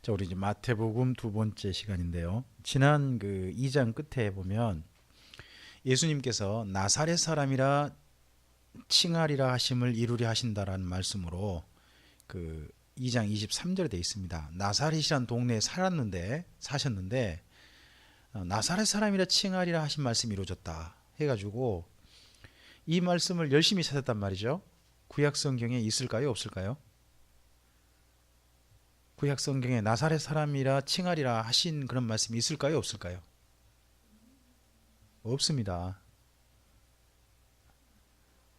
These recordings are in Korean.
자, 우리 이제 마태복음 두 번째 시간인데요. 지난 그 2장 끝에 보면 예수님께서 나사렛 사람이라 칭하리라 하심을 이루려 하신다라는 말씀으로 그 2장 23절에 되어 있습니다. 나사렛이란 동네에 사셨는데 나사렛 사람이라 칭하리라 하신 말씀이 이루어졌다 해가지고 이 말씀을 열심히 찾았단 말이죠. 구약 성경에 있을까요, 없을까요? 구약 성경에 나사렛 사람이라 칭하리라 하신 그런 말씀이 있을까요, 없을까요? 없습니다.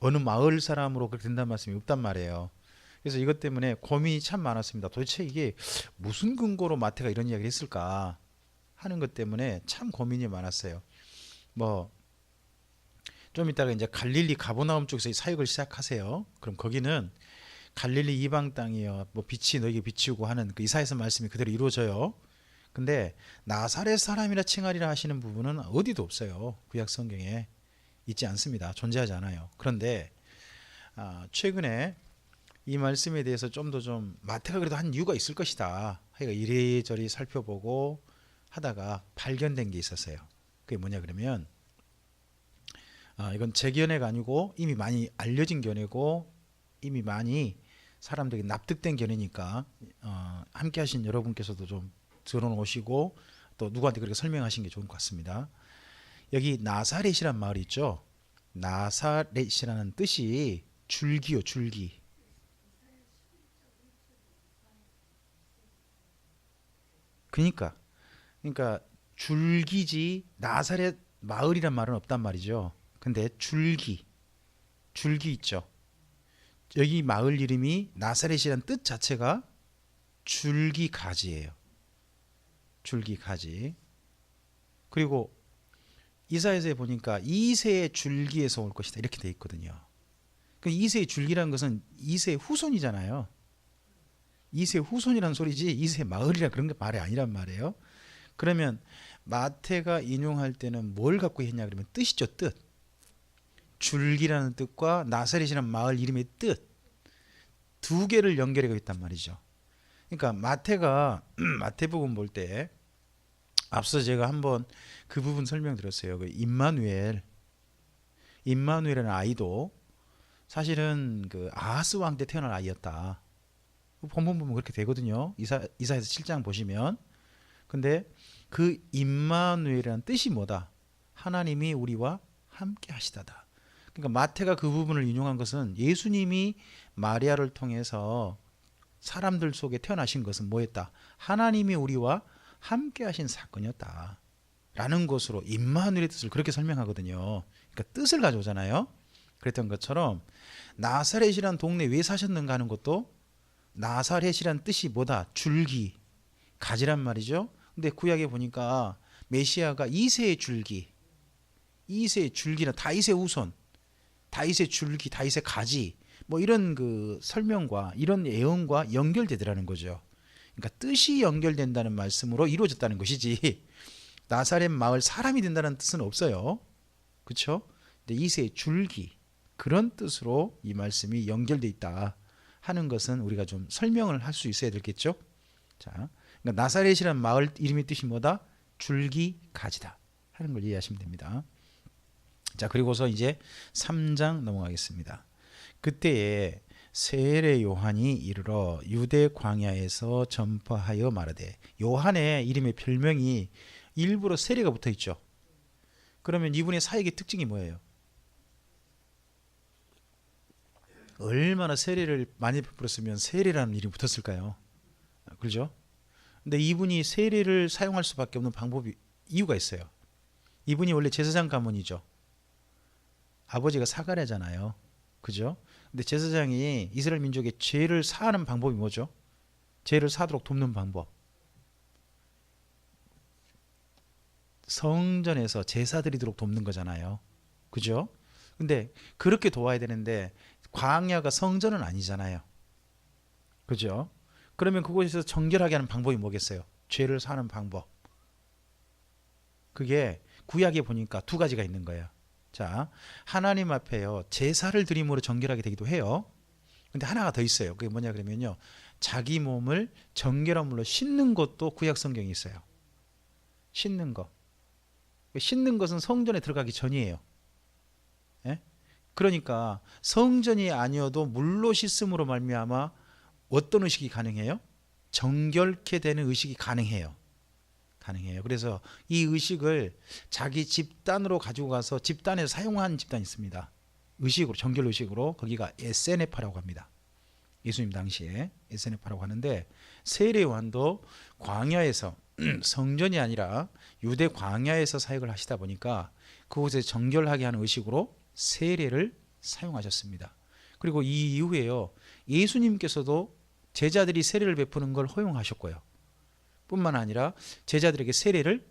어느 마을 사람으로 그렇게 된다는 말씀이 없단 말이에요. 그래서 이것 때문에 고민이 참 많았습니다. 도대체 이게 무슨 근거로 마태가 이런 이야기를 했을까 하는 것 때문에 참 고민이 많았어요. 뭐 좀 이따가 이제 갈릴리 가버나움 쪽에서 사역을 시작하세요. 그럼 거기는 갈릴리 이방 땅이요, 뭐 빛이 너에게 비치고 하는 그 이사야서 말씀이 그대로 이루어져요. 근데 나사렛 사람이라 칭하리라 하시는 부분은 어디도 없어요. 구약 성경에 있지 않습니다. 존재하지 않아요. 그런데 최근에 이 말씀에 대해서 좀 더 마태가 그래도 한 이유가 있을 것이다. 하여가 이리저리 살펴보고 하다가 발견된 게 있었어요. 그게 뭐냐 그러면 이건 제 견해가 아니고 이미 많이 알려진 견해고 이미 많이 사람들이 납득된 견해니까 함께 하신 여러분께서도 좀 들어놓으시고 또 누구한테 그렇게 설명하신 게 좋을 것 같습니다. 여기 나사렛이란 마을이 있죠. 나사렛이라는 뜻이 줄기요, 줄기. 그러니까 줄기지 나사렛 마을이란 말은 없단 말이죠. 근데 줄기 있죠. 여기 마을 이름이 나사렛이란 뜻 자체가 줄기가지예요. 줄기가지. 그리고 이사야서에 보니까 이새의 줄기에서 올 것이다 이렇게 돼 있거든요. 그 이새의 줄기라는 것은 이새의 후손이잖아요. 이새의 후손이라는 소리지 이새 마을이라 그런 게 말이 아니란 말이에요. 그러면 마태가 인용할 때는 뭘 갖고 했냐 그러면 뜻이죠, 뜻. 줄기라는 뜻과 나사렛이라는 마을 이름의 뜻 두 개를 연결하고 있단 말이죠. 그러니까 마태가 마태복음 볼 때 앞서 제가 한번 그 부분 설명드렸어요. 그 임마누엘이라는 아이도 사실은 그 아하스 왕 때 태어난 아이였다. 본문 보면 그렇게 되거든요. 이사야서 7장 보시면. 근데 그 임마누엘이라는 뜻이 뭐다? 하나님이 우리와 함께 하시다다. 그러니까 마태가 그 부분을 인용한 것은 예수님이 마리아를 통해서 사람들 속에 태어나신 것은 뭐였다? 하나님이 우리와 함께 하신 사건이었다 라는 것으로 임마누엘의 뜻을 그렇게 설명하거든요. 그러니까 뜻을 가져오잖아요. 그랬던 것처럼 나사렛이란 동네 왜 사셨는가 하는 것도 나사렛이란 뜻이 뭐다? 줄기, 가지란 말이죠. 근데 구약에 보니까 메시아가 이새의 줄기는 다윗의 후손, 다윗의 줄기, 다윗의 가지, 뭐 이런 그 설명과 이런 예언과 연결되더라는 거죠. 그러니까 뜻이 연결된다는 말씀으로 이루어졌다는 것이지 나사렛 마을 사람이 된다는 뜻은 없어요. 그렇죠? 근데 이새의 줄기 그런 뜻으로 이 말씀이 연결돼 있다 하는 것은 우리가 좀 설명을 할 수 있어야 되겠죠. 자, 그러니까 나사렛이라는 마을 이름의 뜻이 뭐다? 줄기 가지다 하는 걸 이해하시면 됩니다. 자, 그리고서 이제 3장 넘어가겠습니다. 그때에 세례 요한이 이르러 유대 광야에서 전파하여 말하되, 요한의 이름의 별명이 일부러 세례가 붙어 있죠. 그러면 이분의 사역의 특징이 뭐예요? 얼마나 세례를 많이 베풀었으면 세례라는 이름이 붙었을까요? 그렇죠? 근데 이분이 세례를 사용할 수밖에 없는 이유가 있어요. 이분이 원래 제사장 가문이죠. 아버지가 사가랴잖아요. 그죠? 근데 제사장이 이스라엘 민족의 죄를 사하는 방법이 뭐죠? 죄를 사도록 돕는 방법. 성전에서 제사 드리도록 돕는 거잖아요. 그죠? 근데 그렇게 도와야 되는데 광야가 성전은 아니잖아요. 그죠? 그러면 그곳에서 정결하게 하는 방법이 뭐겠어요? 죄를 사는 방법. 그게 구약에 보니까 두 가지가 있는 거예요. 자, 하나님 앞에요 제사를 드림으로 정결하게 되기도 해요. 근데 하나가 더 있어요. 그게 뭐냐 그러면요, 자기 몸을 정결한 물로 씻는 것도 구약 성경에 있어요. 씻는 거. 씻는 것은 성전에 들어가기 전이에요. 예? 그러니까 성전이 아니어도 물로 씻음으로 말미암아 어떤 의식이 가능해요? 정결케 되는 의식이 가능해요. 그래서 이 의식을 자기 집단으로 가지고 가서 집단에서 사용한 집단이 있습니다. 의식으로, 정결 의식으로. 거기가 에세네파라고 합니다. 예수님 당시에 에세네파라고 하는데, 세례 요한도 광야에서 성전이 아니라 유대 광야에서 사역을 하시다 보니까 그곳에 정결하게 하는 의식으로 세례를 사용하셨습니다. 그리고 이 이후에요, 예수님께서도 제자들이 세례를 베푸는 걸 허용하셨고요, 뿐만 아니라 제자들에게 세례를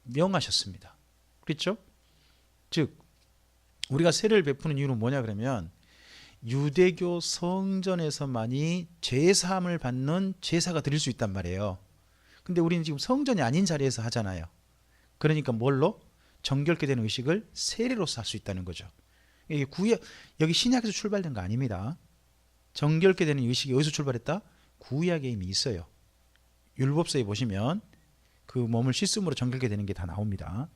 명하셨습니다. 그렇죠? 즉 우리가 세례를 베푸는 이유는 뭐냐 그러면, 유대교 성전에서만이 제사함을 받는 제사가 드릴 수 있단 말이에요. 근데 우리는 지금 성전이 아닌 자리에서 하잖아요. 그러니까 뭘로? 정결케 되는 의식을 세례로서 할 수 있다는 거죠. 이게 여기 신약에서 출발된 거 아닙니다. 정결케 되는 의식이 어디서 출발했다? 구약에 이미 있어요. 율법서에 보시면 그 몸을 씻음으로 정결케 되는 게 다 나옵니다.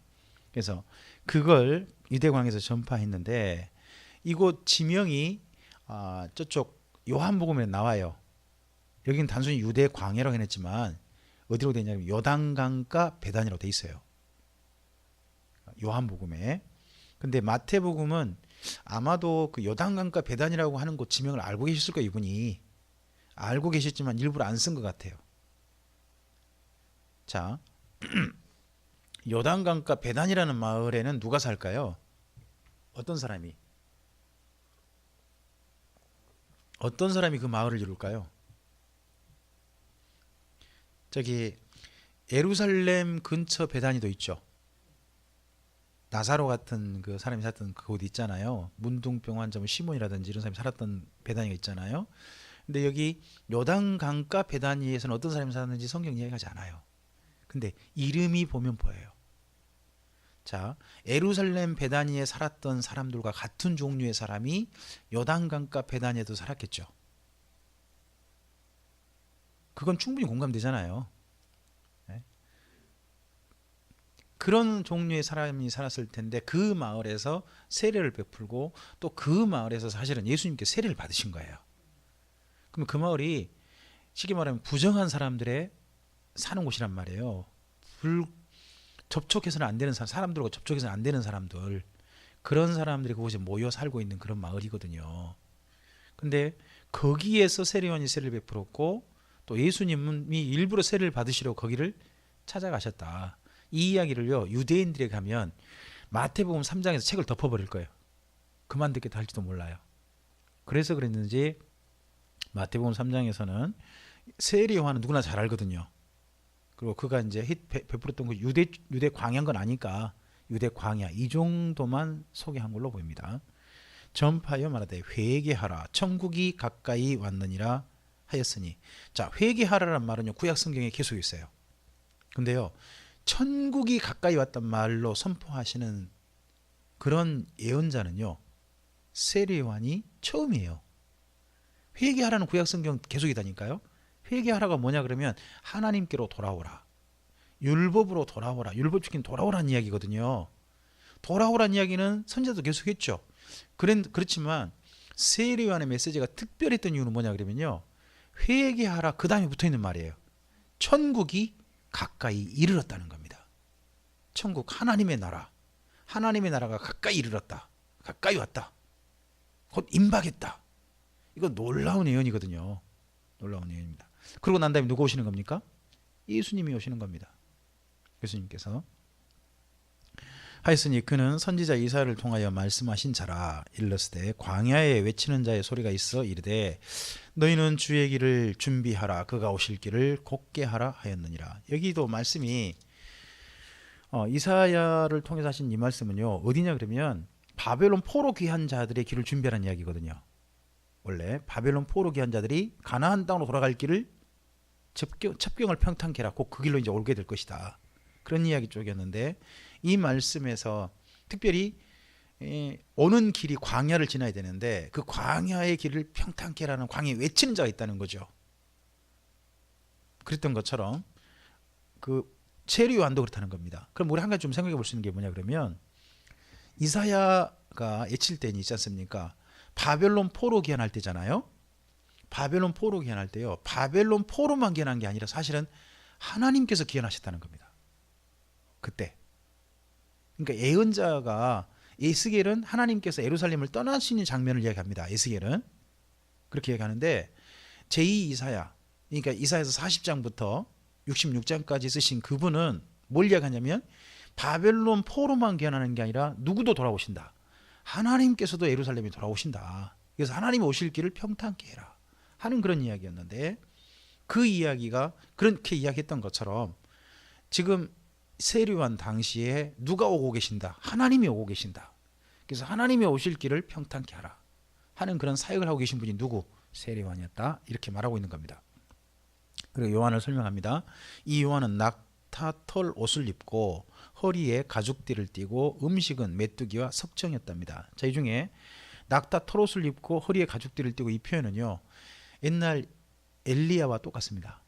그래서 그걸 유대광에서 전파했는데, 이곳 지명이 저쪽 요한복음에 나와요. 여기는 단순히 유대광야라고 해냈지만 어디로 되냐면 요단강가 베단이라고 돼 있어요, 요한복음에. 근데 마태복음은 아마도 그 요단강가 베단이라고 하는 곳 지명을 알고 계셨을 거예요. 이분이 알고 계셨지만 일부러 안 쓴 것 같아요. 자, 요단강가 베단이라는 마을에는 누가 살까요? 어떤 사람이 그 마을을 이룰까요? 저기 예루살렘 근처 베다니도 있죠. 나사로 같은 그 사람이 살았던 그곳 있잖아요. 문둥병 환자 시몬이라든지 이런 사람이 살았던 베다니가 있잖아요. 근데 여기 요단강가 베다니에서는 어떤 사람이 살았는지 성경 이야기하지 않아요. 근데 이름이 보면 보여요. 자, 예루살렘 베다니에 살았던 사람들과 같은 종류의 사람이 요단강가 베다니에도 살았겠죠. 그건 충분히 공감되잖아요. 네? 그런 종류의 사람이 살았을 텐데 그 마을에서 세례를 베풀고 또 그 마을에서 사실은 예수님께 세례를 받으신 거예요. 그럼 그 마을이 쉽게 말하면 부정한 사람들의 사는 곳이란 말이에요. 접촉해서는 안 되는 사람들과 접촉해서는 안 되는 사람들, 그런 사람들이 그곳에 모여 살고 있는 그런 마을이거든요. 근데 거기에서 세례요한이 세례를 베풀었고 또 예수님이 일부러 세례를 받으시려고 거기를 찾아가셨다. 이 이야기를요, 유대인들에 가면 마태복음 3장에서 책을 덮어버릴 거예요. 그만 듣겠다 할지도 몰라요. 그래서 그랬는지 마태복음 3장에서는 세례 요한은 누구나 잘 알거든요. 그리고 그가 이제 베풀었던 그 유대 광야인 건 아니까 유대 광야 이 정도만 소개한 걸로 보입니다. 전파하여 말하되 회개하라 천국이 가까이 왔느니라 하였으니. 자, 회개하라란 말은요 구약 성경에 계속 있어요. 근데요 천국이 가까이 왔단 말로 선포하시는 그런 예언자는요 세례 요한이 처음이에요. 회개하라는 구약 성경 계속 있다니까요. 회개하라가 뭐냐 그러면 하나님께로 돌아오라, 율법으로 돌아오라, 율법적인 돌아오라는 이야기거든요. 돌아오라는 이야기는 선지자도 계속 했죠. 그렇지만 세례 요한의 메시지가 특별했던 이유는 뭐냐 그러면요 회개하라 그 다음에 붙어있는 말이에요. 천국이 가까이 이르렀다는 겁니다. 천국, 하나님의 나라, 하나님의 나라가 가까이 이르렀다, 가까이 왔다, 곧 임박했다. 이거 놀라운 예언이거든요. 놀라운 예언입니다. 그러고 난 다음에 누가 오시는 겁니까? 예수님이 오시는 겁니다. 예수님께서. 하였으니 그는 선지자 이사야를 통하여 말씀하신 자라. 일렀으되 광야에 외치는 자의 소리가 있어 이르되 너희는 주의 길을 준비하라, 그가 오실 길을 곧게 하라 하였느니라. 여기도 말씀이 이사야를 통해서 하신 이 말씀은요 어디냐 그러면 바벨론 포로 귀한 자들의 길을 준비하라는 이야기거든요. 원래 바벨론 포로 귀한 자들이 가나안 땅으로 돌아갈 길을 첩경을 평탄케 하라, 곧 그 길로 이제 오게 될 것이다, 그런 이야기 쪽이었는데 이 말씀에서 특별히 오는 길이 광야를 지나야 되는데 그 광야의 길을 평탄케 하라는 광야에 외치는 자가 있다는 거죠. 그랬던 것처럼 그 세례 요한도 그렇다는 겁니다. 그럼 우리 한 가지 좀 생각해 볼 수 있는 게 뭐냐 그러면 이사야가 예칠 때는 있지 않습니까? 바벨론 포로 귀환할 때잖아요. 바벨론 포로 귀환할 때요. 바벨론 포로만 귀환한 게 아니라 사실은 하나님께서 귀환하셨다는 겁니다. 그때. 그러니까 예언자가 에스겔은 하나님께서 예루살렘을 떠나시는 장면을 이야기합니다. 에스겔은 그렇게 이야기하는데 제2 이사야, 그러니까 이사야서 40장부터 66장까지 쓰신 그분은 뭘 이야기하냐면 바벨론 포로만 귀환하는 게 아니라 누구도 돌아오신다. 하나님께서도 예루살렘에 돌아오신다. 그래서 하나님이 오실 길을 평탄케 해라 하는 그런 이야기였는데 그 이야기가 그렇게 이야기했던 것처럼 지금 세례요한 당시에 누가 오고 계신다? 하나님이 오고 계신다. 그래서 하나님이 오실 길을 평탄케 하라 하는 그런 사역을 하고 계신 분이 누구? 세례요한이었다. 이렇게 말하고 있는 겁니다. 그리고 요한을 설명합니다. 이 요한은 낙타털 옷을 입고 허리에 가죽띠를 띠고 음식은 메뚜기와 석청이었답니다. 자, 이 중에 낙타털 옷을 입고 허리에 가죽띠를 띠고 이 표현은요. 옛날 엘리야와 똑같습니다.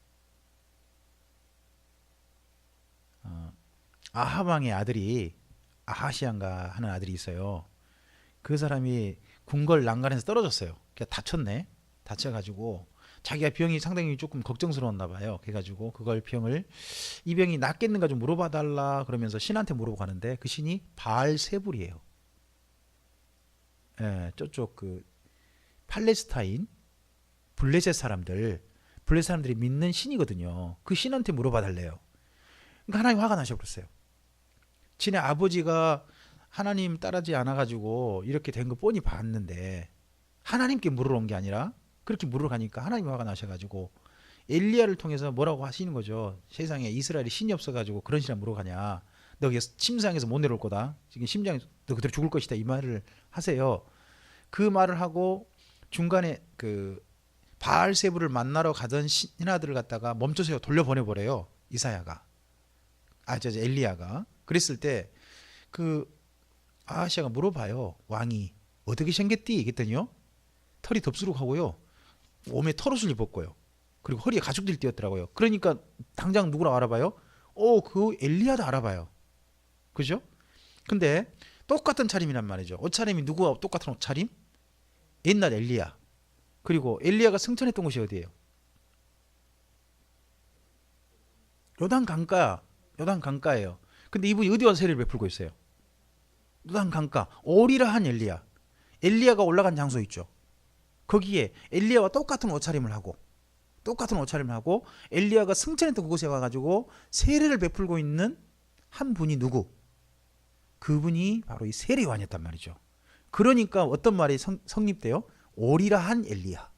아하방의 아들이 아하시안가 하는 아들이 있어요. 그 사람이 궁궐 난간에서 떨어졌어요. 그러니까 다쳤네. 다쳐가지고 자기가 병이 상당히 조금 걱정스러웠나 봐요. 그래가지고 그걸 병을 이 병이 낫겠는가 좀 물어봐 달라 그러면서 신한테 물어보고 가는데 그 신이 바알세불이에요. 예, 저쪽 그 팔레스타인 블레셋 사람들이 믿는 신이거든요. 그 신한테 물어봐 달래요. 그러니까 하나님 화가 나셔버렸어요. 지네 아버지가 하나님 따르지 않아가지고 이렇게 된 거 뻔히 봤는데 하나님께 물으러 온 게 아니라 그렇게 물으러 가니까 하나님 화가 나셔가지고 엘리야를 통해서 뭐라고 하시는 거죠. 세상에 이스라엘이 신이 없어가지고 그런 신을 물어가냐. 너 침상에서 못 내려올 거다. 지금 심장이 너 그대로 죽을 것이다. 이 말을 하세요. 그 말을 하고 중간에 그 바알세불을 만나러 가던 신하들을 갖다가 멈춰서 돌려보내버려요. 이사야가. 엘리야가. 그랬을 때 그 아하시아가 물어봐요. 왕이 어떻게 생겼디? 그랬더니요. 털이 덥수룩하고요. 몸에 털옷을 입었고요. 그리고 허리에 가죽들 띄었더라고요. 그러니까 당장 누구라고 알아봐요? 그 엘리야도 알아봐요. 그죠? 근데 똑같은 차림이란 말이죠. 옷차림이 누구와 똑같은 옷차림? 옛날 엘리야. 그리고 엘리야가 승천했던 곳이 어디예요? 요단 강가예요. 근데 이분이 어디 와서 세례를 베풀고 있어요? 요단 강가. 오리라 한 엘리야. 엘리야가 올라간 장소 있죠. 거기에 엘리야와 똑같은 옷차림을 하고 엘리야가 승천했던 그곳에 와가지고 세례를 베풀고 있는 한 분이 누구? 그분이 바로 이 세례요한이었단 말이죠. 그러니까 어떤 말이 성립돼요? 오리라 한 엘리야.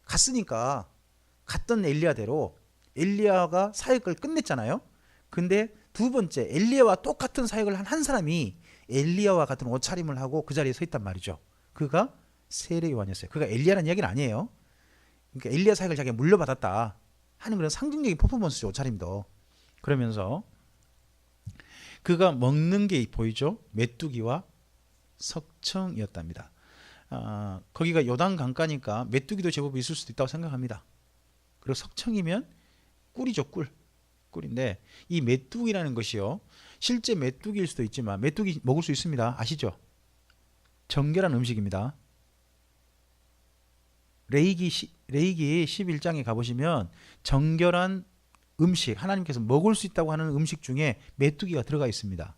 갔으니까 갔던 엘리야대로 엘리야가 사역을 끝냈잖아요. 근데 두 번째 엘리야와 똑같은 사역을 한 사람이 엘리야와 같은 옷차림을 하고 그 자리에 서 있단 말이죠. 그가 세례요한이었어요. 그가 엘리야라는 이야기는 아니에요. 그러니까 엘리야 사역을 자기가 물려받았다 하는 그런 상징적인 퍼포먼스죠. 옷차림도. 그러면서 그가 먹는 게 보이죠. 메뚜기와 석청이었답니다. 거기가 요단 강가니까 메뚜기도 제법 있을 수도 있다고 생각합니다. 그리고 석청이면 꿀이죠. 꿀인데 이 메뚜기라는 것이요. 실제 메뚜기일 수도 있지만 메뚜기 먹을 수 있습니다. 아시죠? 정결한 음식입니다. 레위기 11장에 가보시면 정결한 음식, 하나님께서 먹을 수 있다고 하는 음식 중에 메뚜기가 들어가 있습니다.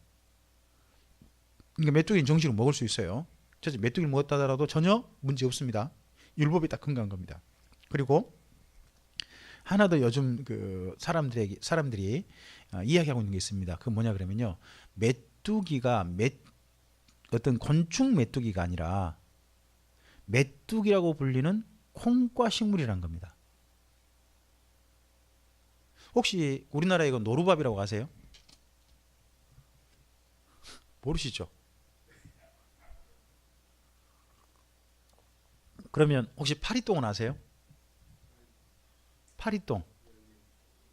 그러니까 메뚜기는 정식으로 먹을 수 있어요. 메뚜기를 먹었다 하더라도 전혀 문제 없습니다. 율법이 딱 근거한 겁니다. 그리고 하나 더 요즘 그 사람들이 이야기하고 있는 게 있습니다. 그건 뭐냐 그러면요. 메뚜기가 어떤 곤충 메뚜기가 아니라 메뚜기라고 불리는 콩과 식물이라는 겁니다. 혹시 우리나라에 이거 노루밥이라고 아세요? 모르시죠? 그러면 혹시 파리똥은 아세요? 파리똥.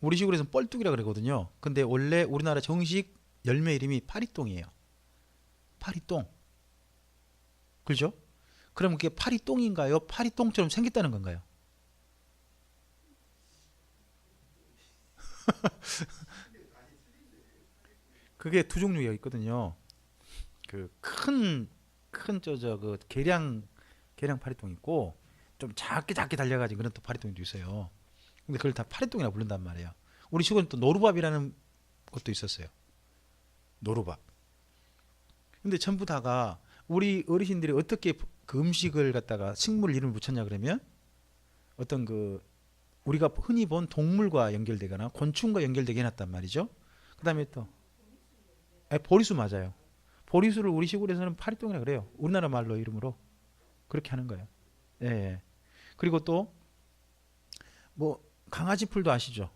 우리 시골에서는 뻘뚝이라 그러거든요. 근데 원래 우리나라 정식 열매 이름이 파리똥이에요. 파리똥. 그죠? 그럼 그게 파리똥인가요? 파리똥처럼 생겼다는 건가요? 그게 두 종류가 있거든요. 그 큰 계량 파리똥 있고 좀 작게 달려가지고 그런 또 파리똥도 있어요. 근데 그걸 다 파리똥이라고 부른단 말이에요. 우리 시골은 또 노루밥이라는 것도 있었어요. 노루밥. 근데 전부 다가 우리 어르신들이 어떻게 그 음식을 갖다가 식물 이름을 붙였냐 그러면 어떤 그 우리가 흔히 본 동물과 연결되거나 곤충과 연결되게 해놨단 말이죠. 그다음에 또 보리수 맞아요. 보리수를 우리 시골에서는 파리똥이라 그래요. 우리나라 말로 이름으로 그렇게 하는 거예요. 예. 예. 그리고 또 뭐 강아지 풀도 아시죠?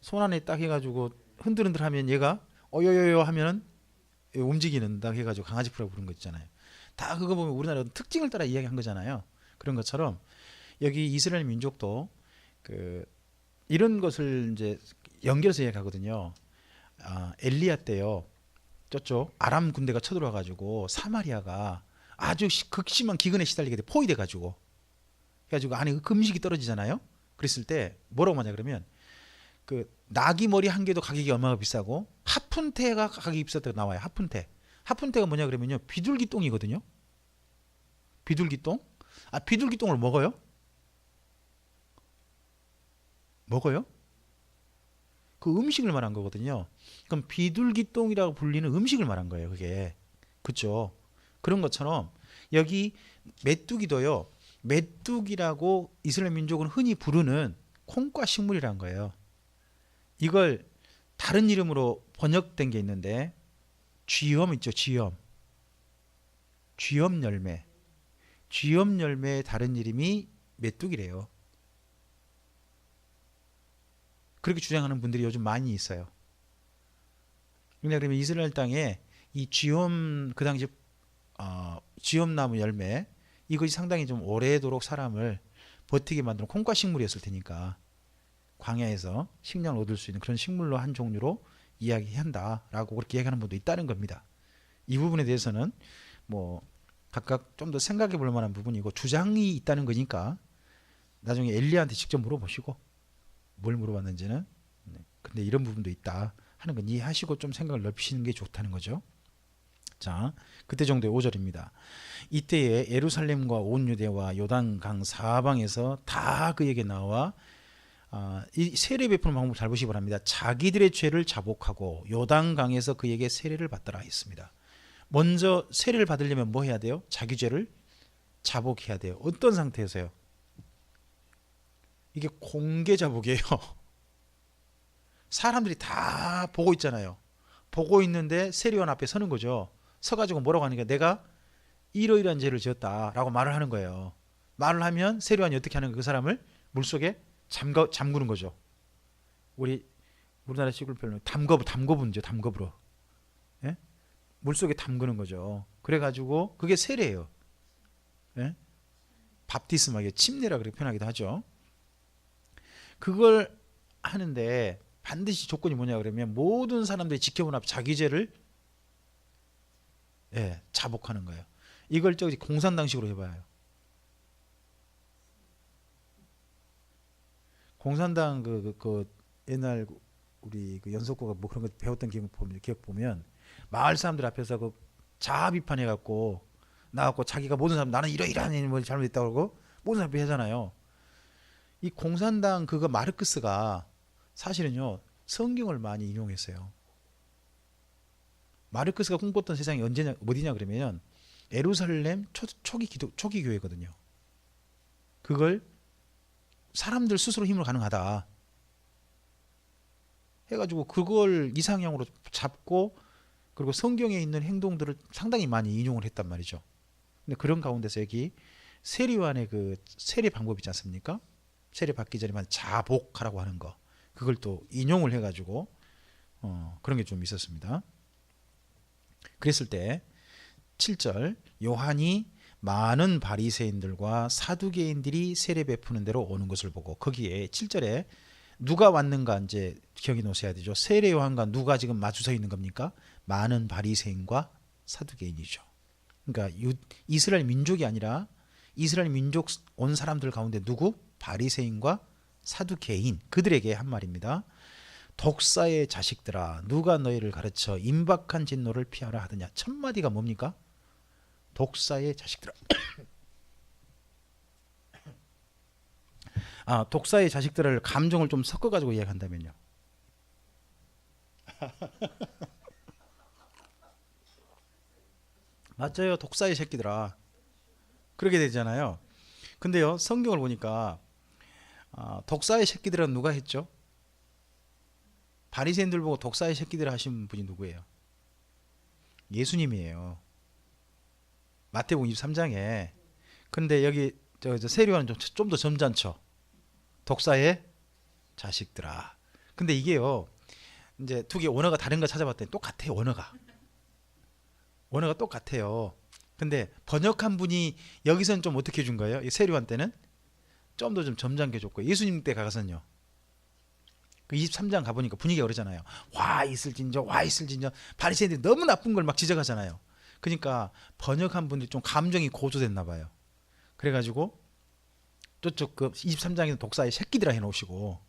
손 안에 딱 해가지고 흔들흔들 하면 얘가 어요요요 하면 움직이는다 해가지고 강아지 풀이라고 부르는 거 있잖아요. 다 그거 보면 우리나라 특징을 따라 이야기한 거잖아요. 그런 것처럼 여기 이스라엘 민족도 그 이런 것을 이제 연결해서 이야기하거든요. 엘리야 때요. 저쪽 아람 군대가 쳐들어와 가지고 사마리아가 아주 극심한 기근에 시달리게 돼 포위돼 가지고 해가지고 안에 금식이 떨어지잖아요. 그랬을 때 뭐라고 하냐 그러면 그 나귀 머리 한 개도 가격이 얼마나 비싸고 하푼테가 가격이 비싸다고 나와요. 하푼테가 뭐냐 그러면요 비둘기똥이거든요. 비둘기똥. 비둘기똥을 먹어요? 그 음식을 말한 거거든요. 그럼 비둘기똥이라고 불리는 음식을 말한 거예요. 그게 그렇죠. 그런 것처럼 여기 메뚜기도요. 메뚜기라고 이스라엘 민족은 흔히 부르는 콩과 식물이란 거예요. 이걸 다른 이름으로 번역된 게 있는데 쥐엄 있죠. 쥐엄 열매. 쥐엄 열매의 다른 이름이 메뚜기래요. 그렇게 주장하는 분들이 요즘 많이 있어요. 그러면 이스라엘 땅에 이 쥐엄 그 당시 쥐엄나무 열매 이것이 상당히 좀 오래도록 사람을 버티게 만드는 콩과 식물이었을 테니까 광야에서 식량을 얻을 수 있는 그런 식물로 한 종류로 이야기한다라고 그렇게 얘기하는 분도 있다는 겁니다. 이 부분에 대해서는 뭐 각각 좀 더 생각해 볼 만한 부분이고 주장이 있다는 거니까 나중에 엘리야한테 직접 물어보시고 뭘 물어봤는지는 근데 이런 부분도 있다 하는 건 이해하시고 좀 생각을 넓히시는 게 좋다는 거죠. 자, 그때 정도의 5절입니다. 이때에 예루살렘과 온 유대와 요단강 사방에서 다 그에게 나와 이 세례 베푸는 방법을 잘 보시기 바랍니다. 자기들의 죄를 자복하고 요단강에서 그에게 세례를 받더라 했습니다. 먼저 세례를 받으려면 뭐 해야 돼요? 자기 죄를 자복해야 돼요. 어떤 상태에서요? 이게 공개 자복이에요. 사람들이 다 보고 있잖아요. 보고 있는데 세례원 앞에 서는 거죠. 서가지고 뭐라고 하니까 내가 이러이러한 죄를 지었다라고 말을 하는 거예요. 말을 하면 세례원이 어떻게 하는 거예요? 그 사람을 물속에 잠그는 거죠. 우리나라 시골 표현으로 담거분죠. 담거부로. 예? 물속에 담그는 거죠. 그래가지고 그게 세례예요. 예? 밥티스마게 침례라 그렇게 표현하기도 하죠. 그걸 하는데 반드시 조건이 뭐냐 그러면 모든 사람들이 지켜본 앞 자기 죄를 자복하는 거예요. 이걸 저기 공산당식으로 해봐요. 공산당 그 옛날 우리 그 연속고가 뭐 그런 거 배웠던 기억 보면 마을 사람들 앞에서 그 자아 비판해 갖고 나갖고 자기가 모든 사람 나는 이러이러한 뭘 잘못했다고 그러고 모든 사람 하잖아요. 이 공산당 그거 마르크스가 사실은요 성경을 많이 인용했어요. 마르크스가 꿈꿨던 세상이 어디냐 그러면 예루살렘 초기 교회거든요. 그걸 사람들 스스로 힘으로 가능하다 해가지고 그걸 이상형으로 잡고 그리고 성경에 있는 행동들을 상당히 많이 인용을 했단 말이죠. 근데 그런 가운데서 여기 세례요한의 그 세례 방법 있지 않습니까? 세례 받기 전에만 자복하라고 하는 거 그걸 또 인용을 해가지고 그런 게 좀 있었습니다. 그랬을 때 7절 요한이 많은 바리새인들과 사두개인들이 세례 베푸는 대로 오는 것을 보고 거기에 7절에 누가 왔는가 이제 기억해 놓으셔야 되죠. 세례 요한과 누가 지금 마주 서 있는 겁니까? 많은 바리새인과 사두개인이죠. 그러니까 이스라엘 민족이 아니라 이스라엘 민족 온 사람들 가운데 누구? 바리새인과 사두개인 그들에게 한 말입니다. 독사의 자식들아, 누가 너희를 가르쳐 임박한 진노를 피하라 하더냐. 첫 마디가 뭡니까? 독사의 자식들아. 독사의 자식들을 감정을 좀 섞어가지고 이야기한다면요. 맞아요. 독사의 새끼들아. 그렇게 되잖아요. 근데요, 성경을 보니까 독사의 새끼들은 누가 했죠? 바리새인들 보고 독사의 새끼들 하신 분이 누구예요? 예수님이에요. 마태복음 23장에. 근데 여기 저 세례요한은 좀 더 점잖죠. 독사의 자식들아. 근데 이게요, 이제 두 개 원어가 다른 거 찾아봤더니 똑같아요. 원어가 똑같아요. 근데 번역한 분이 여기서는 좀 어떻게 준 거예요? 세례요한 때는 좀 더 좀 점잖게 줬고, 예수님 때 가서는요, 그 23장 가보니까 분위기가 그러잖아요. 와 있을진저, 와 있을진저. 바리새인들이 너무 나쁜 걸 막 지적하잖아요. 그러니까 번역한 분들이 좀 감정이 고조됐나 봐요. 그래가지고 저쪽 그 23장에서 독사의 새끼들아 해놓으시고,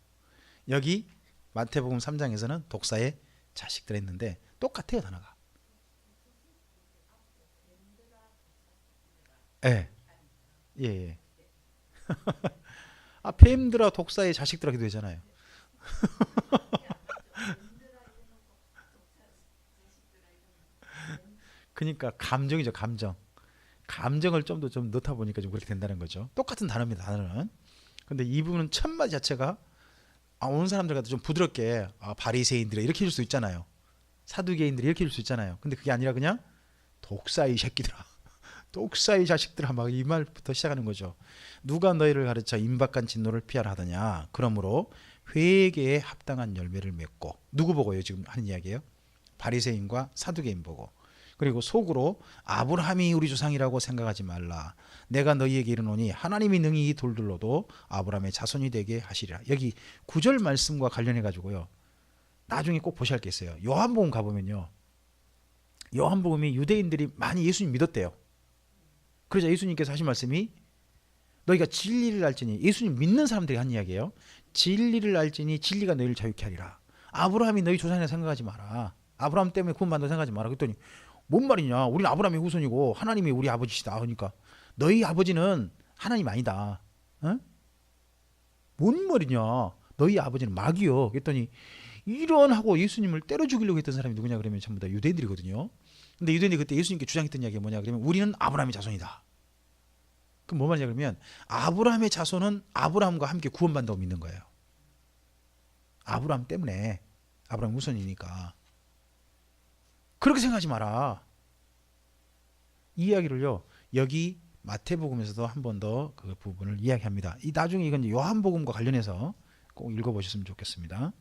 여기 마태복음 3장에서는 독사의 자식들 했는데 똑같아요, 단어가. 예, 예, 예. 뱀들아 독사의 자식들아 기도 되잖아요. 그러니까 감정이죠, 감정. 감정을 좀 더 좀 넣다 보니까 좀 그렇게 된다는 거죠. 똑같은 단어입니다, 단어는. 근데 이 부분은 첫 마디 자체가 오는 사람들과도 좀 부드럽게 바리새인들이 이렇게 해줄 수 있잖아요. 사두개인들이 이렇게 해줄 수 있잖아요. 근데 그게 아니라 그냥 독사의 새끼들아, 독사의 자식들아, 막 이 말부터 시작하는 거죠. 누가 너희를 가르쳐 임박한 진노를 피하라 하더냐. 그러므로 회개에 합당한 열매를 맺고. 누구 보고요? 지금 하는 이야기예요. 바리새인과 사두개인 보고. 그리고 속으로 아브라함이 우리 조상이라고 생각하지 말라. 내가 너희에게 이르노니 하나님이 능히 이 돌들로도 아브라함의 자손이 되게 하시리라. 여기 9절 말씀과 관련해 가지고요, 나중에 꼭 보셔야 할 게 있어요. 요한복음 가보면요, 요한복음이 유대인들이 많이 예수님 믿었대요. 그러자 예수님께서 하신 말씀이 너희가 진리를 알지니, 예수님 믿는 사람들이 한 이야기예요. 진리를 알지니 진리가 너희를 자유케 하리라. 아브라함이 너희 조상이라 생각하지 마라. 아브라함 때문에 구원받는다 생각하지 마라. 그랬더니 뭔 말이냐, 우리는 아브라함의 후손이고 하나님이 우리 아버지시다 하니까 너희 아버지는 하나님 아니다. 어? 뭔 말이냐, 너희 아버지는 마귀요. 그랬더니 이런 하고 예수님을 때려 죽이려고 했던 사람이 누구냐 그러면 전부 다 유대인들이거든요. 근데 유대인들이 그때 예수님께 주장했던 이야기가 뭐냐 그러면 우리는 아브라함의 자손이다. 그럼 뭐 말이냐 그러면 아브라함의 자손은 아브라함과 함께 구원받는다고 믿는 거예요. 아브라함 때문에, 아브라함 후손이니까. 그렇게 생각하지 마라. 이 이야기를요, 여기 마태복음에서도 한 번 더 그 부분을 이야기합니다. 이 나중에 이건 요한복음과 관련해서 꼭 읽어보셨으면 좋겠습니다.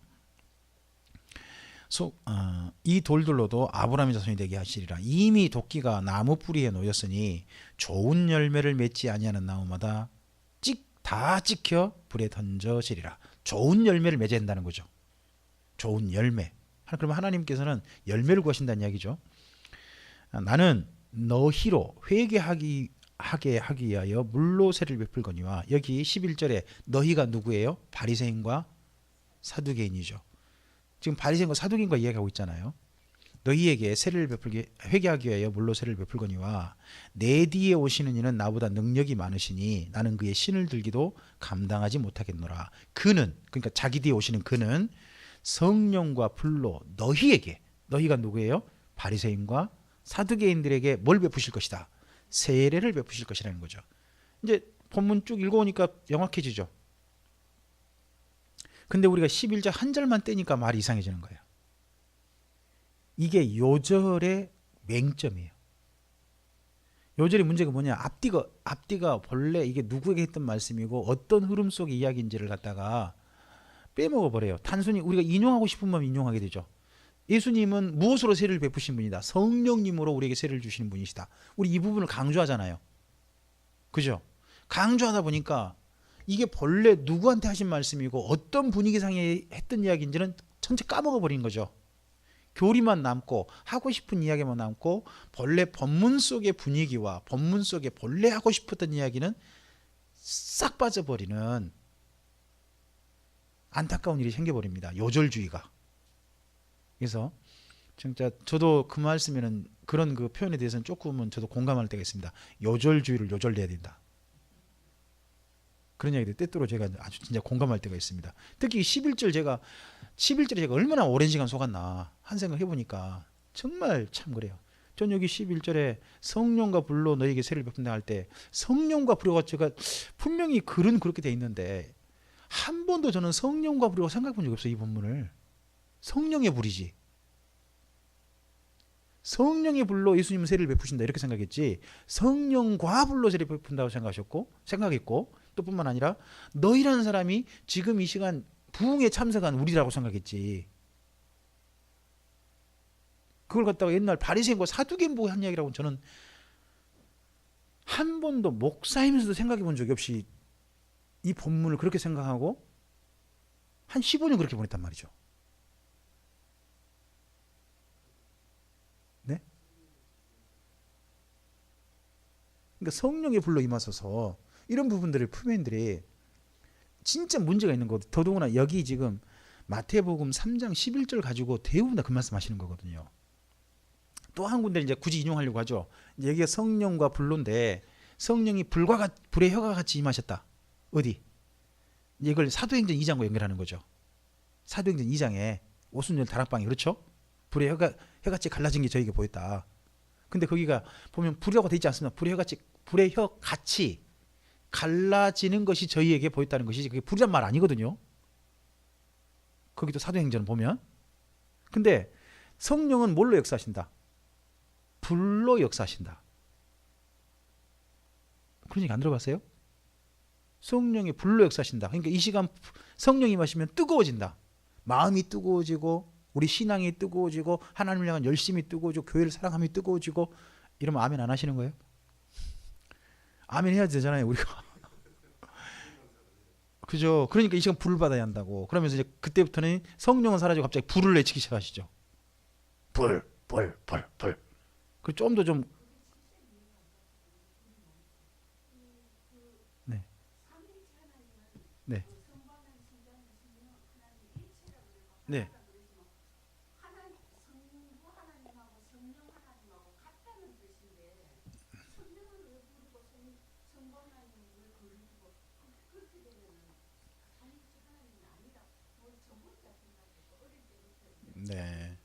이 돌들로도 아브라함의 자손이 되게 하시리라. 이미 도끼가 나무 뿌리에 놓였으니 좋은 열매를 맺지 아니하는 나무마다 다 찍혀 불에 던져지리라. 좋은 열매를 맺어야 한다는 거죠. 좋은 열매. 그러면 하나님께서는 열매를 구하신다는 이야기죠. 나는 너희로 회개하게 하기 위하여 물로 세를 베풀거니와. 여기 11절에 너희가 누구예요? 바리새인과 사두개인이죠. 지금 바리새인과 사두개인과 이야기하고 있잖아요. 너희에게 세를 베풀게 회개하기 위하여 물로 세를 베풀거니와 내 뒤에 오시는 이는 나보다 능력이 많으시니 나는 그의 신을 들기도 감당하지 못하겠노라. 그는, 그러니까 자기 뒤에 오시는 그는 성령과 불로 너희에게, 너희가 누구예요? 바리새인과 사두개인들에게 뭘 베푸실 것이다? 세례를 베푸실 것이라는 거죠. 이제 본문 쭉 읽어오니까 명확해지죠. 근데 우리가 11절 한 절만 떼니까 말이 이상해지는 거예요. 이게 요절의 맹점이에요. 요절의 문제가 뭐냐, 앞뒤가 본래 이게 누구에게 했던 말씀이고 어떤 흐름 속의 이야기인지를 갖다가 빼먹어 버려요. 단순히 우리가 인용하고 싶으면 인용하게 되죠. 예수님은 무엇으로 세례를 베푸신 분이다? 성령님으로 우리에게 세례를 주시는 분이시다. 우리 이 부분을 강조하잖아요. 그죠? 강조하다 보니까 이게 본래 누구한테 하신 말씀이고 어떤 분위기상에 했던 이야기인지는 전체 까먹어 버린 거죠. 교리만 남고 하고 싶은 이야기만 남고 본래 본문 속의 분위기와 본문 속에 본래 하고 싶었던 이야기는 싹 빠져버리는 안타까운 일이 생겨버립니다. 요절주의가. 그래서 진짜 저도 그 말씀에는 그런 그 표현에 대해서는 조금은 저도 공감할 때가 있습니다. 요절주의를 요절해야 된다. 그런 이야기들 때때로 제가 아주 진짜 공감할 때가 있습니다. 특히 11절에 제가 얼마나 오랜 시간 속았나 한 생각 해보니까 정말 참 그래요. 전 여기 11절에 성령과 불로 너에게 세를 베푼다 할 때 성령과 불로가 제가 분명히 글은 그렇게 돼 있는데 한 번도 저는 성령과 불이라고 생각해 본 적이 없어요. 이 본문을. 성령의 불이지. 성령의 불로 예수님은 세를 베푸신다 이렇게 생각했지 성령과 불로 세를 베푼다고 생각했고 또 뿐만 아니라 너희라는 사람이 지금 이 시간 부흥에 참석한 우리라고 생각했지. 그걸 갖다가 옛날 바리새인과 사두개인 보고 한 이야기라고 저는 한 번도 목사이면서도 생각해 본 적이 없이 이 본문을 그렇게 생각하고 한 15년 그렇게 보냈단 말이죠. 네? 그러니까 성령의 불로 임하소서 이런 부분들을 푸멘들이 진짜 문제가 있는 거거든요. 더더구나 여기 지금 마태복음 3장 11절 가지고 대부분 다 그 말씀 하시는 거거든요. 또 한 군데 이제 굳이 인용하려고 하죠. 여기가 성령과 불로인데 성령이 불의 혀가 같이 임하셨다. 어디? 이걸 사도행전 2장과 연결하는 거죠. 사도행전 2장에 오순절 다락방이 그렇죠? 불의 혀같이 갈라진 게 저에게 보였다. 근데 거기가 보면 불이라고 돼 있지 않습니까? 불의 혀같이 갈라지는 것이 저희에게 보였다는 것이지 그게 불이란 말 아니거든요. 거기도 사도행전 보면. 근데 성령은 뭘로 역사하신다? 불로 역사하신다. 그런 얘기 안 들어봤어요? 성령이 불로 역사하신다. 그러니까 이 시간 성령이 마시면 뜨거워진다. 마음이 뜨거워지고 우리 신앙이 뜨거워지고 하나님을 향한 열심이 뜨거워지고 교회를 사랑함이 뜨거워지고 이러면 아멘 안 하시는 거예요? 아멘 해야 되잖아요 우리가. 그죠? 그러니까 이 시간 불을 받아야 한다고. 그러면서 이제 그때부터는 성령은 사라지고 갑자기 불을 내치기 시작하시죠. 불. 그 좀 더 좀. 네. 네. 네. 네.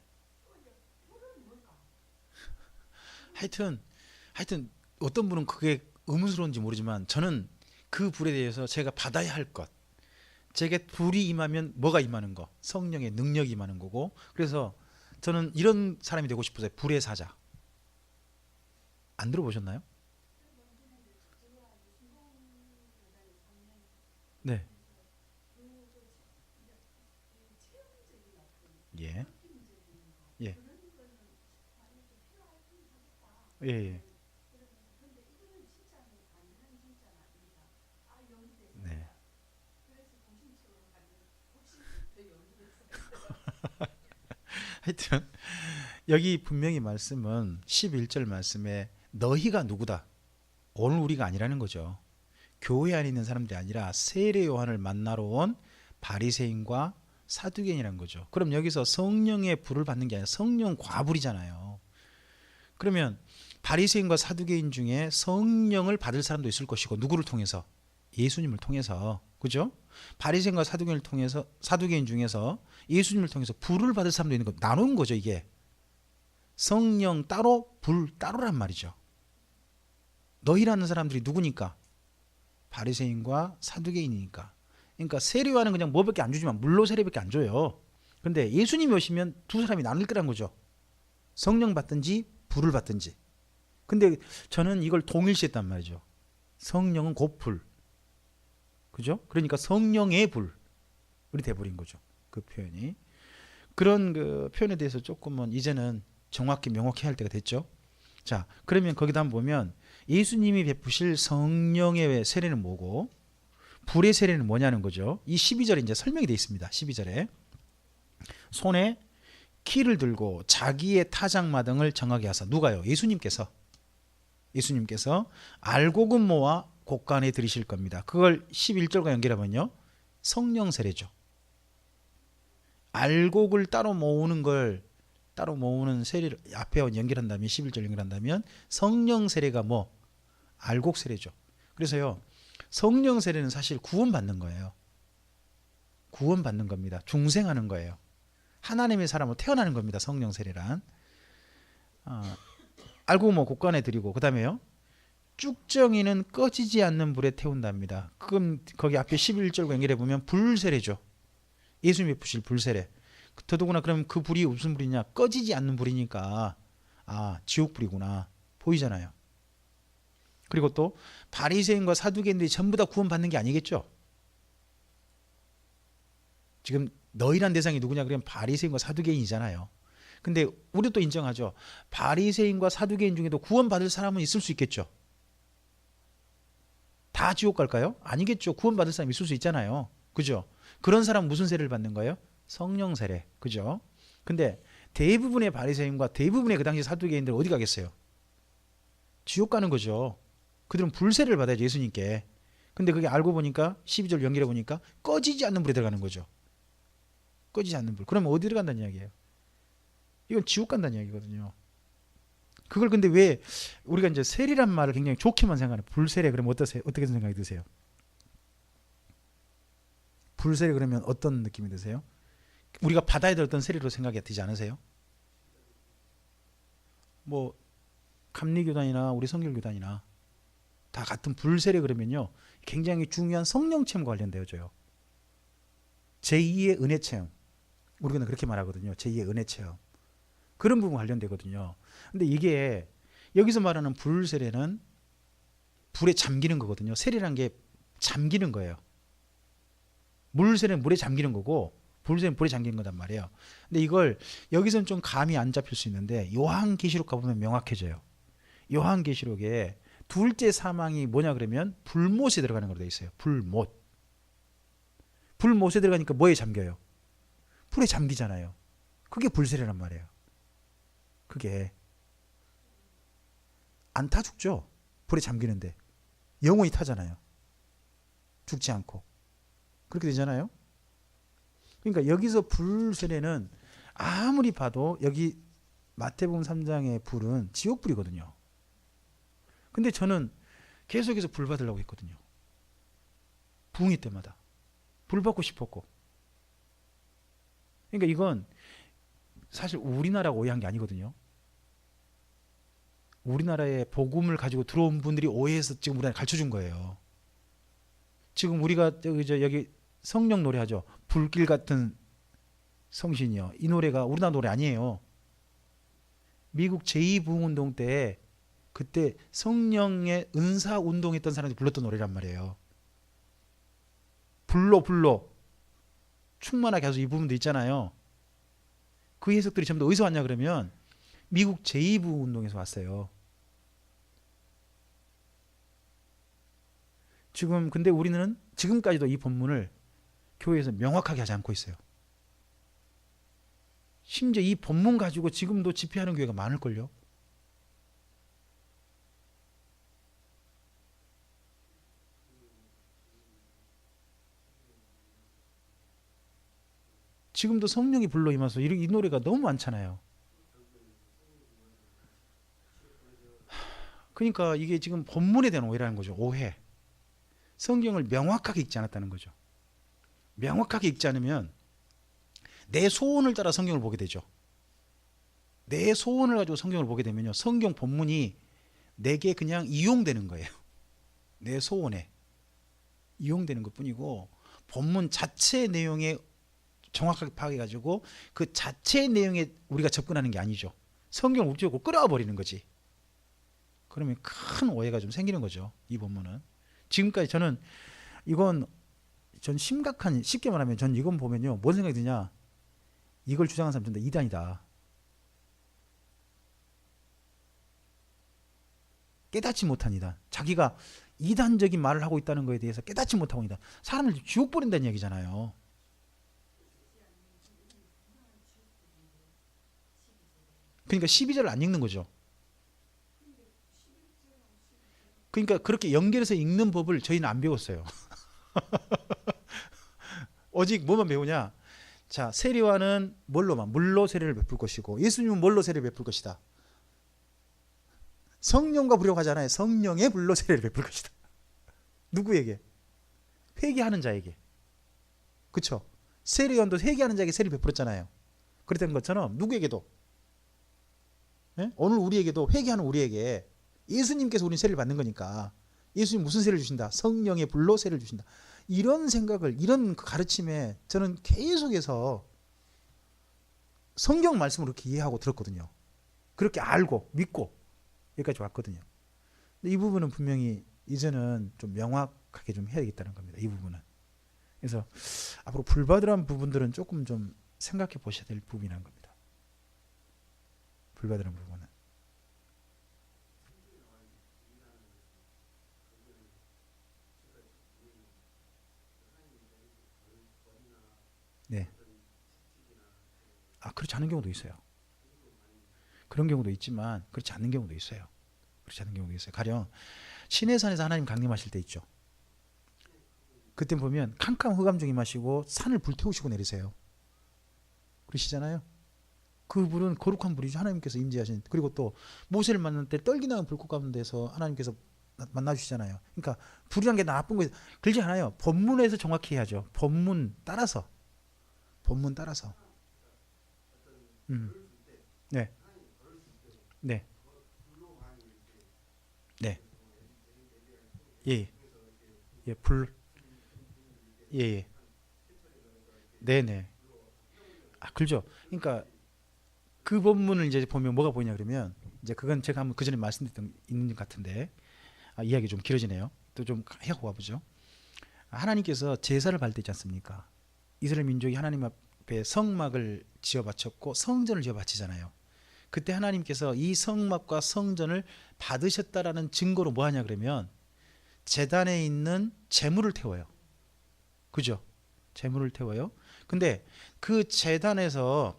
하여튼 어떤 분은 그게 의문스러운지 모르지만 저는 그 불에 대해서 제가 받아야 할 것, 제게 불이 임하면 뭐가 임하는 거, 성령의 능력이 임하는 거고, 그래서 저는 이런 사람이 되고 싶어서요. 불의 사자. 안 들어보셨나요? 네. 예. 예. 예. 예. 네. 하여튼 여기 분명히 말씀은 11절 말씀에 너희가 누구다. 오늘 우리가 아니라는 거죠. 교회 안에 있는 사람들이 아니라 세례 요한을 만나러 온 바리새인과 사두개인이라는 거죠. 그럼 여기서 성령의 불을 받는 게 아니라 성령 과불이잖아요. 그러면 바리새인과 사두개인 중에 성령을 받을 사람도 있을 것이고 누구를 통해서? 예수님을 통해서. 그죠? 바리새인과 사두개인 중에서 예수님을 통해서 불을 받을 사람도 있는 거 나눈 거죠, 이게. 성령 따로 불 따로란 말이죠. 너희라는 사람들이 누구니까? 바리새인과 사두개인이니까. 그러니까 세례와는 그냥 뭐밖에 안 주지만 물로 세례밖에 안 줘요. 근데 예수님이 오시면 두 사람이 나눌 거란 거죠. 성령 받든지 불을 받든지. 근데 저는 이걸 동일시했단 말이죠. 성령은 곧 불. 그죠? 그러니까 성령의 불이 돼버린 거죠. 그 표현이. 그런 그 표현에 대해서 조금은 이제는 정확히 명확히 할 때가 됐죠. 자, 그러면 거기다 한번 보면 예수님이 베푸실 성령의 세례는 뭐고 불의 세례는 뭐냐는 거죠. 이 12절에 이제 설명이 되어 있습니다. 12절에 손에 키를 들고 자기의 타작마당을 정하게 하사. 누가요? 예수님께서 알곡은 모아 곳간에 들이실 겁니다. 그걸 11절과 연결하면요 성령 세례죠. 알곡을 따로 모으는 세례를 앞에 연결한다면 11절 연결한다면 성령 세례가 뭐 알곡 세례죠. 그래서요. 성령 세례는 사실 구원받는 거예요. 구원받는 겁니다. 중생하는 거예요. 하나님의 사람으로 태어나는 겁니다. 성령 세례란. 알고 뭐 곡간에 드리고 그다음에요. 쭉정이는 꺼지지 않는 불에 태운답니다. 그럼 거기 앞에 11절 연결해 보면 불세례죠. 예수님이 베푸실 불세례. 더더구나 그럼 그 불이 무슨 불이냐? 꺼지지 않는 불이니까 지옥 불이구나. 보이잖아요. 그리고 또 바리새인과 사두개인들이 전부 다 구원받는 게 아니겠죠. 지금 너희란 대상이 누구냐 그러면 바리새인과 사두개인이잖아요. 근데 우리도 또 인정하죠. 바리새인과 사두개인 중에도 구원받을 사람은 있을 수 있겠죠. 다 지옥 갈까요? 아니겠죠. 구원받을 사람 있을 수 있잖아요. 그죠? 그런 사람 무슨 세례를 받는 거예요? 성령 세례. 그죠? 근데 대부분의 바리새인과 대부분의 그 당시 사두개인들 어디 가겠어요? 지옥 가는 거죠. 그들은 불세례를 받아야죠. 예수님께. 근데 그게 알고 보니까 12절 연결해 보니까 꺼지지 않는 불에 들어가는 거죠. 꺼지지 않는 불. 그러면 어디 들어간다는 이야기예요? 이건 지옥 간다는 이야기거든요. 그걸 근데 왜 우리가 이제 세례란 말을 굉장히 좋게만 생각하는 불세례 그러면 어떻게 생각이 드세요? 불세례 그러면 어떤 느낌이 드세요? 우리가 받아야 될 어떤 세례로 생각이 되지 않으세요? 뭐 감리교단이나 우리 성결교단이나 다 같은 불세례 그러면요 굉장히 중요한 성령 체험과 관련되어져요. 제2의 은혜 체험. 우리는 그렇게 말하거든요. 제2의 은혜 체험. 그런 부분 관련되거든요. 근데 이게 여기서 말하는 불세례는 불에 잠기는 거거든요. 세례란 게 잠기는 거예요. 물세례는 물에 잠기는 거고 불세례는 불에 잠기는 거단 말이에요. 근데 이걸 여기서는 좀 감이 안 잡힐 수 있는데 요한계시록 가보면 명확해져요. 요한계시록에 둘째 사망이 뭐냐 그러면 불못에 들어가는 걸로 되어 있어요. 불못. 불못에 들어가니까 뭐에 잠겨요? 불에 잠기잖아요. 그게 불세례란 말이에요. 그게 안 타 죽죠. 불에 잠기는데 영원히 타잖아요. 죽지 않고 그렇게 되잖아요. 그러니까 여기서 불세례는 아무리 봐도 여기 마태복음 3장의 불은 지옥불이거든요. 근데 저는 계속해서 불 받으려고 했거든요. 부흥회 때마다 불 받고 싶었고. 그러니까 이건 사실 우리나라가 오해한 게 아니거든요. 우리나라에 복음을 가지고 들어온 분들이 오해해서 지금 우리나라에 가르쳐준 거예요. 지금 우리가 여기 성령 노래하죠. 불길 같은 성신이요. 이 노래가 우리나라 노래 아니에요. 미국 제2부흥운동 때 그때 성령의 은사 운동했던 사람들이 불렀던 노래란 말이에요. 불로 충만하게 해서 이 부분도 있잖아요. 그 해석들이 전부 다 어디서 왔냐 그러면 미국 제2부흥운동에서 왔어요. 지금 근데 우리는 지금까지도 이 본문을 교회에서 명확하게 하지 않고 있어요. 심지어 이 본문 가지고 지금도 집회하는 교회가 많을걸요. 지금도 성령이 불러 임하소 이 노래가 너무 많잖아요. 그러니까 이게 지금 본문에 대한 오해라는 거죠. 오해. 성경을 명확하게 읽지 않았다는 거죠. 명확하게 읽지 않으면 내 소원을 따라 성경을 보게 되죠. 내 소원을 가지고 성경을 보게 되면요. 성경 본문이 내게 그냥 이용되는 거예요. 내 소원에 이용되는 것뿐이고 본문 자체 내용에 정확하게 파악해가지고 그 자체 내용에 우리가 접근하는 게 아니죠. 성경을 우쭈고 끌어와 버리는 거지. 그러면 큰 오해가 좀 생기는 거죠. 이 본문은. 지금까지 저는 이건 전 쉽게 말하면 전 이건 보면요. 뭔 생각이 드냐. 이걸 주장하는 사람 전부 다 이단이다. 깨닫지 못한 이단. 자기가 이단적인 말을 하고 있다는 것에 대해서 깨닫지 못하고 있다. 사람을 지옥 보낸다는 얘기잖아요. 그러니까 12절을 안 읽는 거죠. 그러니까 그렇게 연결해서 읽는 법을 저희는 안 배웠어요. 오직 뭐만 배우냐? 자, 세례와는 뭘로만? 물로 세례를 베풀 것이고 예수님은 뭘로 세례를 베풀 것이다? 성령과 불이라고 하잖아요. 성령의 불로 세례를 베풀 것이다. 누구에게? 회개하는 자에게. 그렇죠? 세례요한도 회개하는 자에게 세례를 베풀었잖아요. 그랬던 것처럼 누구에게도, 예? 오늘 우리에게도, 회개하는 우리에게 예수님께서 우리는 세례를 받는 거니까 예수님 무슨 세례를 주신다? 성령의 불로 세례를 주신다. 이런 생각을, 이런 가르침에 저는 계속해서 성경 말씀으로 그렇게 이해하고 들었거든요. 그렇게 알고 믿고 여기까지 왔거든요. 근데 이 부분은 분명히 이제는 좀 명확하게 좀 해야겠다는 겁니다. 이 부분은. 그래서 앞으로 불바들한 부분들은 조금 좀 생각해 보셔야 될 부분이라는 겁니다. 불바들한 부분은. 네. 아, 그렇지 않은 경우도 있어요. 그런 경우도 있지만 그렇지 않는 경우도 있어요. 그렇지 않은 경우도 있어요. 가령 시내산에서 하나님 강림하실 때 있죠. 그때 보면 캄캄흑암 임하시고 산을 불태우시고 내리세요. 그러시잖아요. 그 불은 거룩한 불이죠. 하나님께서 임재하신. 그리고 또 모세를 만날 때 떨기나는 불꽃 가운데서 하나님께서 만나주시잖아요. 그러니까 불이란 게 나쁜 거 그러지 않아요. 본문에서 정확히 해야죠. 본문 따라서. 본문 따라서. 네. 네. 네. 예. 예. 불. 예. 예. 네네. 아, 그렇죠. 그러니까 그 본문을 이제 보면 뭐가 보이냐 그러면 이제 그건 제가 한번 그 전에 말씀드렸던 있는 것 같은데 이야기 좀 길어지네요. 또 좀 해고 와보죠. 하나님께서 제사를 받을 때 있지 않습니까? 이스라엘 민족이 하나님 앞에 성막을 지어 바쳤고 성전을 지어 바치잖아요. 그때 하나님께서 이 성막과 성전을 받으셨다라는 증거로 뭐 하냐 그러면 제단에 있는 제물을 태워요. 그죠? 제물을 태워요. 근데 그 제단에서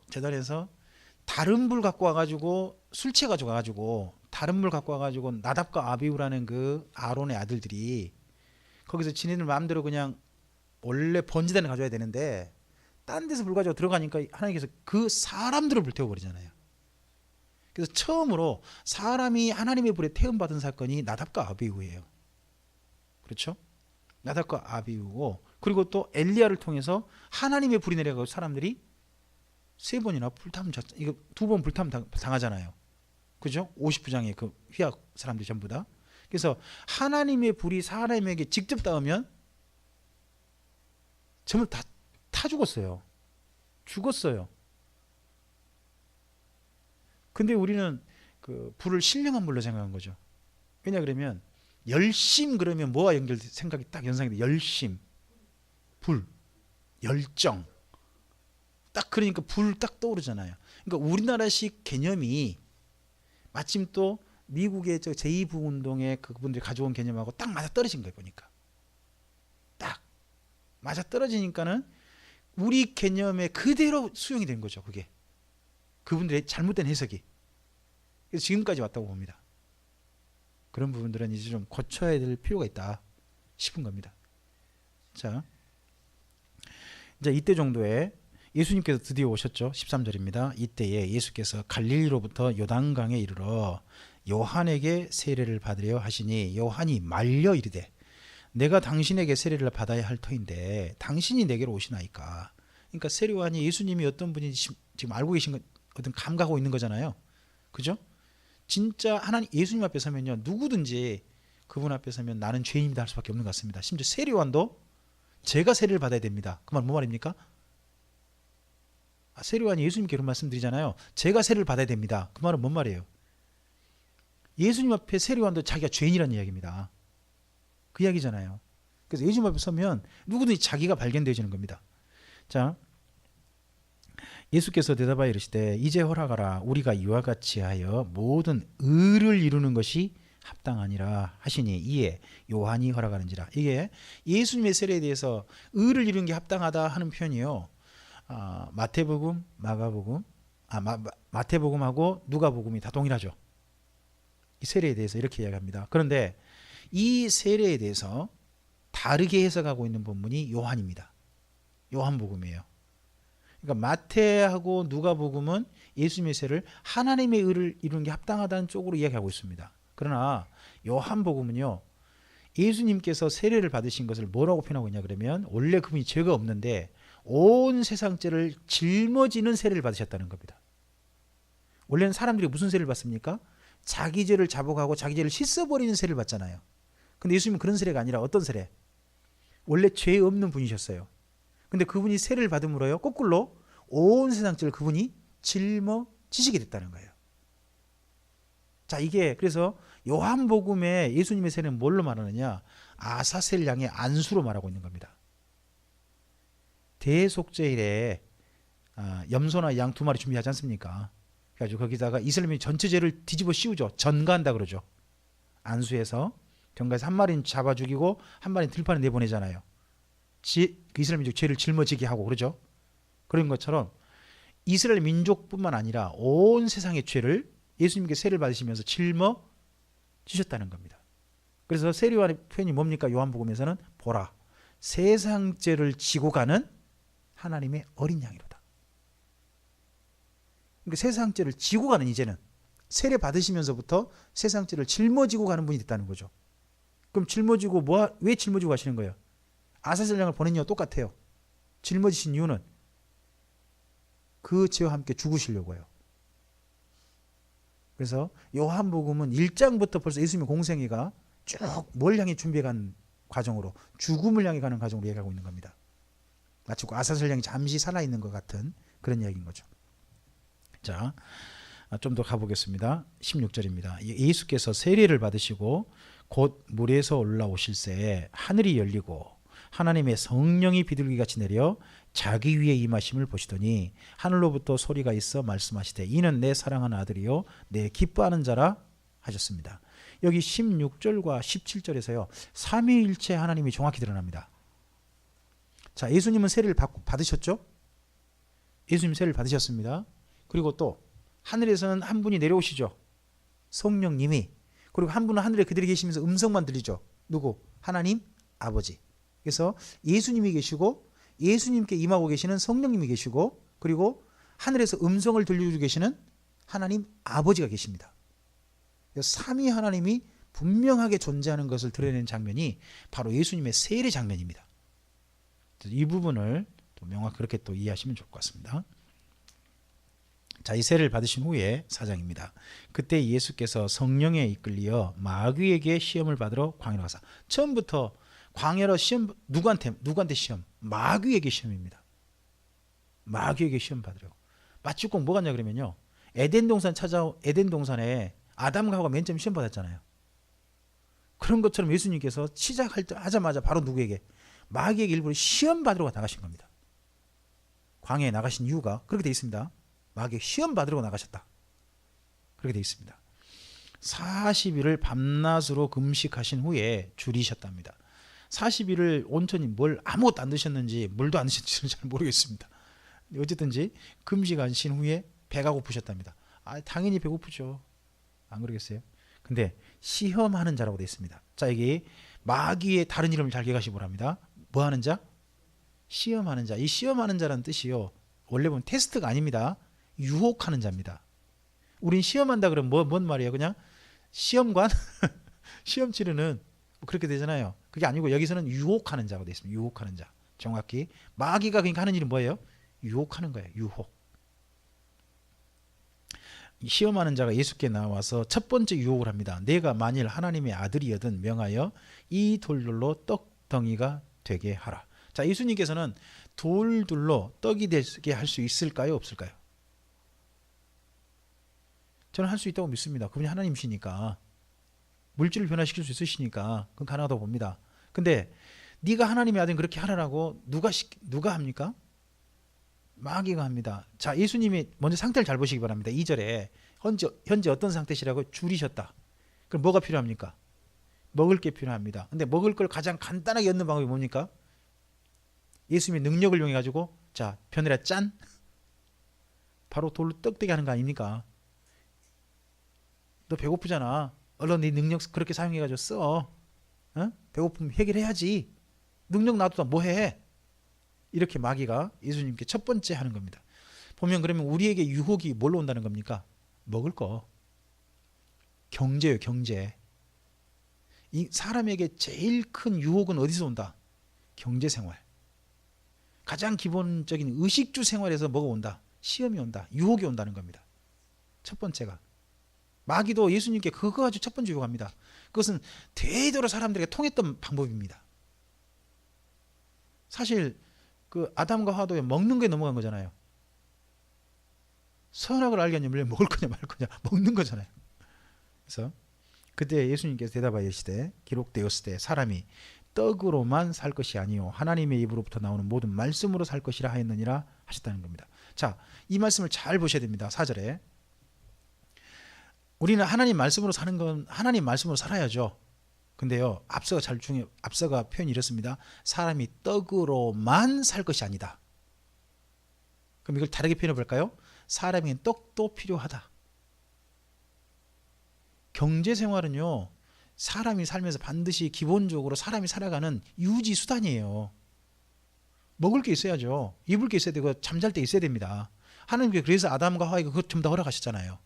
다른 불 갖고 와가지고 술채 가지고 와가지고 다른 물 갖고 와가지고 나답과 아비후라는 그 아론의 아들들이 거기서 지네들 마음대로 그냥 원래 번제단을 가져야 되는데 딴 데서 불 가지고 들어가니까 하나님께서 그 사람들을 불태워버리잖아요. 그래서 처음으로 사람이 하나님의 불에 태움받은 사건이 나답과 아비후예요. 그렇죠? 나답과 아비후고 그리고 또 엘리야를 통해서 하나님의 불이 내려가고 사람들이 세 번이나 불탐 이거 두 번 불탐 당하잖아요. 그죠? 50부장의 그 휘악 사람들이 전부 다. 그래서 하나님의 불이 사람에게 직접 닿으면 전부 다 죽었어요. 죽었어요. 근데 우리는 그 불을 신령한 불로 생각한 거죠. 왜냐 그러면 열심 그러면 뭐와 연결 생각이 딱 연상이 돼. 열심, 불, 열정. 딱 그러니까 불 딱 떠오르잖아요. 그러니까 우리나라식 개념이 마침 또 미국의 저 제2부운동의 그분들이 가져온 개념하고 딱 맞아 떨어진 거예요. 보니까 딱 맞아 떨어지니까는 우리 개념에 그대로 수용이 된 거죠. 그게 그분들의 잘못된 해석이. 그래서 지금까지 왔다고 봅니다. 그런 부분들은 이제 좀 고쳐야 될 필요가 있다 싶은 겁니다. 자, 이제 이때 정도에 예수님께서 드디어 오셨죠. 13절입니다. 이때에 예수께서 갈릴리로부터 요단강에 이르러 요한에게 세례를 받으려 하시니 요한이 말려 이르되 내가 당신에게 세례를 받아야 할 터인데 당신이 내게로 오시나이까. 그러니까 세례요한이 예수님이 어떤 분인지 지금 알고 계신 것 어떤 감각하고 있는 거잖아요. 그죠? 진짜 하나님 예수님 앞에 서면요 누구든지 그분 앞에 서면 나는 죄인이다 할 수밖에 없는 것 같습니다. 심지어 세례요한도 제가 세례를 받아야 됩니다. 그 말 뭐 말입니까? 세례요한이 예수님께 그런 말씀드리잖아요. 제가 세례를 받아야 됩니다. 그 말은 뭔 말이에요? 예수님 앞에 세례요한도 자기가 죄인이라는 이야기입니다. 그 이야기잖아요. 그래서 예수님 앞에 서면 누구든지 자기가 발견되어지는 겁니다. 자, 예수께서 대답하여 이르시되 이제 허락하라. 우리가 이와 같이 하여 모든 의를 이루는 것이 합당하니라 하시니 이에 요한이 허락하는지라. 이게 예수님의 세례에 대해서 의를 이루는 게 합당하다 하는 표현이요. 마태복음, 마가복음, 마태복음하고 누가복음이 다 동일하죠. 이 세례에 대해서 이렇게 이야기합니다. 그런데 이 세례에 대해서 다르게 해석하고 있는 본문이 요한입니다. 요한복음이에요. 그러니까 마태하고 누가복음은 예수님의 세를 하나님의 의를 이루는 게 합당하다는 쪽으로 이야기하고 있습니다. 그러나 요한복음은요, 예수님께서 세례를 받으신 것을 뭐라고 표현하고 있냐 그러면 원래 그분이 죄가 없는데 온 세상 죄를 짊어지는 세례를 받으셨다는 겁니다. 원래는 사람들이 무슨 세례를 받습니까? 자기 죄를 자복하고 자기 죄를 씻어버리는 세례를 받잖아요. 근데 예수님은 그런 세례가 아니라 어떤 세례? 원래 죄 없는 분이셨어요. 근데 그분이 세례를 받음으로요, 거꾸로 온 세상 죄를 그분이 짊어지시게 됐다는 거예요. 자, 이게 그래서 요한복음에 예수님의 세례는 뭘로 말하느냐? 아사셀 양의 안수로 말하고 있는 겁니다. 대속죄일에 염소나 양 2마리 준비하지 않습니까? 그래가지고 거기다가 이스라엘이 전체 죄를 뒤집어 씌우죠. 전가한다 그러죠. 안수해서 전가해서 한 마리는 잡아 죽이고 한 마리는 들판에 내보내잖아요. 그 이스라엘 민족 죄를 짊어지게 하고 그러죠. 그런 것처럼 이스라엘 민족뿐만 아니라 온 세상의 죄를 예수님께 세례를 받으시면서 짊어지셨다는 겁니다. 그래서 세례요한의 표현이 뭡니까? 요한복음에서는 보라, 세상 죄를 지고 가는 하나님의 어린 양이로다. 그러니까 세상 죄를 지고 가는, 이제는 세례 받으시면서부터 세상 죄를 짊어지고 가는 분이 됐다는 거죠. 그럼 짊어지고 왜 짊어지고 가시는 거예요? 아사셀 양을 보낸 이유와 똑같아요. 짊어지신 이유는 그 죄와 함께 죽으시려고요. 그래서 요한복음은 1장부터 벌써 예수님의 공생애가 쭉 뭘 향해 준비해간 과정으로, 죽음을 향해 가는 과정으로 얘기하고 있는 겁니다. 마치 아사셀 양이 잠시 살아있는 것 같은 그런 이야기인 거죠. 자, 좀 더 가보겠습니다. 16절입니다. 예수께서 세례를 받으시고 곧 물에서 올라오실새 하늘이 열리고 하나님의 성령이 비둘기같이 내려 자기 위에 임하심을 보시더니 하늘로부터 소리가 있어 말씀하시되 이는 내 사랑하는 아들이요 내 기뻐하는 자라 하셨습니다. 여기 16절과 17절에서요 삼위일체 하나님이 정확히 드러납니다. 자, 예수님은 세례를 받으셨죠? 예수님 세례를 받으셨습니다. 그리고 또 하늘에서는 한 분이 내려오시죠. 성령님이. 그리고 한 분은 하늘에 그들이 계시면서 음성만 들리죠. 누구? 하나님 아버지. 그래서 예수님이 계시고 예수님께 임하고 계시는 성령님이 계시고 그리고 하늘에서 음성을 들려주고 계시는 하나님 아버지가 계십니다. 삼위 하나님이 분명하게 존재하는 것을 드러내는 장면이 바로 예수님의 세례 장면입니다. 이 부분을 또 명확히 그렇게 또 이해하시면 좋을 것 같습니다. 자, 이 세례를 받으신 후에 4장입니다. 그때 예수께서 성령에 이끌리어 마귀에게 시험을 받으러 광야로 가사. 처음부터 광야로 시험, 누구한테 시험? 마귀에게 시험입니다. 마귀에게 시험 받으려고. 마치 꼭 뭐가 있냐 그러면요, 에덴 동산에 아담과 하와가 맨 처음 시험 받았잖아요. 그런 것처럼 예수님께서 하자마자 바로 누구에게? 마귀에게 일부러 시험 받으러 나가신 겁니다. 광야에 나가신 이유가 그렇게 되어 있습니다. 마귀에게 시험 받으러 나가셨다. 그렇게 되어 있습니다. 40일을 밤낮으로 금식하신 후에 줄이셨답니다. 40일을 온전히 아무것도 안 드셨는지 물도 안 드셨는지는 잘 모르겠습니다. 어쨌든지 금식하신 후에 배가 고프셨답니다. 당연히 배고프죠. 안 그러겠어요? 근데 시험하는 자라고 되어 있습니다. 자, 여기 마귀의 다른 이름을 잘 기억하시기 바랍니다. 뭐 하는 자? 시험하는 자. 이 시험하는 자라는 뜻이요, 원래 보면 테스트가 아닙니다. 유혹하는 자입니다. 우린 시험한다 그러면 뭔 말이에요? 그냥 시험관? 시험 치르는 그렇게 되잖아요. 그게 아니고 여기서는 유혹하는 자가 되어 있습니다. 유혹하는 자. 정확히 마귀가 그러니까 하는 일은 뭐예요? 유혹하는 거예요. 유혹. 시험하는 자가 예수께 나와서 첫 번째 유혹을 합니다. 내가 만일 하나님의 아들이여든 명하여 이 돌들로 떡덩이가 되게 하라. 자, 예수님께서는 돌들로 떡이 되게 할 수 있을까요? 없을까요? 저는 할 수 있다고 믿습니다. 그분이 하나님이시니까, 물질을 변화시킬 수 있으시니까 그건 가능하다고 봅니다. 근데 네가 하나님의 아들은 그렇게 하라고 누가 합니까? 마귀가 합니다. 자, 예수님이 먼저 상태를 잘 보시기 바랍니다. 2절에 현재 어떤 상태시라고? 줄이셨다. 그럼 뭐가 필요합니까? 먹을 게 필요합니다. 근데 먹을 걸 가장 간단하게 얻는 방법이 뭡니까? 예수님의 능력을 이용해 가지고, 자, 변해라 짠, 바로 돌로 떡되게 하는 거 아닙니까? 너 배고프잖아. 얼른 네 능력 그렇게 사용해 가지고 써. 배고픔 해결해야지. 능력 놔두다 뭐 해? 이렇게 마귀가 예수님께 첫 번째 하는 겁니다. 보면 그러면 우리에게 유혹이 뭘로 온다는 겁니까? 먹을 거. 경제예요, 경제. 이 사람에게 제일 큰 유혹은 어디서 온다? 경제 생활. 가장 기본적인 의식주 생활에서 뭐가 온다? 시험이 온다. 유혹이 온다는 겁니다. 첫 번째가. 마귀도 예수님께 그거 가지고 첫 번째 유혹합니다. 그것은 되도록 사람들에게 통했던 방법입니다. 사실 그 아담과 하와도 먹는 게 넘어간 거잖아요. 선악을 알게 하려면 먹을 거냐 말 거냐 먹는 거잖아요. 그래서 그때 예수님께서 대답하여 이르시되 기록되었을 때 사람이 떡으로만 살 것이 아니요 하나님의 입으로부터 나오는 모든 말씀으로 살 것이라 하였느니라 하셨다는 겁니다. 자, 이 말씀을 잘 보셔야 됩니다. 4절에 우리는 하나님 말씀으로 사는 건 하나님 말씀으로 살아야죠. 근데요, 앞서가 표현이 이렇습니다. 사람이 떡으로만 살 것이 아니다. 그럼 이걸 다르게 표현해 볼까요? 사람에겐 떡도 필요하다. 경제생활은요, 사람이 살면서 반드시 기본적으로 사람이 살아가는 유지 수단이에요. 먹을 게 있어야죠. 입을 게 있어야 되고 잠잘 때 있어야 됩니다. 하나님께서 그래서 아담과 하와에게 그것 좀 더 허락하셨잖아요.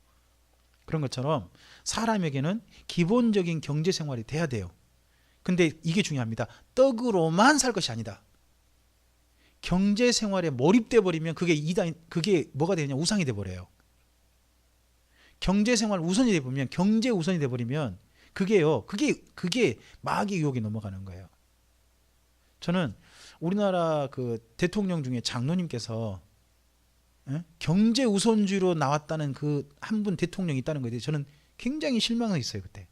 그런 것처럼 사람에게는 기본적인 경제생활이 돼야 돼요. 근데 이게 중요합니다. 떡으로만 살 것이 아니다. 경제생활에 몰입돼 버리면 그게 뭐가 되냐? 우상이 돼 버려요. 경제생활 우선이 돼 버리면 경제 우선이 돼 버리면 그게 마귀의 유혹에 넘어가는 거예요. 저는 우리나라 그 대통령 중에 장로님께서 경제 우선주의로 나왔다는 그 한 분 대통령이 있다는 거에 대해 저는 굉장히 실망했어요. 그때.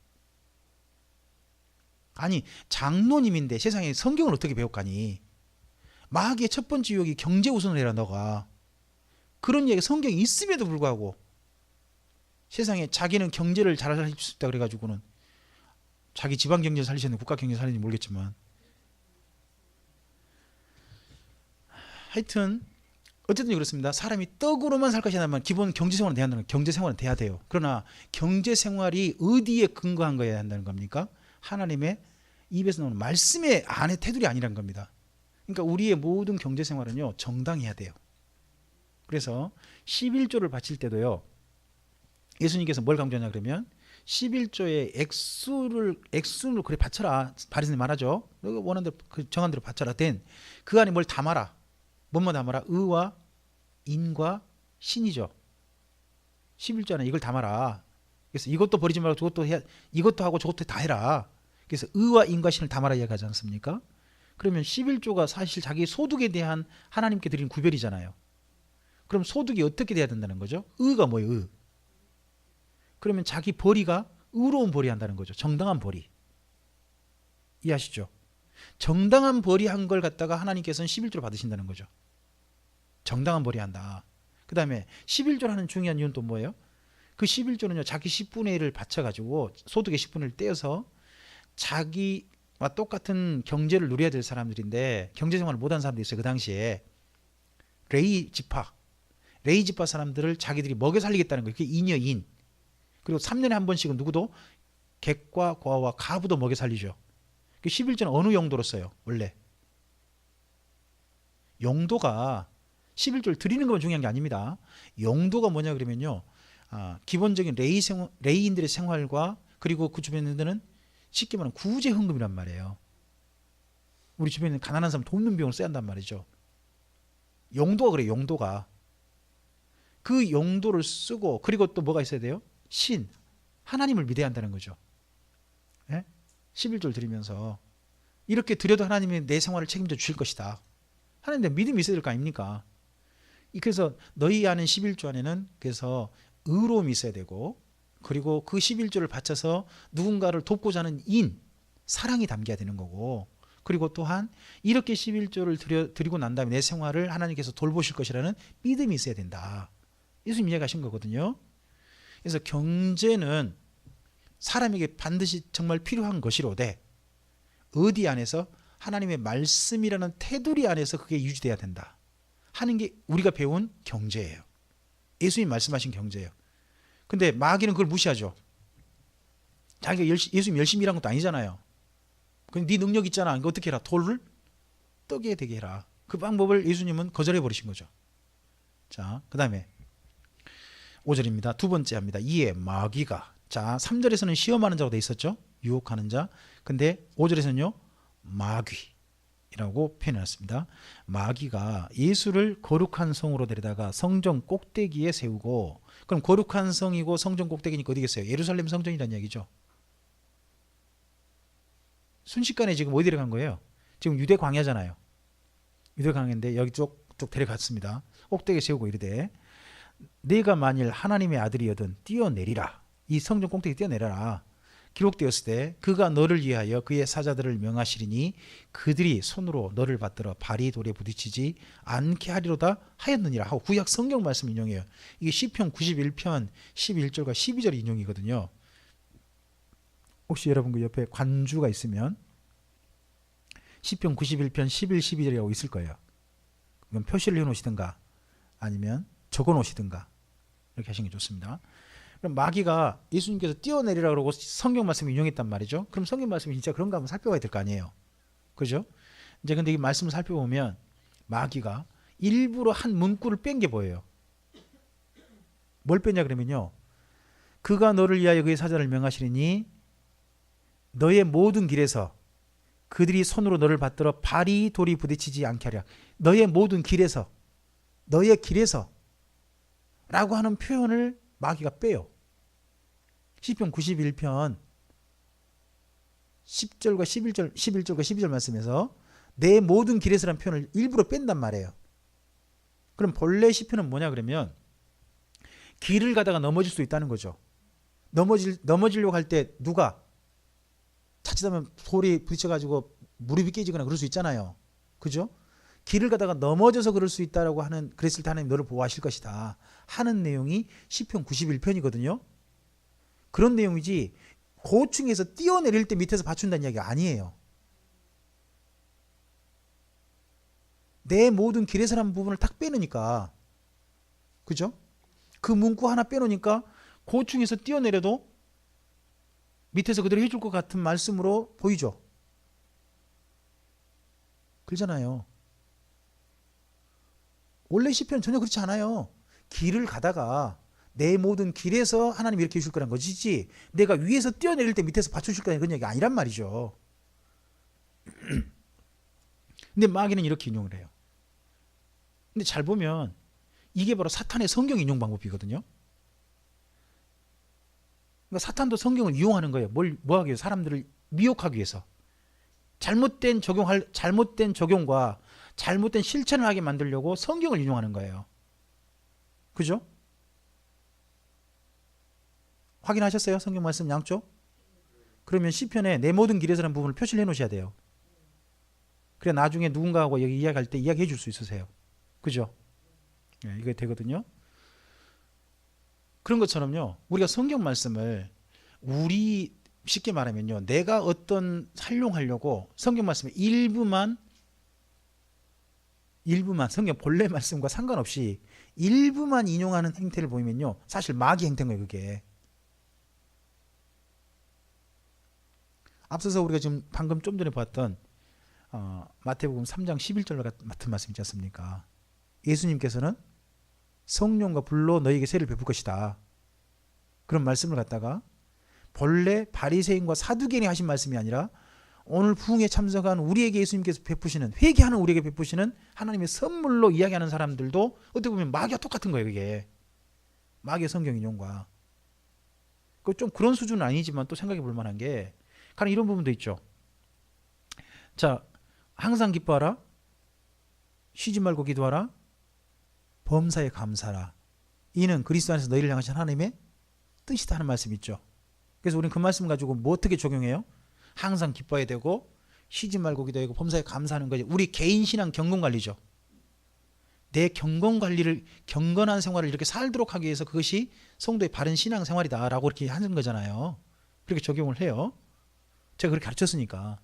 아니, 장로님인데 세상에 성경을 어떻게 배웠가니? 마귀의 첫 번째 유혹이 경제 우선을 해라 너가. 그런 얘기가 성경에 있음에도 불구하고 세상에 자기는 경제를 잘 살릴 수 있다 그래가지고는 자기 지방 경제 살리셨는지 국가 경제 살리는지 모르겠지만 하여튼 어쨌든 그렇습니다. 사람이 떡으로만 살 것이 아니라 기본 경제생활은 돼야 한다는 거예요. 경제생활은 돼야 돼요. 그러나 경제생활이 어디에 근거한 거여야 한다는 겁니까? 하나님의 입에서 나오는 말씀의 안에 테두리 아니라는 겁니다. 그러니까 우리의 모든 경제생활은요, 정당해야 돼요. 그래서 11조를 바칠 때도요, 예수님께서 뭘 강조하냐 그러면 11조의 액수를 그래 바쳐라. 바리새인이 말하죠. 너가 원하는 대로 그 정한 대로 바쳐라. 그 안에 뭘 담아라. 뭐뭐 담아라? 의와 인과 신이죠. 11조 안에 이걸 담아라. 그래서 이것도 버리지 말고 저것도 해야, 이것도 하고 저것도 다 해라. 그래서 의와 인과 신을 담아라 이야기하지 않습니까? 그러면 11조가 사실 자기 소득에 대한 하나님께 드린 구별이잖아요. 그럼 소득이 어떻게 돼야 된다는 거죠? 의가 뭐예요? 의. 그러면 자기 벌이가 의로운 벌이 한다는 거죠. 정당한 벌이. 이해하시죠? 정당한 벌이 한 걸 갖다가 하나님께서는 11조를 받으신다는 거죠. 정당한 벌이 한다. 그 다음에 11조라는 중요한 이유는 또 뭐예요? 그 11조는요, 자기 10분의 1을 바쳐가지고 소득의 10분의 1을 떼어서 자기와 똑같은 경제를 누려야 될 사람들인데 경제생활을 못한 사람들이 있어요. 그 당시에 레이 지파 사람들을 자기들이 먹여 살리겠다는 거예요. 그게 인이요, 인. 그리고 3년에 한 번씩은 누구도 객과 과와 가부도 먹여 살리죠. 그 11조는 어느 용도로 써요? 원래 용도가 11조를 드리는 것만 중요한 게 아닙니다. 용도가 뭐냐 그러면요, 기본적인 레이인들의 생활과 그리고 그 주변에는 쉽게 말하면 구제 헌금이란 말이에요. 우리 주변에 있는 가난한 사람 돕는 비용을 써야 한단 말이죠. 용도가 그래요. 용도가. 그 용도를 쓰고 그리고 또 뭐가 있어야 돼요? 신, 하나님을 믿어야 한다는 거죠. 예? 11조를 드리면서 이렇게 드려도 하나님이 내 생활을 책임져 주실 것이다. 하나님의 믿음이 있어야 될 거 아닙니까? 그래서 너희 아는 11조 안에는 그래서 의로움이 있어야 되고 그리고 그 11조를 바쳐서 누군가를 돕고자 하는 사랑이 담겨야 되는 거고 그리고 또한 이렇게 11조를 드리고 난 다음에 내 생활을 하나님께서 돌보실 것이라는 믿음이 있어야 된다. 예수님 이야기하신 거거든요. 그래서 경제는 사람에게 반드시 정말 필요한 것이로되 어디 안에서 하나님의 말씀이라는 테두리 안에서 그게 유지돼야 된다 하는 게 우리가 배운 경제예요. 예수님 말씀하신 경제예요. 근데 마귀는 그걸 무시하죠. 자기가 예수님 열심히 일한 것도 아니잖아요. 그럼 네 능력 있잖아. 이거 어떻게 해라? 돌을 떡에 되게 해라. 그 방법을 예수님은 거절해 버리신 거죠. 자, 그 다음에 5절입니다. 두 번째 합니다. 이에 마귀가, 자 3절에서는 시험하는 자로 돼 있었죠. 유혹하는 자. 근데 5절에서는요 마귀라고 표현해놨습니다. 마귀가 예수를 거룩한 성으로 데려다가 성전 꼭대기에 세우고, 그럼 거룩한 성이고 성전 꼭대기니까 어디겠어요? 예루살렘 성전이라는 이야기죠. 순식간에 지금 어디 데려간 거예요? 지금 유대 광야잖아요. 유대 광야인데 여기 쭉 데려갔습니다. 꼭대기에 세우고 이르되 네가 만일 하나님의 아들이여든 뛰어내리라. 이 성전 꼭대기 뛰어내려라. 기록되었을 때 그가 너를 위하여 그의 사자들을 명하시리니 그들이 손으로 너를 받들어 발이 돌에 부딪히지 않게 하리로다 하였느니라 하고 구약 성경 말씀 인용해요. 이게 시편 91편 11절과 12절 인용이거든요. 혹시 여러분 그 옆에 관주가 있으면 시편 91편 11, 12절이라고 있을 거예요. 그럼 표시를 해놓으시든가 아니면 적어놓으시든가 이렇게 하시는 게 좋습니다. 그럼 마귀가 예수님께서 뛰어내리라 그러고 성경 말씀을 인용했단 말이죠. 그럼 성경 말씀이 진짜 그런가 한번 살펴봐야 될 거 아니에요. 그죠? 이제 근데 이 말씀을 살펴보면 마귀가 일부러 한 문구를 뺀 게 보여요. 뭘 뺐냐 그러면요. 그가 너를 위하여 그의 사자를 명하시리니 너의 모든 길에서 그들이 손으로 너를 받들어 발이 돌이 부딪히지 않게 하랴. 너의 모든 길에서, 너의 길에서 라고 하는 표현을 마귀가 빼요. 시편 91편 10절과 11절과 12절 말씀에서 내 모든 길에서라는 표현을 일부러 뺀단 말이에요. 그럼 본래 시편은 뭐냐 그러면 길을 가다가 넘어질 수 있다는 거죠. 넘어지려고 할 때 누가 자칫하면 돌이 부딪혀가지고 무릎이 깨지거나 그럴 수 있잖아요. 그죠? 길을 가다가 넘어져서 그럴 수 있다라고 하는, 그랬을 때 하나님 너를 보호하실 것이다 하는 내용이 시편 91편이거든요. 그런 내용이지 고층에서 뛰어내릴 때 밑에서 받춘다는 이야기가 아니에요. 내 모든 길에서라는 부분을 딱 빼놓으니까, 그죠? 그 문구 하나 빼놓으니까 고층에서 뛰어내려도 밑에서 그대로 해줄 것 같은 말씀으로 보이죠. 그러잖아요. 원래 시편은 전혀 그렇지 않아요. 길을 가다가 내 모든 길에서 하나님이 이렇게 해줄 거란 것이지 내가 위에서 뛰어내릴 때 밑에서 받쳐줄 거라는 그런 얘기가 아니란 말이죠. 근데 마귀는 이렇게 인용을 해요. 근데 잘 보면 이게 바로 사탄의 성경 인용 방법이거든요. 그러니까 사탄도 성경을 이용하는 거예요. 뭐 하기 위해서? 사람들을 미혹하기 위해서. 잘못된 적용과 잘못된 실천을 하게 만들려고 성경을 인용하는 거예요. 그죠? 확인하셨어요? 성경 말씀 양쪽? 그러면 시편에 내 모든 길에서라는 부분을 표시를 해놓으셔야 돼요. 그래 나중에 누군가하고 여기 이야기할 때 이야기해 줄 수 있으세요. 그죠? 네, 이게 되거든요. 그런 것처럼요. 우리가 성경 말씀을 쉽게 말하면요. 내가 어떤 활용하려고 성경 말씀의 일부만 성경 본래 말씀과 상관없이 일부만 인용하는 행태를 보이면요. 사실 마귀 행태인 거예요. 그게. 앞서서 우리가 지금 방금 좀 전에 봤던 마태복음 3장 11절 같은 말씀 있지 않습니까? 예수님께서는 성령과 불로 너에게 세를 베풀 것이다. 그런 말씀을 갖다가 본래 바리새인과 사두개인이 하신 말씀이 아니라 오늘 부흥에 참석한 우리에게 예수님께서 베푸시는, 회개하는 우리에게 베푸시는 하나님의 선물로 이야기하는 사람들도 어떻게 보면 마귀와 똑같은 거예요. 그게 마귀의 성경 인용과 좀 그런 수준은 아니지만 또 생각해 볼 만한 게 가령 이런 부분도 있죠. 자, 항상 기뻐하라, 쉬지 말고 기도하라, 범사에 감사하라. 이는 그리스도 안에서 너희를 향하신 하나님의 뜻이다 하는 말씀 있죠. 그래서 우리는 그 말씀 가지고 뭐 어떻게 적용해요? 항상 기뻐해야 되고 쉬지 말고 기도하고 범사에 감사하는 거지. 우리 개인 신앙 경건 관리죠. 내 경건 관리를, 경건한 생활을 이렇게 살도록 하기 위해서 그것이 성도의 바른 신앙 생활이다라고 이렇게 하는 거잖아요. 그렇게 적용을 해요. 제가 그렇게 가르쳤으니까.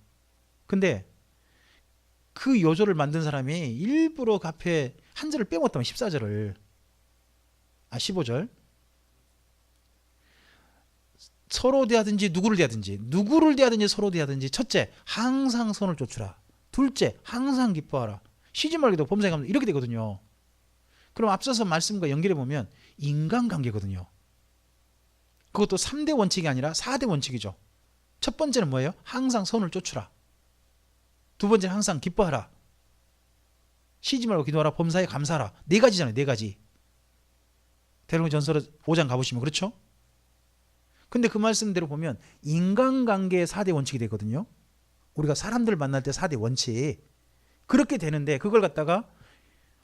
근데 그 요조를 만든 사람이 일부러 그 앞에 한 절을 빼먹었다면 14절을 15절 서로 대하든지 누구를 대하든지 서로 대하든지 첫째 항상 선을 쫓으라. 둘째 항상 기뻐하라. 시집 말고도 범사에 가면 이렇게 되거든요. 그럼 앞서서 말씀과 연결해 보면 인간관계거든요. 그것도 3대 원칙이 아니라 4대 원칙이죠. 첫 번째는 뭐예요? 항상 선을 쫓으라. 두 번째는 항상 기뻐하라. 쉬지 말고 기도하라. 범사에 감사하라. 네 가지잖아요. 네 가지. 대로전서 5장 가보시면 그렇죠? 근데 그 말씀대로 보면 인간관계의 4대 원칙이 되거든요. 우리가 사람들 만날 때 4대 원칙. 그렇게 되는데 그걸 갖다가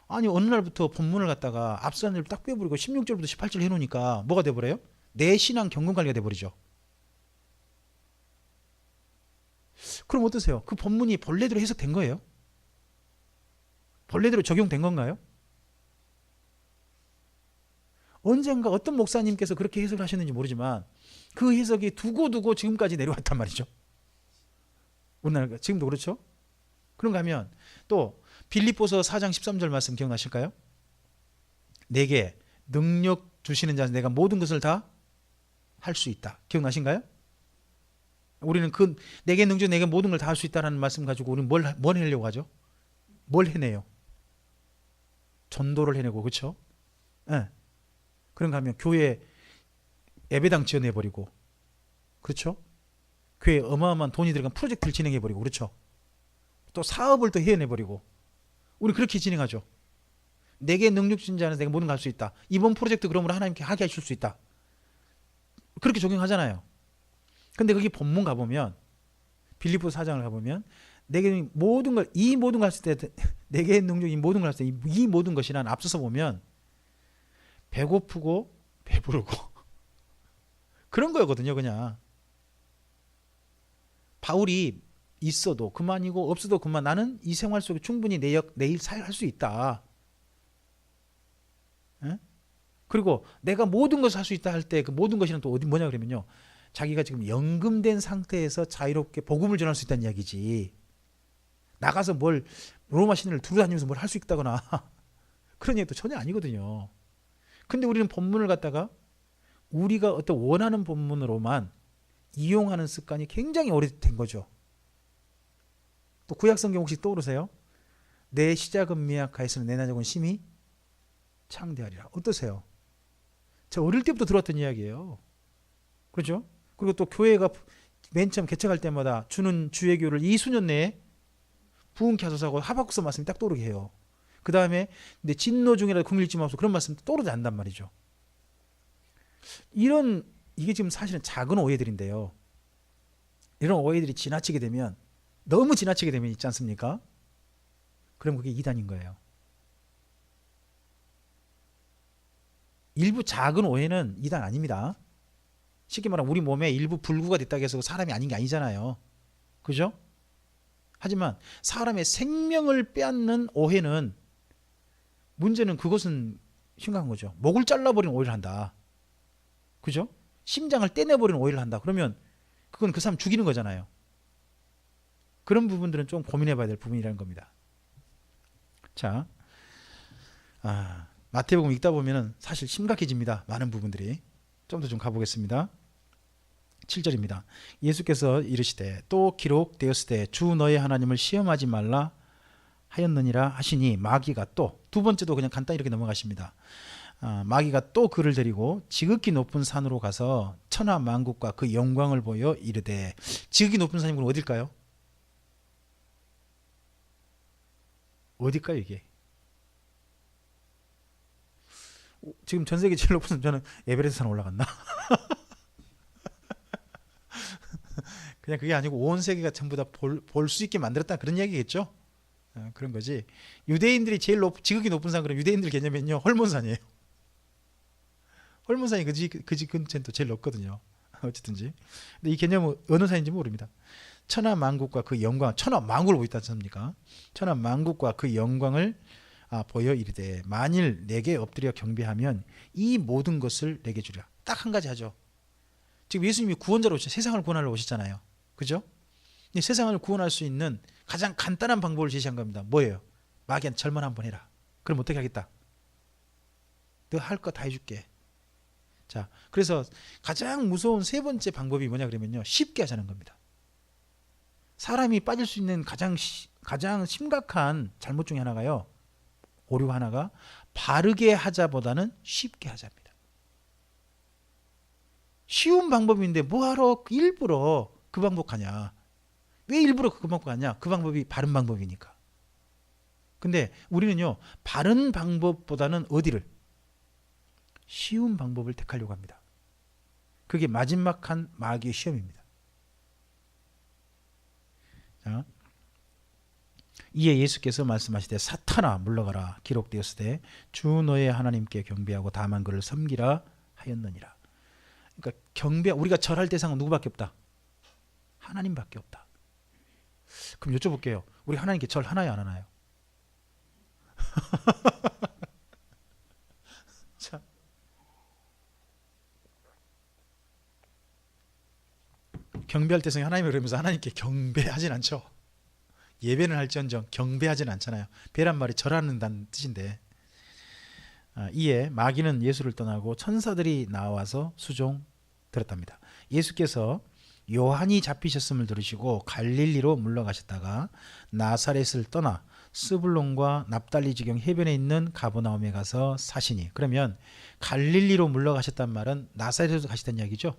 아니 어느 날부터 본문을 갖다가 앞선 일을 딱 빼버리고 16절부터 18절 해놓으니까 뭐가 돼버려요? 내 신앙 경건관리가 돼버리죠. 그럼 어떠세요? 그 본문이 본래대로 해석된 거예요? 본래대로 적용된 건가요? 언젠가 어떤 목사님께서 그렇게 해석을 하셨는지 모르지만 그 해석이 두고두고 지금까지 내려왔단 말이죠. 우리나라가 지금도 그렇죠? 그런가 하면 또 빌립보서 4장 13절 말씀 기억나실까요? 내게 능력 주시는 자는 내가 모든 것을 다 할 수 있다. 기억나신가요? 우리는 그 내게 능주 내게 모든 걸 다 할 수 있다라는 말씀 가지고 우리는 뭘 해내려고 하죠? 뭘 해내요? 전도를 해내고 그렇죠? 네. 그런가 하면 교회 예배당 지어내버리고 그렇죠? 교회에 어마어마한 돈이 들어간 프로젝트를 진행해버리고 그렇죠? 또 사업을 또 해내버리고 우리 그렇게 진행하죠. 내게 능력 주신 자는 내가 모든 걸 할 수 있다. 이번 프로젝트 그러므로 하나님께 하게 하실 수 있다. 그렇게 적용하잖아요. 근데 거기 본문 가보면 빌립보서 4장을 가보면 내게 모든 걸 이 모든 걸 했을 때 내게 능력 이 모든 걸 했을 때 이 모든 것이란 앞서서 보면 배고프고 배부르고 그런 거였거든요. 그냥 바울이 있어도 그만이고 없어도 그만 나는 이 생활 속에 충분히 내 일 사역할 수 있다. 에? 그리고 내가 모든 것을 할 수 있다 할 때 그 모든 것이란 또 어디 뭐냐 그러면요. 자기가 지금 연금된 상태에서 자유롭게 복음을 전할 수 있다는 이야기지. 나가서 뭘 로마 시내를 두루 다니면서 뭘 할 수 있다거나 그런 얘기도 전혀 아니거든요. 근데 우리는 본문을 갖다가 우리가 어떤 원하는 본문으로만 이용하는 습관이 굉장히 오래된 거죠. 또 구약성경 혹시 떠오르세요? 내 시작은 미약하였으나 내 나중은 심히 창대하리라. 어떠세요? 저 어릴 때부터 들었던 이야기예요. 그렇죠? 그리고 또 교회가 맨 처음 개척할 때마다 주는 주의교를 2수년 내에 부흥케 하소서 하고 하박국서 말씀이 딱 떠오르게 해요. 그 다음에 근데 진노 중이라도 금을 잊지 마소서 그런 말씀 떠오르지 않단 말이죠. 이게 지금 사실은 작은 오해들인데요. 이런 오해들이 지나치게 되면 너무 지나치게 되면 있지 않습니까? 그럼 그게 이단인 거예요. 일부 작은 오해는 이단 아닙니다. 쉽게 말하면 우리 몸에 일부 불구가 됐다고 해서 사람이 아닌 게 아니잖아요. 그죠? 하지만 사람의 생명을 빼앗는 오해는 문제는 그것은 심각한 거죠. 목을 잘라버리는 오해를 한다. 그죠? 심장을 떼내버리는 오해를 한다. 그러면 그건 그 사람 죽이는 거잖아요. 그런 부분들은 좀 고민해봐야 될 부분이라는 겁니다. 자, 마태복음 읽다 보면은 사실 심각해집니다. 많은 부분들이. 좀 더 좀 가보겠습니다. 7절입니다. 예수께서 이르시되 또 기록되었을 때 주 너의 하나님을 시험하지 말라 하였느니라 하시니 마귀가 또 두 번째도 그냥 간단히 이렇게 넘어가십니다. 마귀가 또 그를 데리고 지극히 높은 산으로 가서 천하 만국과 그 영광을 보여 이르되 지극히 높은 산이 그럼 어딜까요? 어딜까요 이게? 지금 전 세계 제일 높은 산 저는 에베레스트 산 올라갔나? 그냥 그게 아니고 온 세계가 전부 다 볼 수 있게 만들었다 그런 이야기겠죠? 그런 거지. 유대인들이 제일 지극히 높은 산 그럼 유대인들 개념은요 헐몬산이에요. 헐몬산이 그 근처는 또 제일 높거든요. 어쨌든지. 근데 이 개념은 어느 산인지 모릅니다. 천하 만국과 그 영광, 천하 만국을 보고 있지 않습니까? 천하 만국과 그 영광을 보여 이르되 만일 내게 엎드려 경배하면 이 모든 것을 내게 주리라. 딱 한 가지 하죠. 지금 예수님이 구원자로 오셨 세상을 구원하러 오셨잖아요. 그죠? 세상을 구원할 수 있는 가장 간단한 방법을 제시한 겁니다. 뭐예요? 마귀한테 절만 한번 해라. 그럼 어떻게 하겠다? 너 할 거 다 해줄게. 자, 그래서 가장 무서운 세 번째 방법이 뭐냐 그러면요. 쉽게 하자는 겁니다. 사람이 빠질 수 있는 가장 가장 심각한 잘못 중에 하나가요. 오류 하나가 바르게 하자보다는 쉽게 하자입니다. 쉬운 방법인데 뭐하러 일부러 그 방법 하냐. 왜 일부러 그 방법 하냐. 그 방법이 바른 방법이니까. 근데 우리는요, 바른 방법보다는 어디를? 쉬운 방법을 택하려고 합니다. 그게 마지막 한 마귀의 시험입니다. 자, 이에 예수께서 말씀하시되 사탄아 물러가라 기록되었으되 주 너의 하나님께 경배하고 다만 그를 섬기라 하였느니라. 그러니까 우리가 절할 대상은 누구밖에 없다? 하나님밖에 없다. 그럼 여쭤볼게요. 우리 하나님께 절 하나요, 안 하나요? 자, 경배할 대상이 하나님을 그러면서 하나님께 경배하진 않죠. 예배는 할지언정 경배하진 않잖아요. 배란 말이 절하는다는 뜻인데, 이에 마귀는 예수를 떠나고 천사들이 나와서 수종 들었답니다. 예수께서 요한이 잡히셨음을 들으시고 갈릴리로 물러가셨다가 나사렛을 떠나 스불론과 납달리 지경 해변에 있는 가버나움에 가서 사시니, 그러면 갈릴리로 물러가셨단 말은 나사렛으로 가시던 이야기죠.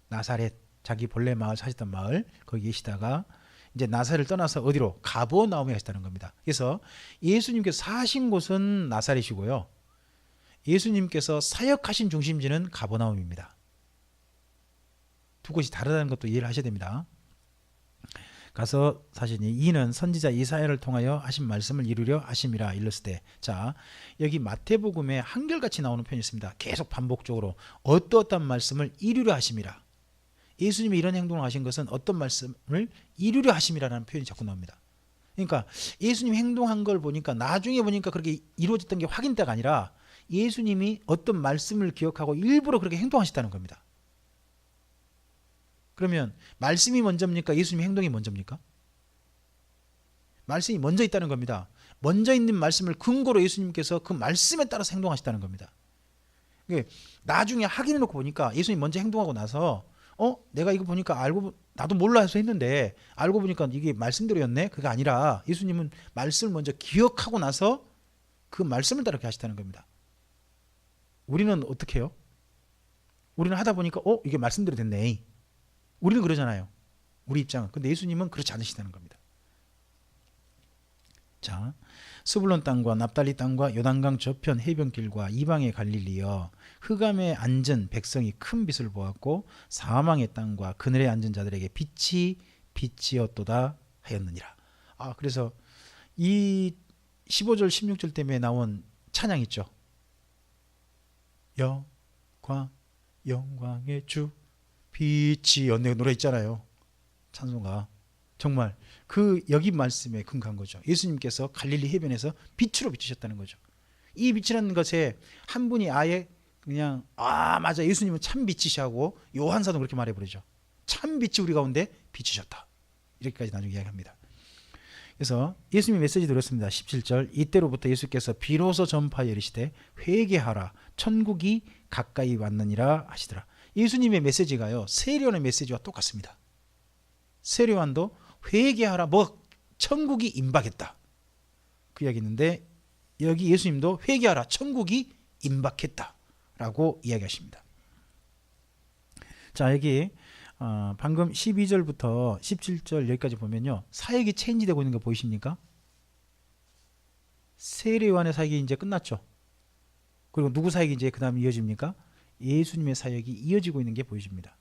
나사렛, 자기 본래 마을 사셨던 마을, 거기 계시다가 이제 나사렛을 떠나서 어디로? 가버나움에 가셨다는 겁니다. 그래서 예수님께서 사신 곳은 나사렛이고요, 예수님께서 사역하신 중심지는 가버나움입니다. 두 곳이 다르다는 것도 이해를 하셔야 됩니다. 가서 사시니 이는 선지자 이사야를 통하여 하신 말씀을 이루려 하심이라 일렀을 때, 자, 여기 마태복음에 한결같이 나오는 표현이 있습니다. 계속 반복적으로 어떠한 말씀을 이루려 하심이라. 예수님이 이런 행동을 하신 것은 어떤 말씀을 이루려 하심이라는 표현이 자꾸 나옵니다. 그러니까 예수님이 행동한 걸 보니까 나중에 보니까 그렇게 이루어졌던 게 확인때가 아니라 예수님이 어떤 말씀을 기억하고 일부러 그렇게 행동하셨다는 겁니다. 그러면 말씀이 먼저입니까? 예수님의 행동이 먼저입니까? 말씀이 먼저 있다는 겁니다. 먼저 있는 말씀을 근거로 예수님께서 그 말씀에 따라서 행동하셨다는 겁니다. 나중에 확인해 놓고 보니까 예수님이 먼저 행동하고 나서 내가 이거 보니까 알고 나도 몰라 해서 했는데 알고 보니까 이게 말씀대로였네. 그게 아니라 예수님은 말씀을 먼저 기억하고 나서 그 말씀을 따라 그렇게 하셨다는 겁니다. 우리는 어떻게 해요? 우리는 하다 보니까 이게 말씀대로 됐네. 우리는 그러잖아요. 우리 입장은. 근데 예수님은 그렇지 않으시다는 겁니다. 자, 스불론 땅과 납달리 땅과 요단강 저편 해변길과 이방의 갈릴리여, 흑암에 앉은 백성이 큰 빛을 보았고 사망의 땅과 그늘에 앉은 자들에게 빛이 빛이었도다 하였느니라. 그래서 이 15절 16절 때문에 나온 찬양 있죠. 영광의 주 빛이 연내 노래 있잖아요. 찬송가. 정말 그 여기 말씀에 근거한 거죠. 예수님께서 갈릴리 해변에서 빛으로 비추셨다는 거죠. 이 빛이라는 것에 한 분이 아예 그냥 맞아, 예수님은 참 빛이시하고 요한사도 그렇게 말해버리죠. 참 빛이 우리 가운데 비추셨다. 이렇게까지 나중에 이야기합니다. 그래서 예수님이 메시지 드렸습니다. 17절 이때로부터 예수께서 비로소 전파하여 이르시되 회개하라 천국이 가까이 왔느니라 하시더라. 예수님의 메시지가요, 세례요한의 메시지와 똑같습니다. 세례요한도 회개하라, 천국이 임박했다, 그 이야기 있는데 여기 예수님도 회개하라, 천국이 임박했다 라고 이야기하십니다. 자, 여기 방금 12절부터 17절 여기까지 보면요, 사역이 체인지되고 있는 거 보이십니까? 세례요한의 사역이 이제 끝났죠. 그리고 누구 사역이 이제 그 다음에 이어집니까? 예수님의 사역이 이어지고 있는 게 보여집니다.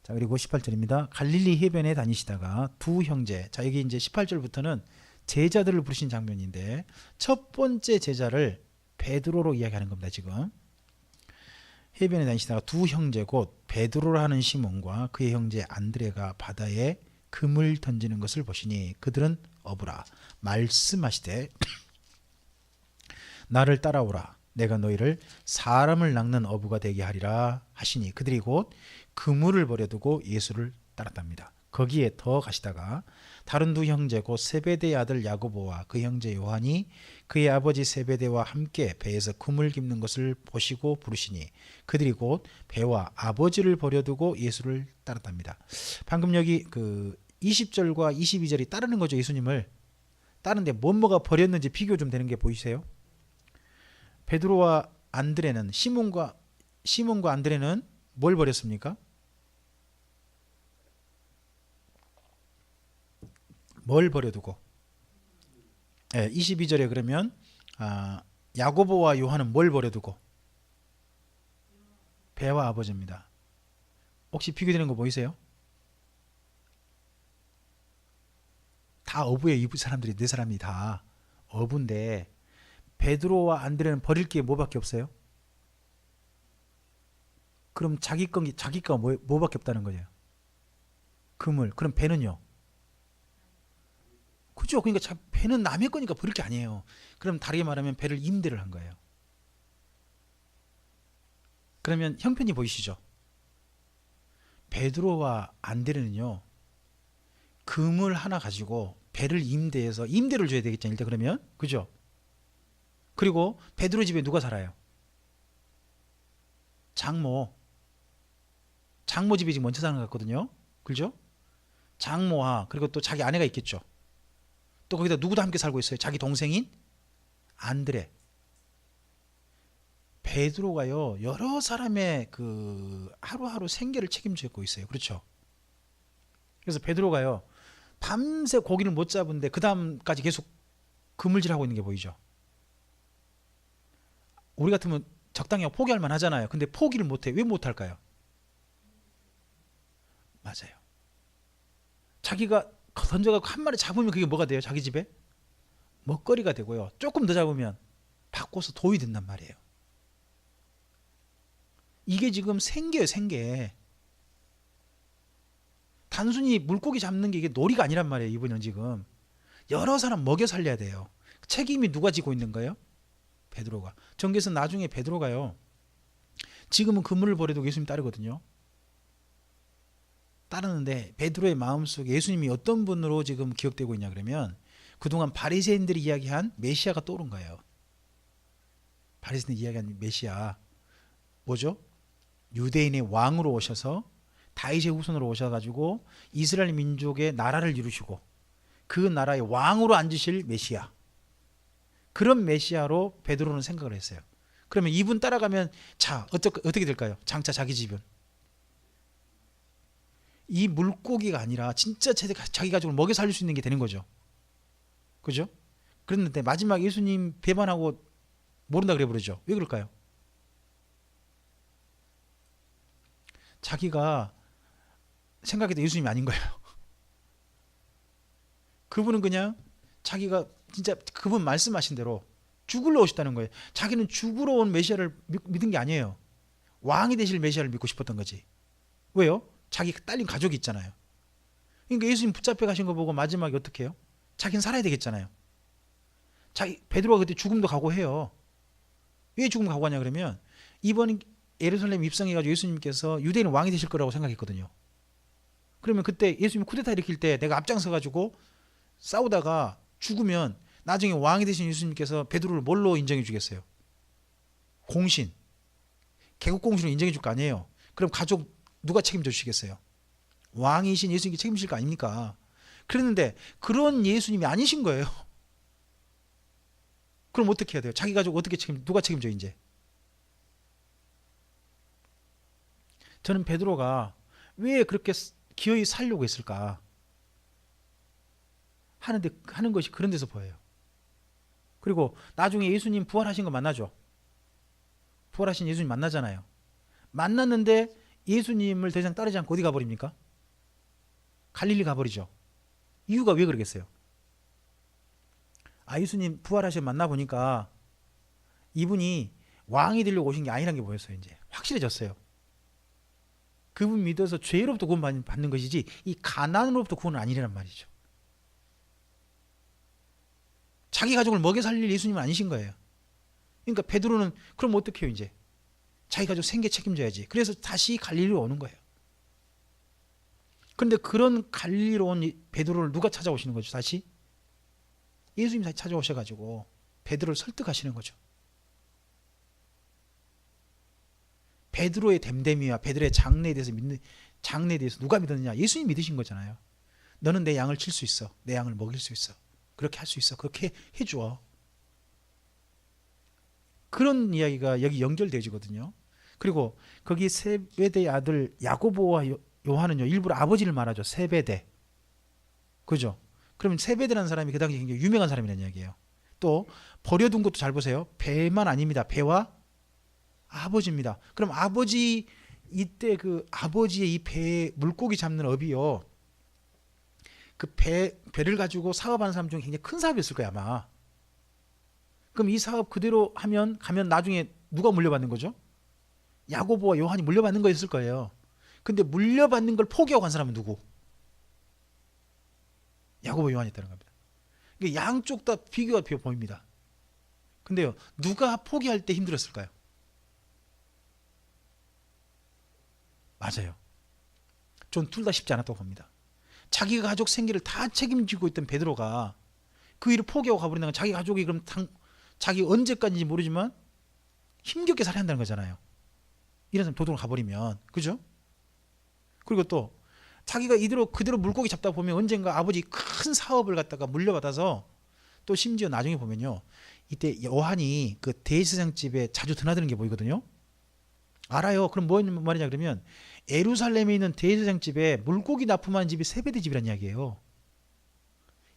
자, 그리고 18절입니다. 갈릴리 해변에 다니시다가 두 형제, 자 여기 이제 18절부터는 제자들을 부르신 장면인데 첫 번째 제자를 베드로로 이야기하는 겁니다. 지금 해변에 다니시다가 두 형제 곧 베드로라 하는 시몬과 그의 형제 안드레가 바다에 금을 던지는 것을 보시니 그들은 어부라 말씀하시되 나를 따라오라 내가 너희를 사람을 낚는 어부가 되게 하리라 하시니 그들이 곧 그물을 버려두고 예수를 따랐답니다. 거기에 더 가시다가 다른 두 형제 곧 세베대의 아들 야고보와 그 형제 요한이 그의 아버지 세베대와 함께 배에서 그물 깁는 것을 보시고 부르시니 그들이 곧 배와 아버지를 버려두고 예수를 따랐답니다. 방금 여기 20절과 22절이 따르는 거죠. 예수님을 따르는데 뭐가 버렸는지 비교 좀 되는 게 보이세요? 베드로와 안드레는 시몬과 안드레는 뭘 버렸습니까? 뭘 버려두고? 22절에 그러면 야고보와 요한은 뭘 버려두고? 배와 아버지입니다. 혹시 비교되는 거 보이세요? 다 어부예요. 이 사람들이 네 사람이 다 어부인데 베드로와 안드레는 버릴 게 뭐밖에 없어요? 그럼 자기가 뭐밖에 없다는 거예요? 그물. 그럼 배는요? 그죠? 그러니까 배는 남의 거니까 버릴 게 아니에요. 그럼 다르게 말하면 배를 임대를 한 거예요. 그러면 형편이 보이시죠? 베드로와 안드레는요, 그물 하나 가지고 배를 임대해서 임대를 줘야 되겠죠. 일단 그러면 그죠? 그리고 베드로 집에 누가 살아요? 장모 집에 지금 먼저 사는 것 같거든요. 그죠? 장모와 그리고 또 자기 아내가 있겠죠. 또 거기다 누구도 함께 살고 있어요. 자기 동생인 안드레. 베드로가요, 여러 사람의 그 하루하루 생계를 책임지고 있어요. 그렇죠? 그래서 베드로가요, 밤새 고기를 못 잡은데 그 다음까지 계속 그물질하고 있는 게 보이죠. 우리 같으면 적당히 포기할 만 하잖아요. 근데 포기를 못해. 왜 못할까요? 맞아요. 자기가 던져갖고 한 마리 잡으면 그게 뭐가 돼요? 자기 집에 먹거리가 되고요. 조금 더 잡으면 바꿔서 돈이 된단 말이에요. 이게 지금 생계예요. 생계. 단순히 물고기 잡는 게 이게 놀이가 아니란 말이에요. 이분은 지금 여러 사람 먹여 살려야 돼요. 책임이 누가 지고 있는 거예요? 베드로가. 전개에서 나중에 베드로가요, 지금은 그물을 버려두고 예수님 따르거든요. 따르는데 베드로의 마음속에 예수님이 어떤 분으로 지금 기억되고 있냐 그러면 그동안 바리새인들이 이야기한 메시아가 떠오른 거예요. 바리새인들이 이야기한 메시아 뭐죠? 유대인의 왕으로 오셔서 다윗의 후손으로 오셔가지고 이스라엘 민족의 나라를 이루시고 그 나라의 왕으로 앉으실 메시아, 그런 메시아로 베드로는 생각을 했어요. 그러면 이분 따라가면 자 어떻게 될까요? 장차 자기 집은 이 물고기가 아니라 진짜 자기 가족을 먹여 살릴 수 있는 게 되는 거죠. 그죠? 그랬는데 마지막 예수님 배반하고 모른다 그래 버리죠. 왜 그럴까요? 자기가 생각해도 예수님이 아닌 거예요. 그분은 그냥 자기가 진짜 그분 말씀하신 대로 죽으러 오셨다는 거예요. 자기는 죽으러 온 메시아를 믿은 게 아니에요. 왕이 되실 메시아를 믿고 싶었던 거지. 왜요? 자기 딸린 가족이 있잖아요. 그러니까 예수님 붙잡혀 가신 거 보고 마지막에 어떻게 해요? 자기는 살아야 되겠잖아요. 베드로가 그때 죽음도 각오해요. 왜 죽음 각오하냐 그러면 이번 예루살렘 입성해가지고 예수님께서 유대인 왕이 되실 거라고 생각했거든요. 그러면 그때 예수님이 쿠데타 일으킬 때 내가 앞장서가지고 싸우다가 죽으면 나중에 왕이 되신 예수님께서 베드로를 뭘로 인정해 주겠어요? 공신, 개국공신으로 인정해 줄 거 아니에요. 그럼 가족 누가 책임져 주시겠어요? 왕이신 예수님께 책임질 거 아닙니까? 그랬는데 그런 예수님이 아니신 거예요. 그럼 어떻게 해야 돼요? 자기 가족 누가 책임져 이제? 저는 베드로가 왜 그렇게 기어이 살려고 했을까 하는 것이 그런 데서 보여요. 그리고 나중에 예수님 부활하신 거 만나죠. 부활하신 예수님 만나잖아요. 만났는데 예수님을 더 이상 따르지 않고 어디 가버립니까? 갈릴리 가버리죠. 이유가 왜 그러겠어요? 예수님 부활하셔 만나보니까 이분이 왕이 되려고 오신 게 아니란 게 보였어요. 이제 확실해졌어요. 그분 믿어서 죄로부터 구원받는 것이지 이 가난으로부터 구원은 아니란 말이죠. 자기 가족을 먹여 살릴 예수님은 아니신 거예요. 그러니까 베드로는 그럼 어떻게 해요 이제? 자기 가족 생계 책임져야지. 그래서 다시 갈릴리로 오는 거예요. 그런데 그런 갈릴리로 온 베드로를 누가 찾아오시는 거죠? 다시? 예수님이 다시 찾아오셔가지고 베드로를 설득하시는 거죠. 베드로의 됨됨이와 베드로의 장래에 대해서 누가 믿었느냐? 예수님 믿으신 거잖아요. 너는 내 양을 칠 수 있어. 내 양을 먹일 수 있어. 그렇게 할 수 있어. 그렇게 해줘. 그런 이야기가 여기 연결되지거든요. 그리고 거기 세베대의 아들 야고보와 요한은요, 일부러 아버지를 말하죠. 세베대. 그죠? 그러면 세베대라는 사람이 그 당시에 굉장히 유명한 사람이라는 이야기예요. 또 버려둔 것도 잘 보세요. 배만 아닙니다. 배와 아버지입니다. 그럼 아버지, 이때 그 아버지의 이 배에 물고기 잡는 업이요, 그 배를 가지고 사업하는 사람 중에 굉장히 큰 사업이었을 거야 아마. 그럼 이 사업 그대로 가면 나중에 누가 물려받는 거죠? 야고보와 요한이 물려받는 거였을 거예요. 근데 물려받는 걸 포기하고 간 사람은 누구? 야고보, 요한이었다는 겁니다. 그러니까 양쪽 다 비교가 보입니다. 근데요, 누가 포기할 때 힘들었을까요? 맞아요. 전 둘 다 쉽지 않았다고 봅니다. 자기 가족 생계를 다 책임지고 있던 베드로가 그 일을 포기하고 가버린다는 건 자기 가족이 그럼 자기 언제까지인지 모르지만 힘겹게 살아야 한다는 거잖아요. 이런 사람 도둑으로 가버리면. 그죠? 그리고 또 자기가 이대로 그대로 물고기 잡다 보면 언젠가 아버지 큰 사업을 갖다가 물려받아서, 또 심지어 나중에 보면요, 이때 요한이 그 대제사장집에 자주 드나드는 게 보이거든요. 알아요. 그럼 뭔 말이냐 그러면 예루살렘에 있는 대제사장집에 물고기 납품하는 집이 세베대 집이란 이야기예요.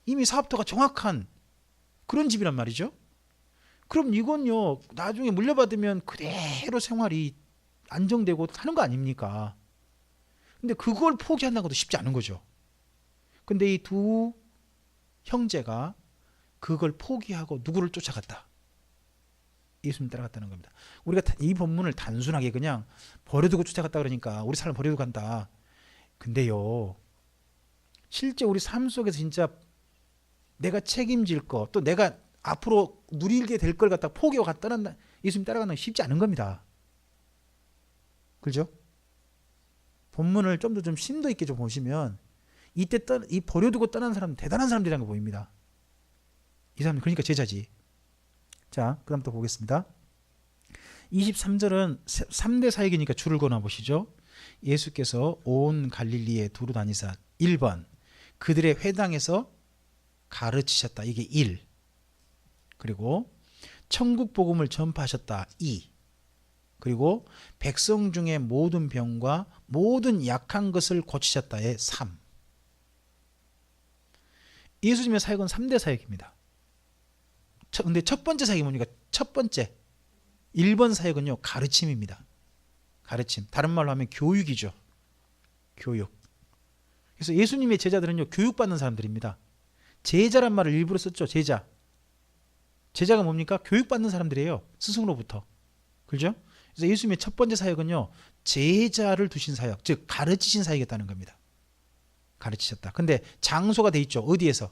이미 사업터가 정확한 그런 집이란 말이죠. 그럼 이건요, 나중에 물려받으면 그대로 생활이 안정되고 하는 거 아닙니까? 근데 그걸 포기한다는 것도 쉽지 않은 거죠. 근데 이 두 형제가 그걸 포기하고 누구를 쫓아갔다? 예수님 따라갔다는 겁니다. 우리가 이 본문을 단순하게 그냥 버려두고 쫓아갔다 그러니까 우리 삶을 버려두고 간다. 근데요, 실제 우리 삶 속에서 진짜 내가 책임질 거, 또 내가 앞으로 누리게 될 걸 갖다 포기하고 갔다는, 예수님 따라가는 건 쉽지 않은 겁니다. 그죠? 본문을 좀 더 좀 심도 있게 좀 보시면 이때 이 버려두고 떠난 사람은 대단한 사람들이라는 거 보입니다. 이 사람은 그러니까 제자지. 자, 그 다음 또 보겠습니다. 23절은 3대 사역이니까 줄을 그어 보시죠. 예수께서 온 갈릴리에 두루 다니사 1번 그들의 회당에서 가르치셨다. 이게 1. 그리고 천국 복음을 전파하셨다. 2. 그리고 백성 중에 모든 병과 모든 약한 것을 고치셨다의 3. 예수님의 사역은 3대 사역입니다. 근데 첫 번째 사역이 뭡니까? 첫 번째 1번 사역은요, 가르침입니다. 가르침. 다른 말로 하면 교육이죠. 교육. 그래서 예수님의 제자들은요, 교육받는 사람들입니다. 제자란 말을 일부러 썼죠. 제자가 뭡니까? 교육받는 사람들이에요. 스승으로부터. 그렇죠? 그래서 예수님의 첫 번째 사역은요, 제자를 두신 사역, 즉 가르치신 사역이었다는 겁니다. 가르치셨다. 근데 장소가 돼 있죠. 어디에서?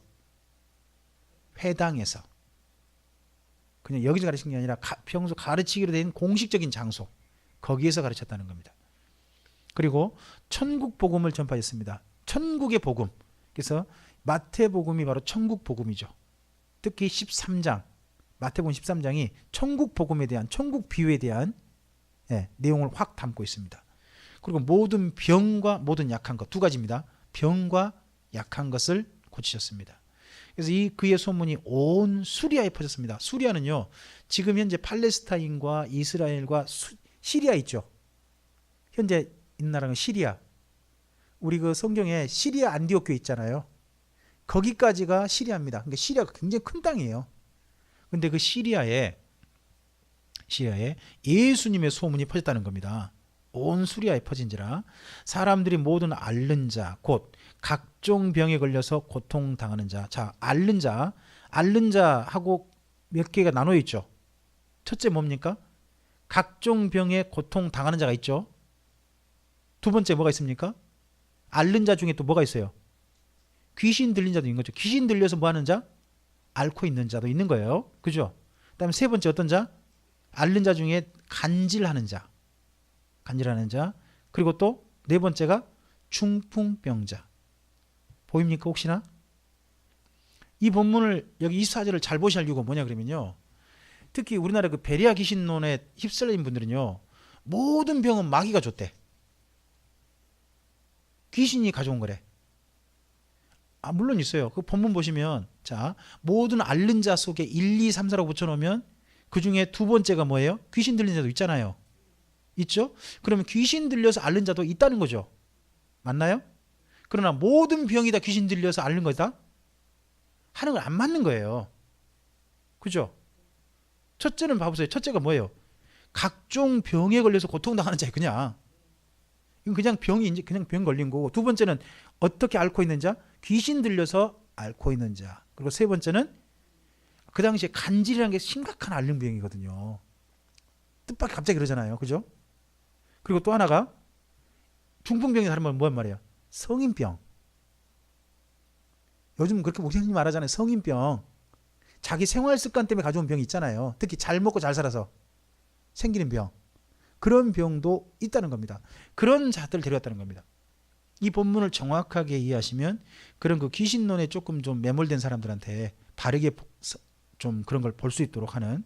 회당에서. 그냥 여기서 가르친 게 아니라 평소 가르치기로 된 공식적인 장소, 거기에서 가르쳤다는 겁니다. 그리고 천국 복음을 전파했습니다. 천국의 복음. 그래서 마태복음이 바로 천국 복음이죠. 특히 13장, 마태복음 13장이 천국 복음에 대한, 천국 비유에 대한 내용을 확 담고 있습니다. 그리고 모든 병과 모든 약한 것, 두 가지입니다. 병과 약한 것을 고치셨습니다. 그래서 그의 소문이 온 수리아에 퍼졌습니다. 수리아는요, 지금 현재 팔레스타인과 이스라엘과 시리아 있죠. 현재 있는 나라는 시리아. 우리 그 성경에 시리아 안디옥 교회 있잖아요. 거기까지가 시리아입니다. 그러니까 시리아가 굉장히 큰 땅이에요. 근데 그 시리아에 예수님의 소문이 퍼졌다는 겁니다. 온 수리아에 퍼진지라 사람들이 모든 앓는 자, 곧 각종 병에 걸려서 고통당하는 자. 자, 앓는 자하고 몇 개가 나눠 있죠. 첫째 뭡니까? 각종 병에 고통당하는 자가 있죠. 두 번째 뭐가 있습니까? 앓는 자 중에 또 뭐가 있어요? 귀신 들린 자도 있는 거죠. 귀신 들려서 뭐 하는 자? 앓고 있는 자도 있는 거예요. 그죠? 그 다음에 세 번째 어떤 자? 앓는 자 중에 간질하는 자. 그리고 또 네 번째가 중풍병자. 보입니까 혹시나? 이 본문을 여기 24절을 잘 보셔야 할 이유가 뭐냐 그러면요, 특히 우리나라 그 베리아 귀신론에 휩쓸린 분들은요, 모든 병은 마귀가 줬대. 귀신이 가져온 거래. 물론 있어요. 그 본문 보시면 자, 모든 앓는 자 속에 1, 2, 3, 4라고 붙여놓으면 그 중에 두 번째가 뭐예요? 귀신 들린 자도 있잖아요. 있죠? 그러면 귀신 들려서 앓는 자도 있다는 거죠. 맞나요? 그러나 모든 병이 다 귀신 들려서 앓는 거다? 하는 건 안 맞는 거예요. 그죠? 첫째는 봐보세요. 첫째가 뭐예요? 각종 병에 걸려서 고통당하는 자예요. 그냥. 이건 그냥 병이 이제 그냥 병 걸린 거고. 두 번째는 어떻게 앓고 있는 자? 귀신 들려서 앓고 있는 자. 그리고 세 번째는 그 당시에 간질이라는 게 심각한 앓는 병이거든요. 뜻밖의 갑자기 그러잖아요. 그죠? 그리고 또 하나가 중풍병이 다른 말은 뭐란 말이에요? 성인병. 요즘 그렇게 목사님 말하잖아요. 성인병. 자기 생활 습관 때문에 가져온 병이 있잖아요. 특히 잘 먹고 잘 살아서 생기는 병. 그런 병도 있다는 겁니다. 그런 자들을 데려왔다는 겁니다. 이 본문을 정확하게 이해하시면 그런 그 귀신론에 조금 좀 매몰된 사람들한테 바르게 좀 그런 걸 볼 수 있도록 하는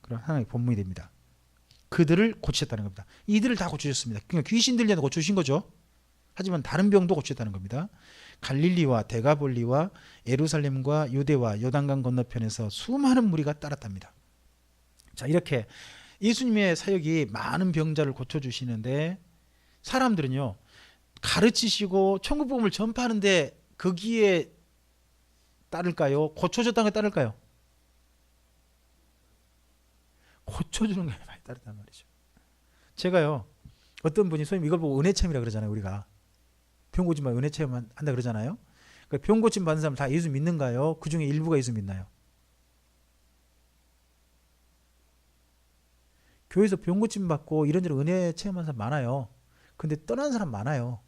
그런 하나의 본문이 됩니다. 그들을 고치셨다는 겁니다. 이들을 다 고치셨습니다. 그러니까 귀신 들려도 고치신 거죠. 하지만 다른 병도 고치셨다는 겁니다. 갈릴리와 데가볼리와 예루살렘과 유대와 요단강 건너편에서 수많은 무리가 따랐답니다. 자, 이렇게 예수님의 사역이 많은 병자를 고쳐주시는데 사람들은요, 가르치시고 천국 복음을 전파하는데 거기에 따를까요? 고쳐줬다는 게 따를까요? 고쳐주는 거에 많이 따르단 말이죠. 제가요, 어떤 분이 소위 이걸 보고 은혜 체험이라 그러잖아요. 우리가 병 고침 받으면 은혜 체험 한다 그러잖아요. 그러니까 병 고침 받은 사람 다 예수 믿는가요? 그 중에 일부가 예수 믿나요? 교회에서 병 고침 받고 이런저런 은혜 체험하는 사람 많아요. 근데 떠난 사람 많아요.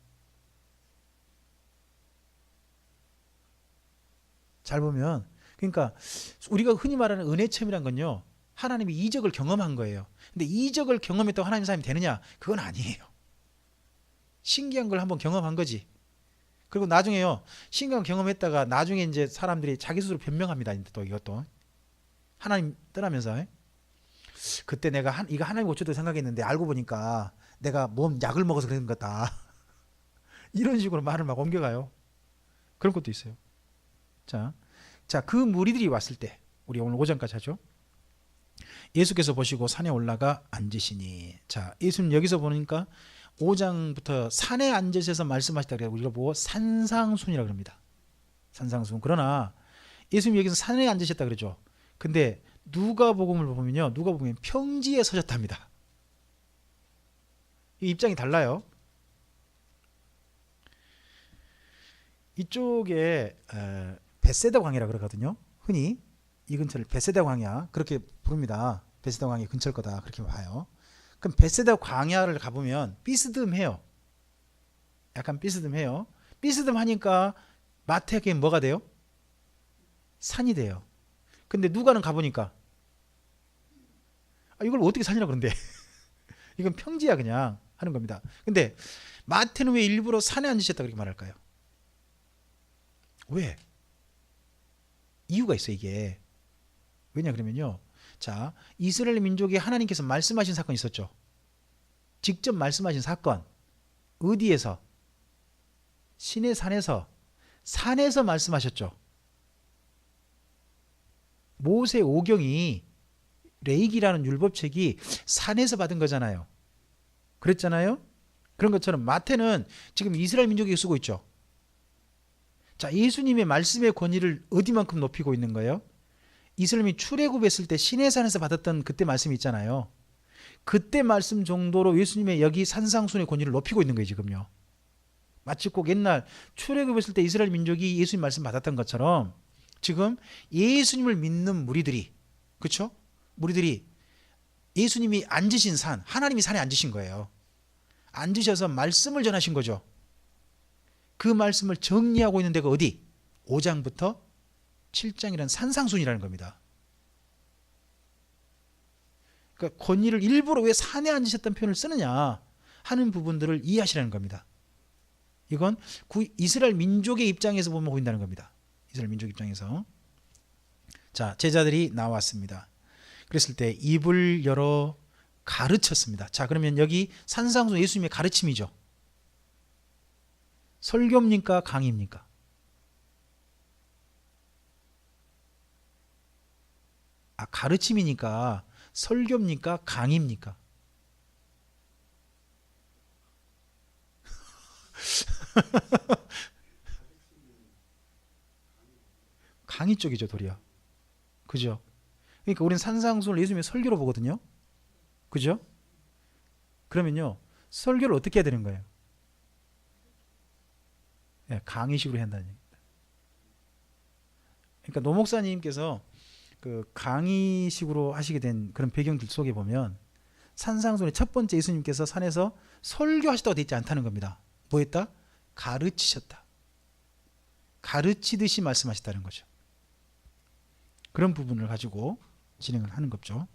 잘 보면, 그러니까 우리가 흔히 말하는 은혜 체험이란 건요, 하나님이 이적을 경험한 거예요. 근데 이적을 경험했다고 하나님 사람이 되느냐? 그건 아니에요. 신기한 걸 한번 경험한 거지. 그리고 나중에요, 신기한 경험했다가 나중에 이제 사람들이 자기 스스로 변명합니다. 또 이것도 하나님 떠나면서 그때 내가 이거 하나님 고쳐도 생각했는데 알고 보니까 내가 몸 약을 먹어서 그런 거다. 이런 식으로 말을 막 옮겨가요. 그런 것도 있어요. 자, 그 무리들이 왔을 때 우리 오늘 5장까지 하죠. 예수께서 보시고 산에 올라가 앉으시니. 자, 예수님 여기서 보니까 5장부터 산에 앉으셔서 말씀하시다 그래서 우리가 보고 산상순이라고 합니다. 산상순. 그러나 예수님 여기서 산에 앉으셨다 그러죠. 근데 누가복음을 보면요, 누가복음은 평지에 서셨답니다. 이 입장이 달라요. 이쪽에 벳세다 광야라 그러거든요. 흔히 이 근처를 벳세다 광야 그렇게 부릅니다. 벳세다 광야 근처일 거다 그렇게 봐요. 그럼 벳세다 광야를 가보면 삐스듬해요. 약간 삐스듬해요. 삐스듬하니까 마태에게 뭐가 돼요? 산이 돼요. 근데 누가는 가보니까 이걸 어떻게 산이라고 그러는데 이건 평지야 그냥 하는 겁니다. 근데 마태는 왜 일부러 산에 앉으셨다 그렇게 말할까요? 왜? 이유가 있어 이게. 왜냐 그러면요, 자, 이스라엘 민족이 하나님께서 말씀하신 사건이 있었죠. 직접 말씀하신 사건. 어디에서? 시내 산에서 말씀하셨죠. 모세 오경이 레이기라는 율법책이 산에서 받은 거잖아요. 그랬잖아요. 그런 것처럼 마태는 지금 이스라엘 민족이 쓰고 있죠. 자, 예수님의 말씀의 권위를 어디만큼 높이고 있는 거예요? 이스라엘이 출애굽했을 때 시내산에서 받았던 그때 말씀이 있잖아요. 그때 말씀 정도로 예수님의 여기 산상순의 권위를 높이고 있는 거예요 지금요. 마치 꼭 옛날 출애굽했을 때 이스라엘 민족이 예수님 말씀 받았던 것처럼 지금 예수님을 믿는 무리들이, 그렇죠? 무리들이 예수님이 앉으신 산, 하나님이 산에 앉으신 거예요. 앉으셔서 말씀을 전하신 거죠. 그 말씀을 정리하고 있는 데가 어디? 5장부터 7장이라는 산상순이라는 겁니다. 그러니까 권위를 일부러 왜 산에 앉으셨다는 표현을 쓰느냐 하는 부분들을 이해하시라는 겁니다. 이건 이스라엘 민족의 입장에서 보면 보인다는 겁니다. 이스라엘 민족 입장에서. 자, 제자들이 나왔습니다. 그랬을 때 입을 열어 가르쳤습니다. 자, 그러면 여기 산상순 예수님의 가르침이죠. 설교입니까? 강의입니까? 가르침이니까 설교입니까? 강의입니까? 강의 쪽이죠, 도리어. 그죠? 그러니까 우리는 산상수훈을 예수님의 설교로 보거든요. 그죠? 그러면요, 설교를 어떻게 해야 되는 거예요? 네, 강의식으로 해야 한다는 얘기입니다. 그러니까 노 목사님께서 그 강의식으로 하시게 된 그런 배경들 속에 보면 산상수훈의 첫 번째 예수님께서 산에서 설교하셨다고 되어 있지 않다는 겁니다. 뭐 했다? 가르치셨다. 가르치듯이 말씀하셨다는 거죠. 그런 부분을 가지고 진행을 하는 거죠.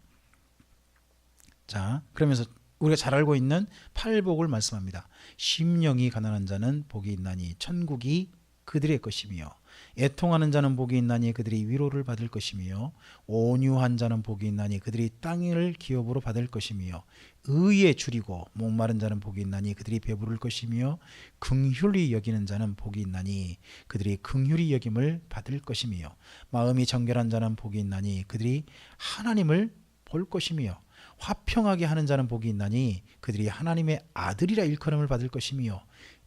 자, 그러면서 우리가 잘 알고 있는 팔복을 말씀합니다. 심령이 가난한 자는 복이 있나니 천국이 그들의 것이며, 애통하는 자는 복이 있나니 그들이 위로를 받을 것이며, 온유한 자는 복이 있나니 그들이 땅을 기업으로 받을 것이며, 의에 줄이고 목마른 자는 복이 있나니 그들이 배부를 것이며, 긍휼히 여기는 자는 복이 있나니 그들이 긍휼히 여김을 받을 것이며, 마음이 정결한 자는 복이 있나니 그들이 하나님을 볼 것이며, 화평하게 하는 자는 복이 있나니 그들이 하나님의 아들이라 일컬음을 받을 것이며,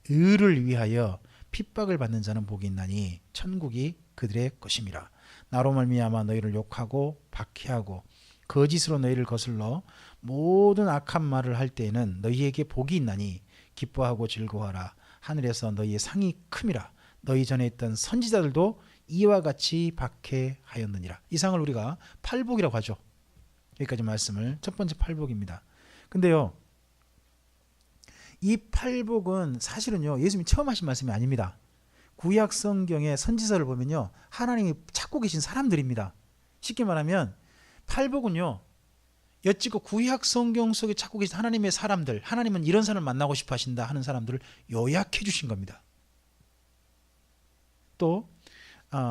의를 위하여 핍박을 받는 자는 복이 있나니 천국이 그들의 것임이라. 나로 말미암아 너희를 욕하고 박해하고 거짓으로 너희를 거슬러 모든 악한 말을 할 때에는 너희에게 복이 있나니 기뻐하고 즐거워하라. 하늘에서 너희의 상이 큼이라. 너희 전에 있던 선지자들도 이와 같이 박해하였느니라. 이 상을 우리가 팔복이라고 하죠. 여기까지 말씀을, 첫 번째 팔복입니다. 근데요, 이 팔복은 사실은요, 예수님이 처음 하신 말씀이 아닙니다. 구약 성경의 선지서를 보면요, 하나님이 찾고 계신 사람들입니다. 쉽게 말하면 팔복은요, 여찌고 구약 성경 속에 찾고 계신 하나님의 사람들, 하나님은 이런 사람을 만나고 싶어 하신다 하는 사람들을 요약해 주신 겁니다. 또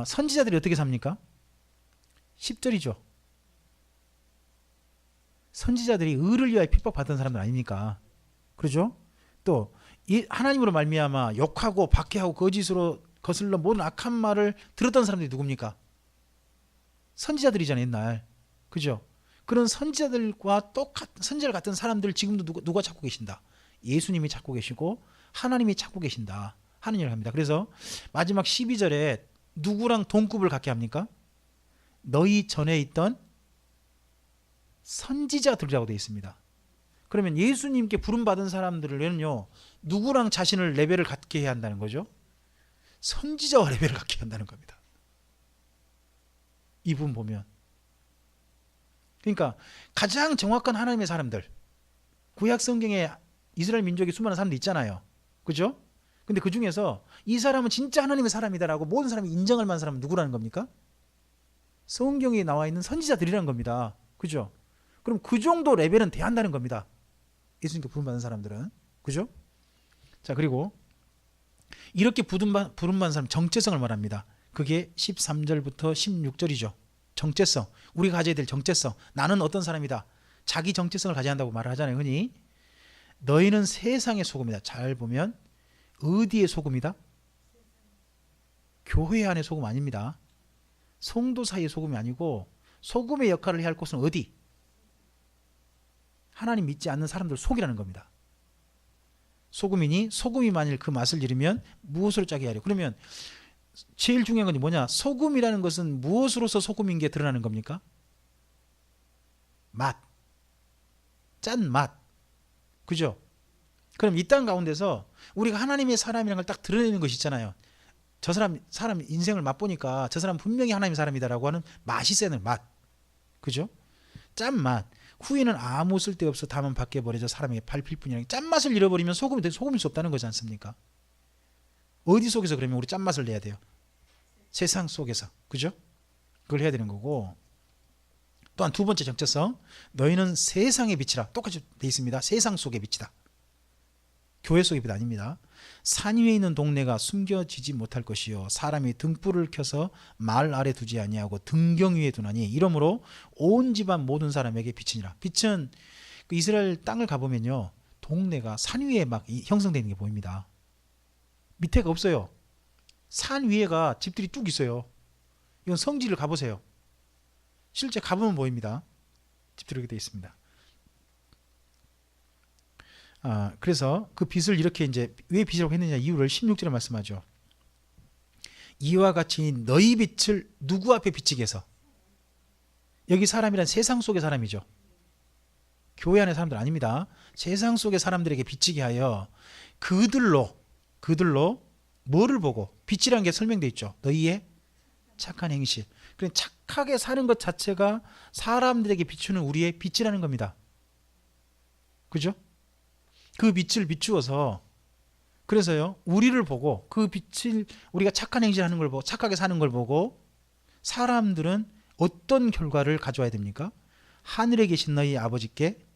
선지자들이 어떻게 삽니까? 10절이죠. 선지자들이 의를 위하여 핍박받은 사람들 아닙니까? 그렇죠? 또 이 하나님으로 말미암아 욕하고 박해하고 거짓으로 거슬러 모든 악한 말을 들었던 사람들이 누굽니까? 선지자들이잖아요, 옛날. 그죠? 그런 선지자들과 똑같은 선지자 같은 사람들 지금도 누가 찾고 계신다? 예수님이 찾고 계시고 하나님이 찾고 계신다 하는 얘기를 합니다. 그래서 마지막 12절에 누구랑 동급을 갖게 합니까? 너희 전에 있던 선지자들이라고 되어 있습니다. 그러면 예수님께 부름받은 사람들은요, 누구랑 자신을 레벨을 갖게 해야 한다는 거죠? 선지자와 레벨을 갖게 한다는 겁니다. 이 부분 보면, 그러니까 가장 정확한 하나님의 사람들, 구약 성경에 이스라엘 민족의 수많은 사람들 있잖아요. 그죠? 근데 그 중에서 이 사람은 진짜 하나님의 사람이다라고 모든 사람이 인정할 만한 사람은 누구라는 겁니까? 성경에 나와 있는 선지자들이라는 겁니다. 그죠? 그럼 그 정도 레벨은 돼야 한다는 겁니다. 예수님께 부름받은 사람들은. 그죠? 자, 그리고 이렇게 부름받은 사람 정체성을 말합니다. 그게 13절부터 16절이죠. 정체성. 우리가 가져야 될 정체성. 나는 어떤 사람이다. 자기 정체성을 가져야 한다고 말을 하잖아요, 흔히. 너희는 세상의 소금이다. 잘 보면 어디의 소금이다? 교회 안의 소금 아닙니다. 성도 사이의 소금이 아니고 소금의 역할을 해야 할 곳은 어디? 하나님 믿지 않는 사람들 속이라는 겁니다. 소금이니 소금이 만일 그 맛을 잃으면 무엇으로 짜게 하려? 그러면 제일 중요한 건 뭐냐? 소금이라는 것은 무엇으로서 소금인 게 드러나는 겁니까? 맛. 짠 맛. 그죠? 그럼 이 땅 가운데서 우리가 하나님의 사람이라는 걸 딱 드러내는 것이 있잖아요. 저 사람 인생을 맛보니까 저 사람 분명히 하나님의 사람이다라고 하는 맛이 세는 맛. 그죠? 짠 맛. 후에는 아무 쓸데없어 다만 밖에 버려져 사람에게 밟힐 뿐이라. 짠맛을 잃어버리면 소금이 소금일 수 없다는 거지 않습니까? 어디 속에서 그러면 우리 짠맛을 내야 돼요? 세상 속에서. 그죠? 그걸 해야 되는 거고. 또한 두 번째 정체성. 너희는 세상의 빛이라. 똑같이 돼 있습니다. 세상 속의 빛이다. 교회 속의 빛 아닙니다. 산 위에 있는 동네가 숨겨지지 못할 것이요 사람이 등불을 켜서 말 아래 두지 아니하고 등경 위에 두나니 이러므로 온 집안 모든 사람에게 빛이니라. 빛은 그 이스라엘 땅을 가보면요, 동네가 산 위에 막 형성되는 게 보입니다. 밑에가 없어요. 산 위에가 집들이 쭉 있어요. 이건 성지를 가보세요. 실제 가보면 보입니다. 집들이 그렇게 되어 있습니다. 그래서 그 빚을 이렇게 이제 왜 빚이라고 했느냐 이유를 16절에 말씀하죠. 이와 같이 너희 빚을 누구 앞에 빚지게 해서. 여기 사람이란 세상 속의 사람이죠. 교회 안의 사람들 아닙니다. 세상 속의 사람들에게 빚지게 하여 그들로 뭐를 보고, 빚이라는 게 설명되어 있죠. 너희의 착한 행실. 그럼 착하게 사는 것 자체가 사람들에게 비추는 우리의 빚이라는 겁니다. 그죠? 그 빛을 비추어서, 그래서요 우리를 보고 그 빛을, 우리가 착한 행실하는 걸 보고 착하게 사는 걸 보고 사람들은 어떤 결과를 가져와야 됩니까? 하늘에 계신 너희 아버지께.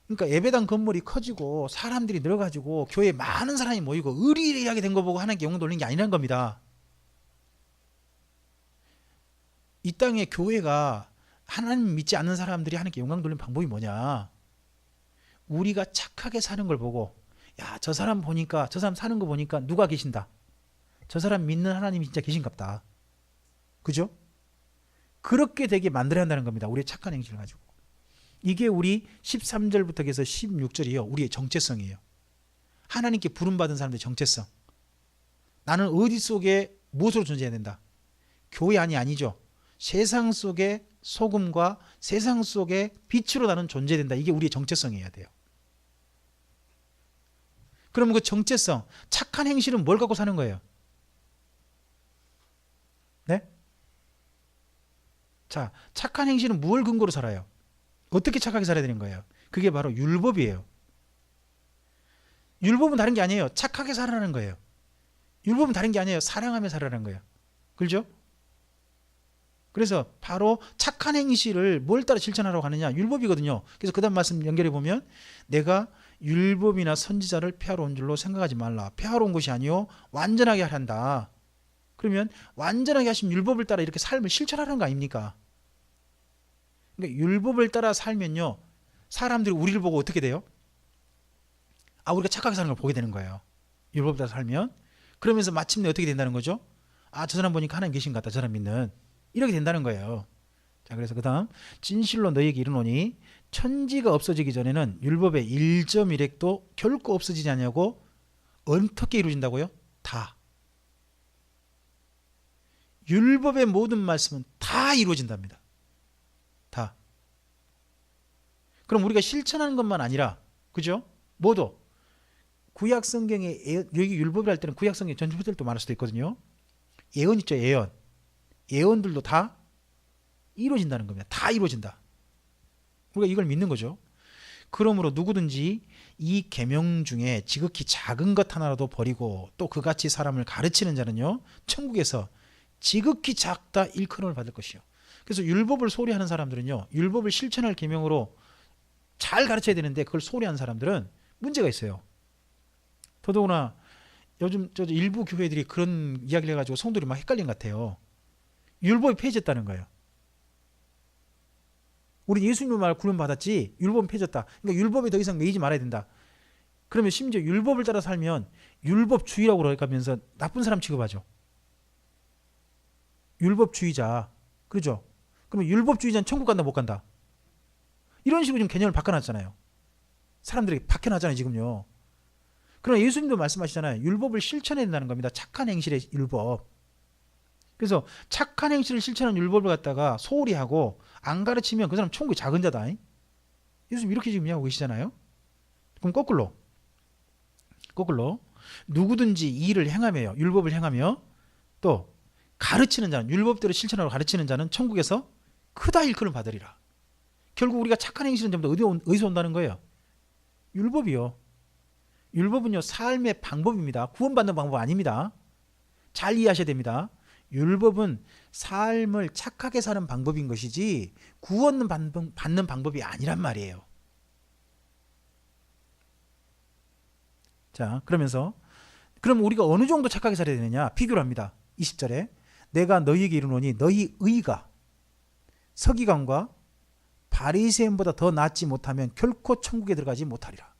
그러니까 예배당 건물이 커지고 사람들이 늘어가지고 교회에 많은 사람이 모이고 의리의리하게 된 거 보고 하나님께 영광 돌리는 게 아니라는 겁니다. 이 땅에 교회가 하나님 믿지 않는 사람들이 하나님께 영광 돌리는 방법이 뭐냐? 우리가 착하게 사는 걸 보고, 야, 저 사람 보니까, 저 사람 사는 거 보니까 누가 계신다. 저 사람 믿는 하나님이 진짜 계신갑다. 그죠? 그렇게 되게 만들어야 한다는 겁니다. 우리의 착한 행실을 가지고. 이게 우리 13절부터 해서 16절이요. 우리의 정체성이에요. 하나님께 부름받은 사람들의 정체성. 나는 어디 속에 무엇으로 존재해야 된다? 교회 안이 아니죠. 세상 속의 소금과 세상 속의 빛으로 나는 존재된다. 이게 우리의 정체성이어야 돼요. 그러면 그 정체성, 착한 행실은 뭘 갖고 사는 거예요? 네? 자, 착한 행실은 무엇을 근거로 살아요? 어떻게 착하게 살아야 되는 거예요? 그게 바로 율법이에요. 율법은 다른 게 아니에요. 착하게 살아라는 거예요. 율법은 다른 게 아니에요. 사랑하며 살아라는 거예요. 그렇죠? 그래서 바로 착한 행실을 뭘 따라 실천하라고 하느냐? 율법이거든요. 그래서 그 다음 말씀 연결해 보면, 내가 율법이나 선지자를 폐하러 온 줄로 생각하지 말라. 폐하러 온 것이 아니요 완전하게 한다. 그러면 완전하게 하신 율법을 따라 이렇게 삶을 실천하는 거 아닙니까? 그러니까 율법을 따라 살면요, 사람들이 우리를 보고 어떻게 돼요? 우리가 착하게 사는 걸 보게 되는 거예요. 율법을 따라 살면. 그러면서 마침내 어떻게 된다는 거죠? 저 사람 보니까 하나님 계신 것 같다. 저 사람 믿는. 이렇게 된다는 거예요. 자, 그래서 그 다음, 진실로 너희에게 이르노니 천지가 없어지기 전에는 율법의 1.1획도 결코 없어지지 않냐고. 어떻게 이루어진다고요? 다. 율법의 모든 말씀은 다 이루어진답니다. 다. 그럼 우리가 실천하는 것만 아니라, 그죠? 모두 구약 성경에 여기 율법이라 할 때는 구약 성경 전주부들도 말할 수도 있거든요. 예언 있죠, 예언. 예언들도 다 이루어진다는 겁니다. 다 이루어진다. 우리가 이걸 믿는 거죠. 그러므로 누구든지 이 계명 중에 지극히 작은 것 하나라도 버리고 또 그같이 사람을 가르치는 자는요, 천국에서 지극히 작다 일컬음을 받을 것이요. 그래서 율법을 소리하는 사람들은요, 율법을 실천할 계명으로 잘 가르쳐야 되는데 그걸 소리하는 사람들은 문제가 있어요. 더더구나 요즘 일부 교회들이 그런 이야기를 해가지고 성도들이 막 헷갈린 것 같아요. 율법이 폐지했다는 거예요. 우리 예수님 말 구원받았지 율법은 폐졌다. 그러니까 율법에 더 이상 매이지 말아야 된다. 그러면 심지어 율법을 따라 살면 율법주의라고 그러면서 나쁜 사람 취급하죠. 율법주의자. 그렇죠? 그러면 율법주의자는 천국 간다 못 간다. 이런 식으로 지금 개념을 바꿔놨잖아요. 사람들이 바뀌어놨잖아요 지금요. 그러나 예수님도 말씀하시잖아요. 율법을 실천해야 된다는 겁니다. 착한 행실의 율법. 그래서 착한 행실을 실천하는 율법을 갖다가 소홀히 하고 안 가르치면 그 사람 천국의 작은 자다. 예수님 이렇게 지금 이야기하고 계시잖아요. 그럼 거꾸로 누구든지 이 일을 행하며요. 율법을 행하며 또 가르치는 자는, 율법대로 실천하고 가르치는 자는 천국에서 크다 일컬음 받으리라. 결국 우리가 착한 행실은 전부 다 어디서 온다는 거예요? 율법이요. 율법은요 삶의 방법입니다. 구원받는 방법 아닙니다. 잘 이해하셔야 됩니다. 율법은 삶을 착하게 사는 방법인 것이지 구원 받는 방법이 아니란 말이에요. 자, 그러면서 그럼 우리가 어느 정도 착하게 살아야 되느냐 비교를 합니다. 20절에 내가 너희에게 이르노니 너희 의가 서기관과 바리새인보다 더 낫지 못하면 결코 천국에 들어가지 못하리라.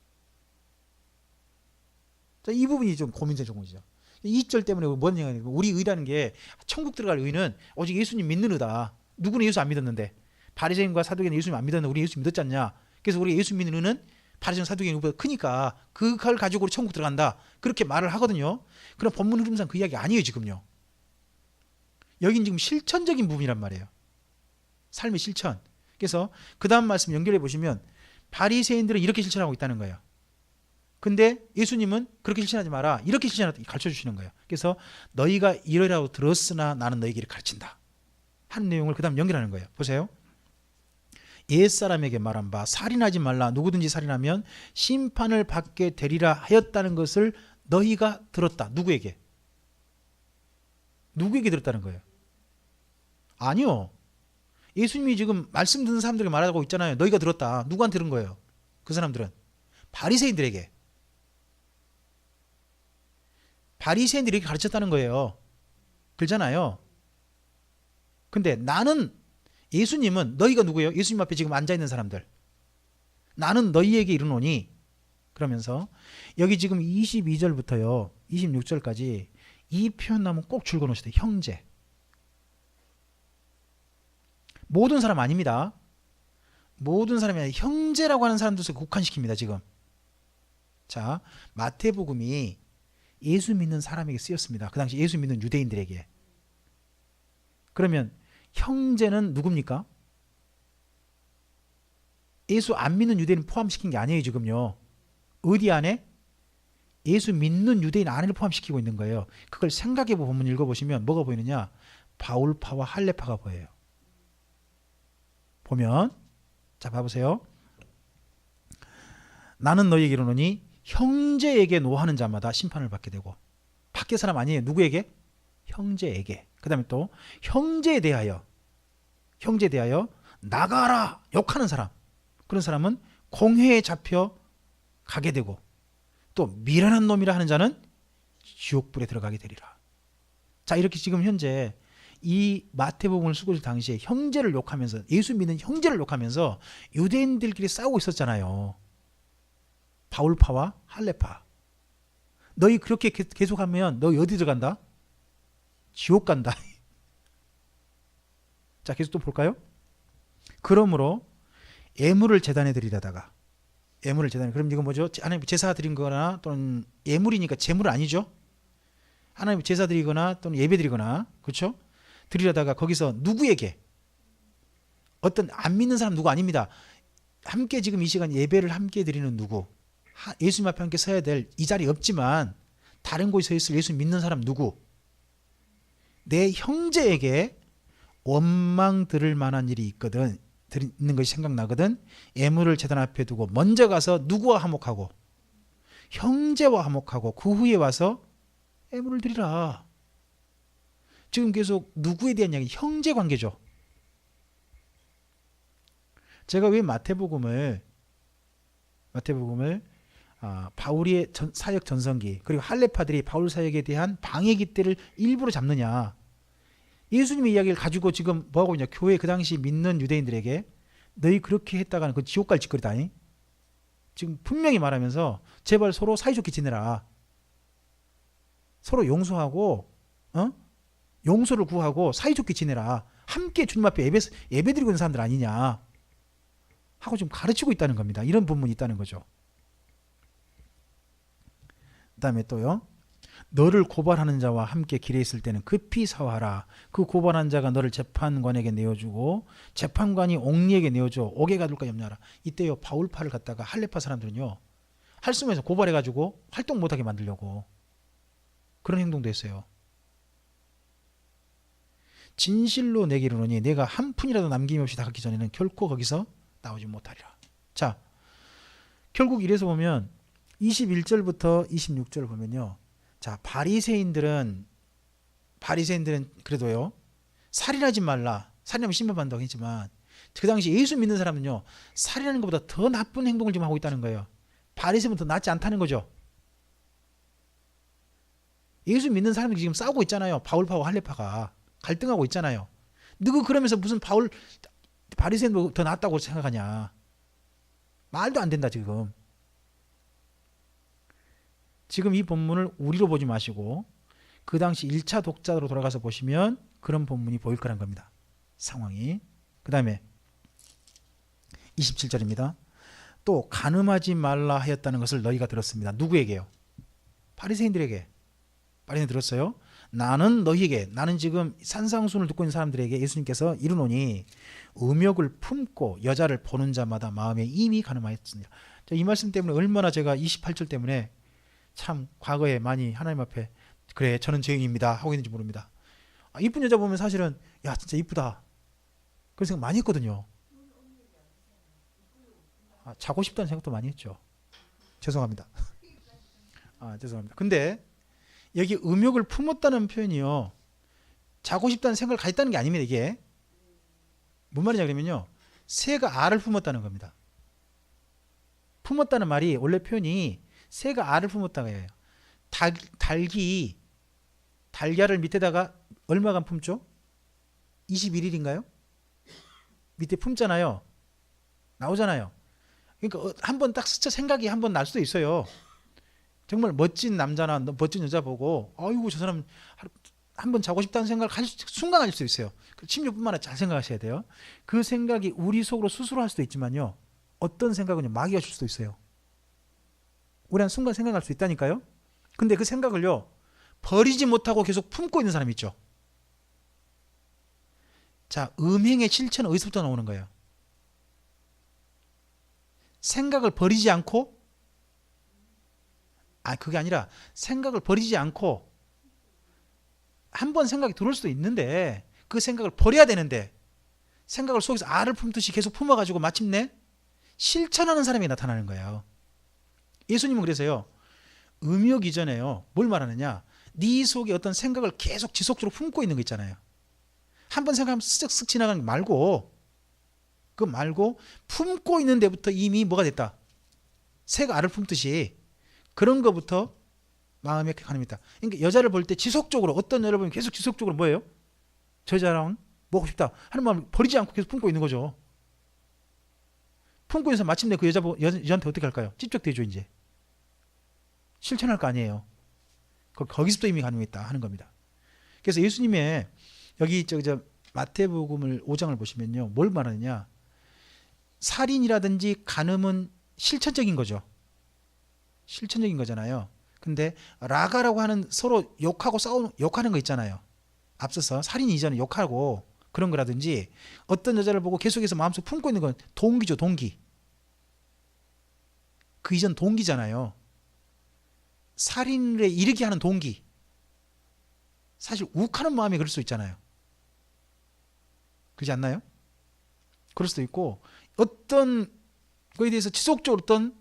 자, 이 부분이 좀 고민되는 부분이죠. 2절 때문에 뭔 얘기냐면 우리 의라는 게 천국 들어갈 의는 오직 예수님 믿는 의다. 누구는 예수 안 믿었는데, 바리새인과 사두개는 예수님 안 믿었는데 우리 예수 믿었지 않냐? 그래서 우리 예수 믿는 의는 바리새인 사두개인보다 크니까 그걸 가지고 우리 천국 들어간다. 그렇게 말을 하거든요. 그럼 본문 흐름상 그 이야기 아니에요 지금요. 여긴 지금 실천적인 부분이란 말이에요. 삶의 실천. 그래서 그 다음 말씀 연결해 보시면 바리새인들은 이렇게 실천하고 있다는 거예요. 근데 예수님은 그렇게 실천하지 마라. 이렇게 실천하라 가르쳐 주시는 거예요. 그래서 너희가 이러라고 들었으나 나는 너희에게 가르친다 하는 내용을 그 다음 연결하는 거예요. 보세요. 옛사람에게 말한 바 살인하지 말라. 누구든지 살인하면 심판을 받게 되리라 하였다는 것을 너희가 들었다. 누구에게? 누구에게 들었다는 거예요? 아니요. 예수님이 지금 말씀 듣는 사람들에게 말하고 있잖아요. 너희가 들었다. 누구한테 들은 거예요? 그 사람들은 바리새인들에게. 바리새인들이 이렇게 가르쳤다는 거예요. 그렇잖아요. 근데 나는, 예수님은, 너희가 누구예요? 예수님 앞에 지금 앉아있는 사람들. 나는 너희에게 이르노니, 그러면서 여기 지금 22절부터요 26절까지 이 표현 나면 꼭 줄거놓으셔야 돼요. 형제. 모든 사람 아닙니다. 모든 사람이 아니라 형제라고 하는 사람들을 국한시킵니다 지금. 자, 마태복음이 예수 믿는 사람에게 쓰였습니다. 그 당시 예수 믿는 유대인들에게. 그러면 형제는 누굽니까? 예수 안 믿는 유대인 포함시킨 게 아니에요 지금요. 어디 안에? 예수 믿는 유대인 안을 포함시키고 있는 거예요. 그걸 생각해 보면 읽어보시면 뭐가 보이느냐? 바울파와 할례파가 보여요. 보면, 자 봐보세요. 나는 너희에게 이르노니 형제에게 노하는 자마다 심판을 받게 되고, 밖에 사람 아니에요. 누구에게? 형제에게. 그 다음에 또 형제에 대하여 나가라 욕하는 사람, 그런 사람은 공회에 잡혀 가게 되고, 또 미련한 놈이라 하는 자는 지옥불에 들어가게 되리라. 자, 이렇게 지금 현재 이 마태복음을 쓰고 있을 당시에 형제를 욕하면서, 예수 믿는 형제를 욕하면서 유대인들끼리 싸우고 있었잖아요. 바울파와 할례파. 너희 그렇게 계속하면 너희 어디 들어간다? 지옥 간다. 자, 계속 또 볼까요? 그러므로 예물을 제단에 드리려다가, 예물을 제단에, 그럼 이거 뭐죠? 하나님 제사 드린 거나 또는 예물이니까 제물은 아니죠. 하나님 제사 드리거나 또는 예배 드리거나, 그렇죠? 드리려다가 거기서 누구에게, 어떤 안 믿는 사람 누구 아닙니다. 함께 지금 이 시간 예배를 함께 드리는 누구, 예수님 앞에 함께 서야 될 이 자리 없지만 다른 곳에 서 있을 예수 믿는 사람 누구, 내 형제에게 원망 들을 만한 일이 있거든, 있는 것이 생각나거든, 예물을 제단 앞에 두고 먼저 가서 누구와 화목하고? 형제와 화목하고 그 후에 와서 예물을 드리라. 지금 계속 누구에 대한 이야기? 형제 관계죠. 제가 왜 마태복음을 바울의 사역 전성기, 그리고 할례파들이 바울 사역에 대한 방해기 때를 일부러 잡느냐? 예수님의 이야기를 가지고 지금 뭐하고 있냐? 교회 그 당시 믿는 유대인들에게 너희 그렇게 했다가는 그 지옥 갈 짓거리다. 지금 분명히 말하면서 제발 서로 사이좋게 지내라. 서로 용서하고, 용서를 구하고 사이좋게 지내라. 함께 주님 앞에 예배드리고 있는 사람들 아니냐 하고 지금 가르치고 있다는 겁니다. 이런 부분이 있다는 거죠. 그 다음에 또요, 너를 고발하는 자와 함께 길에 있을 때는 급히 사화하라. 그 고발한 자가 너를 재판관에게 내어주고 재판관이 옥리에게 내어줘 옥에 가둘까 염려하라. 이때요 바울파를 갖다가 할례파 사람들은요 할수면서 고발해가지고 활동 못하게 만들려고 그런 행동도 했어요. 진실로 내게 이르노니 내가 한 푼이라도 남김없이 다 갚기 전에는 결코 거기서 나오지 못하리라. 자, 결국 이래서 보면 21절부터 26절을 보면요, 자, 바리새인들은 그래도요 살인하지 말라, 살인하면 심판받는다고 했지만 그 당시 예수 믿는 사람은요 살인하는 것보다 더 나쁜 행동을 지금 하고 있다는 거예요. 바리새인은 더 낫지 않다는 거죠. 예수 믿는 사람들이 지금 싸우고 있잖아요. 바울파와 할례파가 갈등하고 있잖아요. 너그 그러면서 무슨 바리새인도 더 낫다고 생각하냐? 말도 안 된다. 지금 이 본문을 우리로 보지 마시고 그 당시 1차 독자로 돌아가서 보시면 그런 본문이 보일 거란 겁니다. 상황이. 그 다음에 27절입니다. 또 간음하지 말라 하였다는 것을 너희가 들었습니다. 누구에게요? 바리새인들에게. 바리새인 들었어요? 나는 너희에게, 나는 지금 산상순을 듣고 있는 사람들에게 예수님께서 이르노니 음욕을 품고 여자를 보는 자마다 마음에 이미 간음하였습니다. 이 말씀 때문에 얼마나 제가 28절 때문에 참 과거에 많이 하나님 앞에 그래 저는 죄인입니다 하고 있는지 모릅니다. 이쁜 여자 보면 사실은 야 진짜 이쁘다 그런 생각 많이 했거든요. 자고 싶다는 생각도 많이 했죠. 죄송합니다. 죄송합니다. 근데 여기 음욕을 품었다는 표현이요, 자고 싶다는 생각을 가졌다는 게 아닙니다. 이게 뭔 말이냐 그러면요, 새가 알을 품었다는 겁니다. 품었다는 말이 원래 표현이 새가 알을 품었다가 해요. 달걀을 밑에다가 얼마간 품죠? 21일인가요? 밑에 품잖아요. 나오잖아요. 그러니까 한번 딱 스쳐 생각이 한번 날 수도 있어요. 정말 멋진 남자나 멋진 여자 보고 아이고 저 사람 한번 자고 싶다는 생각을 순간 가질 수 있어요. 16분만 잘 생각하셔야 돼요. 그 생각이 우리 속으로 스스로 할 수도 있지만요, 어떤 생각은요 마귀가 줄 수도 있어요. 우리 한 순간 생각할 수 있다니까요. 근데 그 생각을요 버리지 못하고 계속 품고 있는 사람이 있죠. 자, 음행의 실체는 어디서부터 나오는 거예요? 생각을 버리지 않고, 그게 아니라 생각을 버리지 않고 한 번 생각이 들어올 수도 있는데 그 생각을 버려야 되는데 생각을 속에서 알을 품듯이 계속 품어가지고 마침내 실천하는 사람이 나타나는 거예요. 예수님은 그래서요, 음욕 이전에요 뭘 말하느냐, 네 속에 어떤 생각을 계속 지속적으로 품고 있는 거 있잖아요. 한 번 생각하면 쓱쓱 지나가는 거 말고, 그 말고 품고 있는 데부터 이미 뭐가 됐다, 새가 알을 품듯이 그런 거부터 마음에 가늠이다. 그러니까 여자를 볼 때 지속적으로, 어떤 여자를 보면 계속 지속적으로 뭐예요? 저 여자랑 먹고 싶다 하는 마음을 버리지 않고 계속 품고 있는 거죠. 품고 있어서 마침내 그 여자한테 어떻게 할까요? 찝적대죠. 이제 실천할 거 아니에요. 거기서부터 이미 가늠이 있다 하는 겁니다. 그래서 예수님의 여기 마태복음을 5장을 보시면요 뭘 말하느냐, 살인이라든지 간음은 실천적인 거죠. 실천적인 거잖아요. 근데 라가라고 하는 서로 욕하고 욕하는 거 있잖아요. 앞서서 살인 이전에 욕하고 그런 거라든지 어떤 여자를 보고 계속해서 마음속 품고 있는 건 동기죠. 동기. 그 이전 동기잖아요. 살인을 이르게 하는 동기. 사실 욱하는 마음이 그럴 수 있잖아요. 그렇지 않나요? 그럴 수도 있고, 어떤 거에 대해서 지속적으로 어떤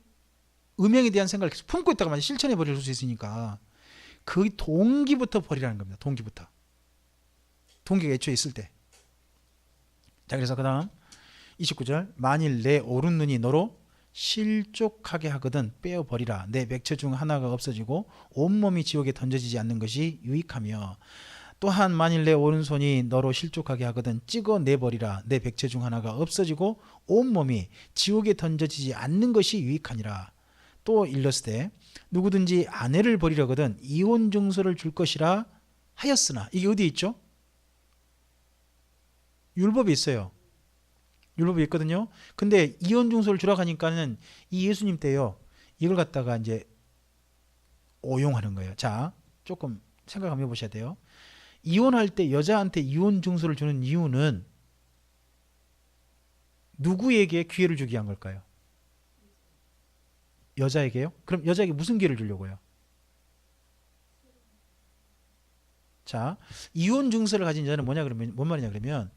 음행에 대한 생각을 계속 품고 있다가 만약 실천해 버릴 수 있으니까 그 동기부터 버리라는 겁니다. 동기부터. 동기가 애초에 있을 때. 자, 그래서 그 다음 29절, 만일 내 오른 눈이 너로 실족하게 하거든 빼어버리라. 내 맥체 중 하나가 없어지고 온몸이 지옥에 던져지지 않는 것이 유익하며, 또한 만일 내 오른손이 너로 실족하게 하거든 찍어내버리라. 내 백체 중 하나가 없어지고 온몸이 지옥에 던져지지 않는 것이 유익하니라. 또 일렀으되 누구든지 아내를 버리려거든 이혼 증서를 줄 것이라 하였으나, 이게 어디에 있죠? 율법에 있어요. 율법에 있거든요. 근데 이혼 증서를 주라고 하니까는 이 예수님 때요 이걸 갖다가 이제 오용하는 거예요. 자, 조금 생각 한번 해보셔야 돼요. 이혼할 때 여자한테 이혼 증서를 주는 이유는 누구에게 기회를 주기 위한 걸까요? 여자에게요? 그럼 여자에게 무슨 기회를 주려고요? 자, 이혼 증서를 가진 여자는 뭐냐 그러면, 뭔 말이냐 그러면,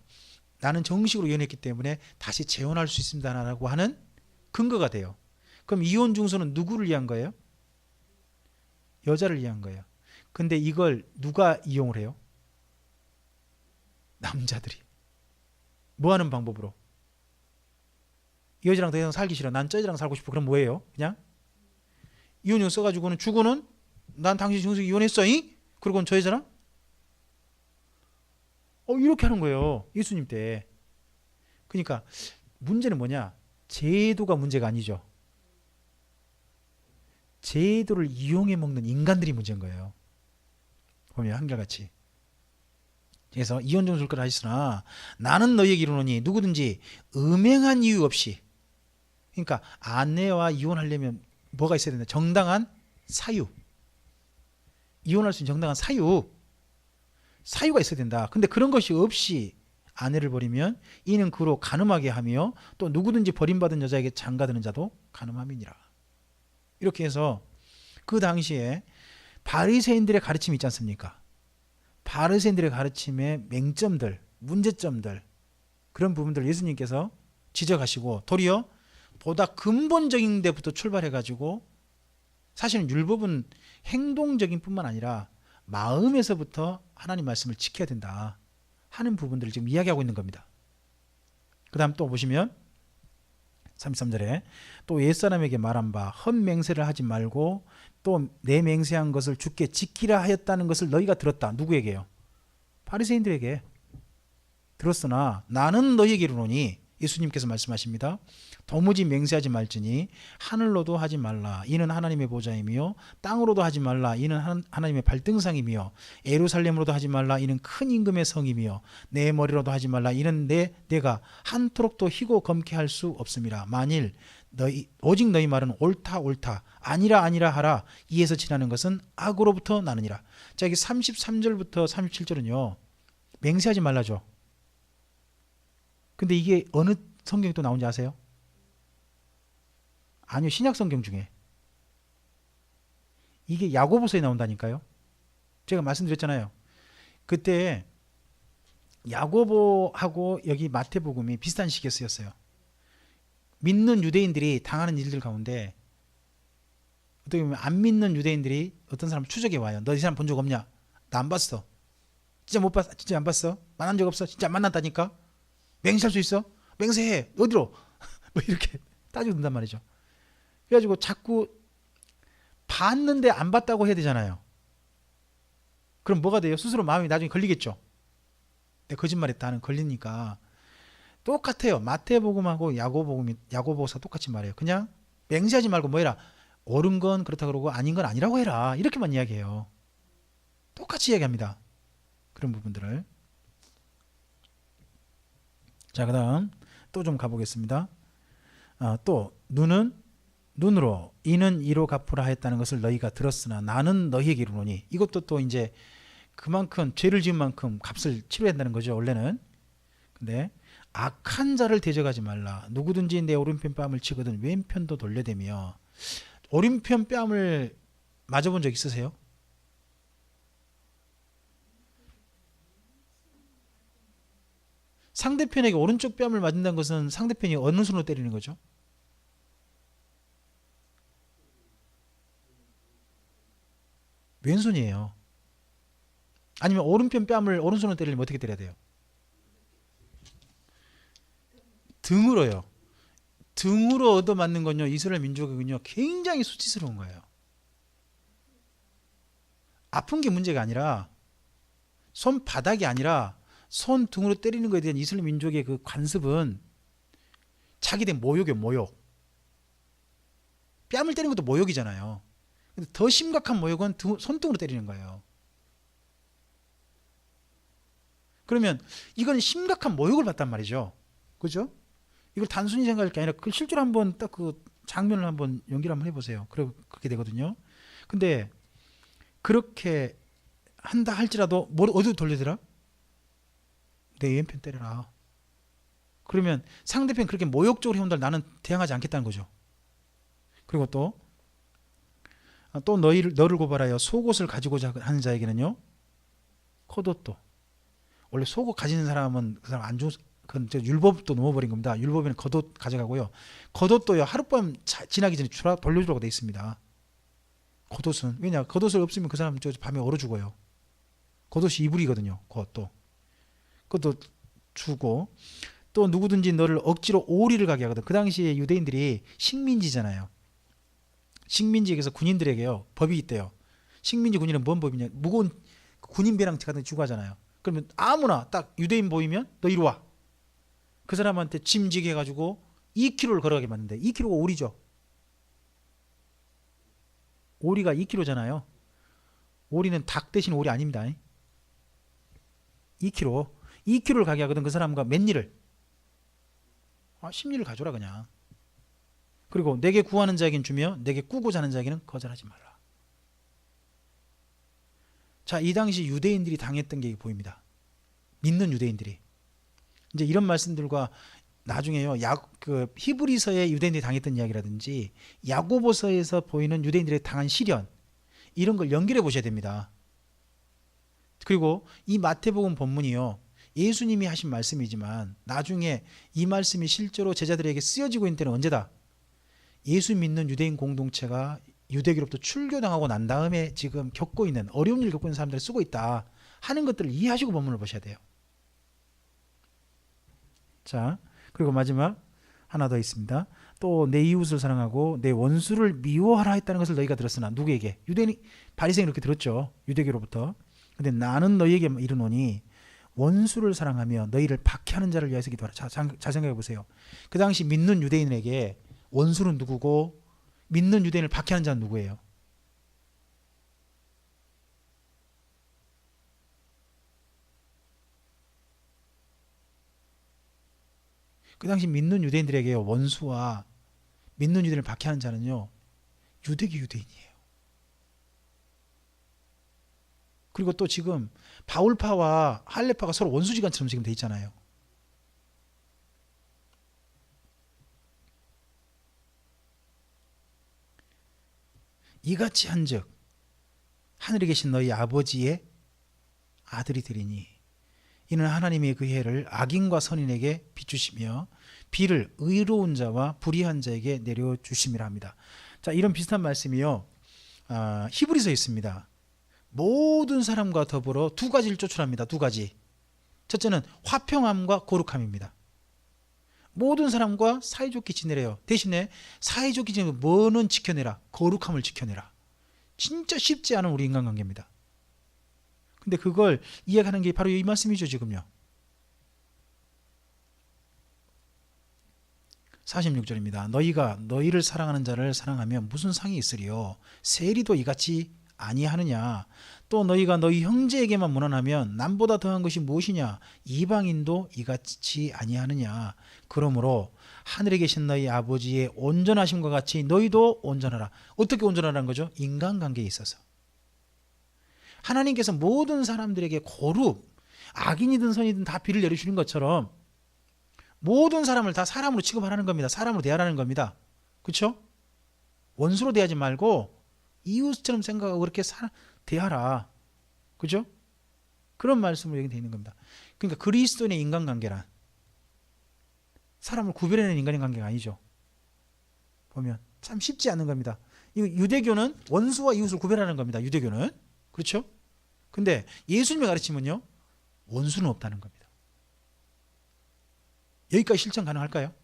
나는 정식으로 이혼했기 때문에 다시 재혼할 수 있습니다라고 하는 근거가 돼요. 그럼 이혼 증서는 누구를 위한 거예요? 여자를 위한 거예요. 근데 이걸 누가 이용을 해요? 남자들이. 뭐 하는 방법으로? 이 여자랑 더 이상 살기 싫어, 난 저 여자랑 살고 싶어. 그럼 뭐예요? 그냥 이혼증 써가지고는 주고는 난 당신 정식 이혼했어 잉? 그러고는 저 여자랑 이렇게 하는 거예요, 예수님 때. 그러니까 문제는 뭐냐, 제도가 문제가 아니죠. 제도를 이용해 먹는 인간들이 문제인 거예요. 보면 한결같이. 그래서 이혼 정술거를 하시으나 나는 너희에게 이르노니 누구든지 음행한 이유 없이, 그러니까 아내와 이혼하려면 뭐가 있어야 된다? 정당한 사유. 이혼할 수 있는 정당한 사유가 있어야 된다. 근데 그런 것이 없이 아내를 버리면 이는 그로 간음하게 하며 또 누구든지 버림받은 여자에게 장가드는 자도 간음함이니라. 이렇게 해서 그 당시에 바리새인들의 가르침이 있지 않습니까? 바리새인들의 가르침의 맹점들, 문제점들, 그런 부분들을 예수님께서 지적하시고 도리어 보다 근본적인 데부터 출발해 가지고, 사실은 율법은 행동적인 뿐만 아니라 마음에서부터 하나님 말씀을 지켜야 된다 하는 부분들을 지금 이야기하고 있는 겁니다. 그 다음 또 보시면 33절에 또 옛사람에게 말한 바 헛맹세를 하지 말고 또 내 맹세한 것을 주께 지키라 하였다는 것을 너희가 들었다. 누구에게요? 바리새인들에게. 들었으나 나는 너희에게 이르노니, 예수님께서 말씀하십니다. 도무지 맹세하지 말지니 하늘로도 하지 말라 이는 하나님의 보좌이며 땅으로도 하지 말라 이는 하나님의 발등상이며 예루살렘으로도 하지 말라 이는 큰 임금의 성이며 내 머리로도 하지 말라 이는 내가 한토록도 희고 검게 할 수 없음이라. 만일 오직 너희 말은 옳다 아니라 하라. 이에서 지나는 것은 악으로부터 나느니라. 자, 여기 33절부터 37절은요 맹세하지 말라죠. 근데 이게 어느 성경에 또 나온지 아세요? 아니요, 신약 성경 중에. 이게 야고보서에 나온다니까요. 제가 말씀드렸잖아요. 그때 야고보하고 여기 마태복음이 비슷한 시기에 쓰였어요. 믿는 유대인들이 당하는 일들 가운데 어떻게 보면 안 믿는 유대인들이 어떤 사람 추적해 와요. 너 이 사람 본 적 없냐? 나 안 봤어. 진짜 못 봤어? 진짜 안 봤어? 만난 적 없어? 진짜 안 만났다니까? 맹세할 수 있어? 맹세해. 어디로? 뭐 이렇게 따지고 든단 말이죠. 그래가지고 자꾸 봤는데 안 봤다고 해야 되잖아요. 그럼 뭐가 돼요? 스스로 마음이 나중에 걸리겠죠. 내가 거짓말했다는 걸리니까 똑같아요. 마태복음하고 야고보서 똑같이 말해요. 그냥 맹세하지 말고 뭐 해라. 옳은 건 그렇다 그러고 아닌 건 아니라고 해라. 이렇게만 이야기해요. 똑같이 이야기합니다. 그런 부분들을. 자, 그 다음 또 좀 가보겠습니다. 또 눈으로 이는 이로 갚으라 하였다는 것을 너희가 들었으나 나는 너희에게 이르노니. 이것도 또 이제 그만큼 죄를 지은 만큼 값을 치러야 한다는 거죠, 원래는. 근데 악한 자를 대적하지 말라. 누구든지 내 오른편 뺨을 치거든 왼편도 돌려대며. 오른편 뺨을 맞아본 적 있으세요? 상대편에게 오른쪽 뺨을 맞는다는 것은 상대편이 어느 손으로 때리는 거죠? 왼손이에요. 아니면 오른편 뺨을 오른손으로 때리려면 어떻게 때려야 돼요? 등으로요. 등으로 얻어맞는 건요, 이스라엘 민족은요 굉장히 수치스러운 거예요. 아픈 게 문제가 아니라, 손바닥이 아니라 손등으로 때리는 것에 대한 이슬람 민족의 그 관습은 자기들 모욕이에요. 모욕. 뺨을 때리는 것도 모욕이잖아요. 근데 더 심각한 모욕은 손등으로 때리는 거예요. 그러면 이건 심각한 모욕을 받단 말이죠. 그죠? 이걸 단순히 생각할 게 아니라 그 실제로 한번 딱 그 장면을 한번 연기를 한번 해보세요. 그렇게 되거든요. 근데 그렇게 한다 할지라도 뭘 어디로 돌리더라? 내 왼편 때려라. 그러면 상대편 그렇게 모욕적으로 해온다 나는 대항하지 않겠다는 거죠. 그리고 또 너를 고발하여 속옷을 가지고자 하는 자에게는요 겉옷도. 원래 속옷 가지는 사람은 그 사람 안 좋은, 그건 율법도 넘어버린 겁니다. 율법에는 겉옷 가져가고요. 겉옷도요 하룻밤 지나기 전에 돌려주라고 돼 있습니다. 겉옷은 왜냐? 겉옷을 없으면 그 사람 밤에 얼어 죽어요. 겉옷이 이불이거든요. 그것도 주고, 또 누구든지 너를 억지로 오리를 가게 하거든. 그 당시에 유대인들이 식민지잖아요. 식민지에서 군인들에게요 법이 있대요. 식민지 군인은 뭔 법이냐? 무거운 군인배랑 같은 데 주고 하잖아요. 그러면 아무나 딱 유대인 보이면 너 이리 와. 그 사람한테 짐지게 해가지고 2km를 걸어가게 만든대. 2km가 오리죠. 오리가 2km잖아요. 오리는 닭 대신 오리 아닙니다. 2kg. 2kg를 가게 하거든. 그 사람과 몇 리를? 10리를 가져라 그냥. 그리고 내게 구하는 자에겐 주며 내게 꾸고자 하는 자에게는 거절하지 말라. 자, 이 당시 유대인들이 당했던 게 보입니다. 믿는 유대인들이. 이제 이런 말씀들과 나중에요, 히브리서의 유대인들이 당했던 이야기라든지 야고보서에서 보이는 유대인들이 당한 시련, 이런 걸 연결해 보셔야 됩니다. 그리고 이 마태복음 본문이요, 예수님이 하신 말씀이지만 나중에 이 말씀이 실제로 제자들에게 쓰여지고 있는 때는 언제다? 예수 믿는 유대인 공동체가 유대교로부터 출교당하고 난 다음에 지금 겪고 있는, 어려운 일을 겪고 있는 사람들이 쓰고 있다 하는 것들을 이해하시고 본문을 보셔야 돼요. 자, 그리고 마지막 하나 더 있습니다. 또 내 이웃을 사랑하고 내 원수를 미워하라 했다는 것을 너희가 들었으나, 누구에게? 유대인이, 바리새인이 그렇게 들었죠, 유대교로부터. 근데 나는 너희에게 이르노니 원수를 사랑하며 너희를 박해하는 자를 위하여서 기도하라. 자 생각해 보세요. 그 당시 믿는 유대인에게 원수는 누구고 믿는 유대인을 박해하는 자는 누구예요? 그 당시 믿는 유대인들에게 원수와 믿는 유대인을 박해하는 자는요, 유대교 유대인이에요. 그리고 또 지금 바울파와 할례파가 서로 원수지간처럼 지금 돼 있잖아요. 이같이 한즉 하늘에 계신 너희 아버지의 아들이 되리니 이는 하나님이 그 해를 악인과 선인에게 비추시며 비를 의로운 자와 불의한 자에게 내려주심이라 합니다. 자, 이런 비슷한 말씀이요, 히브리서에 있습니다. 모든 사람과 더불어 두 가지를 쫓으랍니다. 두 가지. 첫째는 화평함과 거룩함입니다. 모든 사람과 사이좋게 지내래요. 대신에 사이좋게 지내면 뭐는 지켜내라? 거룩함을 지켜내라. 진짜 쉽지 않은 우리 인간관계입니다. 근데 그걸 이해하는 게 바로 이 말씀이죠, 지금요. 46절입니다. 너희가 너희를 사랑하는 자를 사랑하면 무슨 상이 있으리요? 세리도 이같이 아니하느냐? 또 너희가 너희 형제에게만 무난하면 남보다 더한 것이 무엇이냐? 이방인도 이같이 아니하느냐? 그러므로 하늘에 계신 너희 아버지의 온전하심과 같이 너희도 온전하라. 어떻게 온전하라는 거죠? 인간관계에 있어서. 하나님께서 모든 사람들에게 거룩, 악인이든 선이든 다 비를 내려주는 것처럼 모든 사람을 다 사람으로 취급하라는 겁니다. 사람으로 대하라는 겁니다. 그렇죠? 원수로 대하지 말고 이웃처럼 생각하고 그렇게 대하라. 그죠? 그런 말씀으로 얘기 되어 있는 겁니다. 그러니까 그리스도인의 인간관계란 사람을 구별해내는 인간의 관계가 아니죠. 보면 참 쉽지 않은 겁니다. 유대교는 원수와 이웃을 구별하는 겁니다. 유대교는. 그렇죠? 근데 예수님의 가르침은요, 원수는 없다는 겁니다. 여기까지 실천 가능할까요?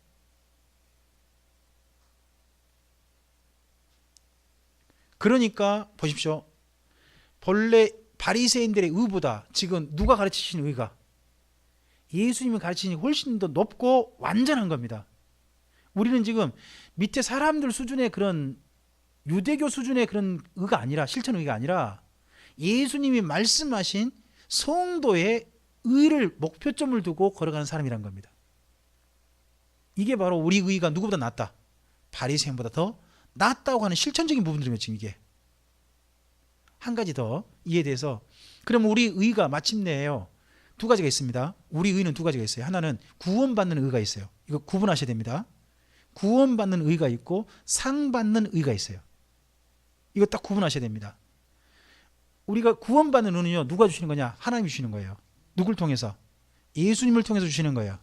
그러니까 보십시오. 본래 바리새인들의 의보다 지금 누가 가르치신 의가 예수님이 가르치신 훨씬 더 높고 완전한 겁니다. 우리는 지금 밑에 사람들 수준의 그런 유대교 수준의 그런 의가 아니라, 실천 의가 아니라 예수님이 말씀하신 성도의 의를 목표점을 두고 걸어가는 사람이란 겁니다. 이게 바로 우리 의가 누구보다 낫다, 바리새인보다 더 낫다고 하는 실천적인 부분들이면 지금 이게 한 가지 더 이해돼서, 그럼 우리 의가 마침내요 두 가지가 있습니다. 우리 의는 두 가지가 있어요. 하나는 구원받는 의가 있어요. 이거 구분하셔야 됩니다. 구원받는 의가 있고 상받는 의가 있어요. 이거 딱 구분하셔야 됩니다. 우리가 구원받는 의는요, 누가 주시는 거냐? 하나님이 주시는 거예요. 누굴 통해서? 예수님을 통해서 주시는 거예요.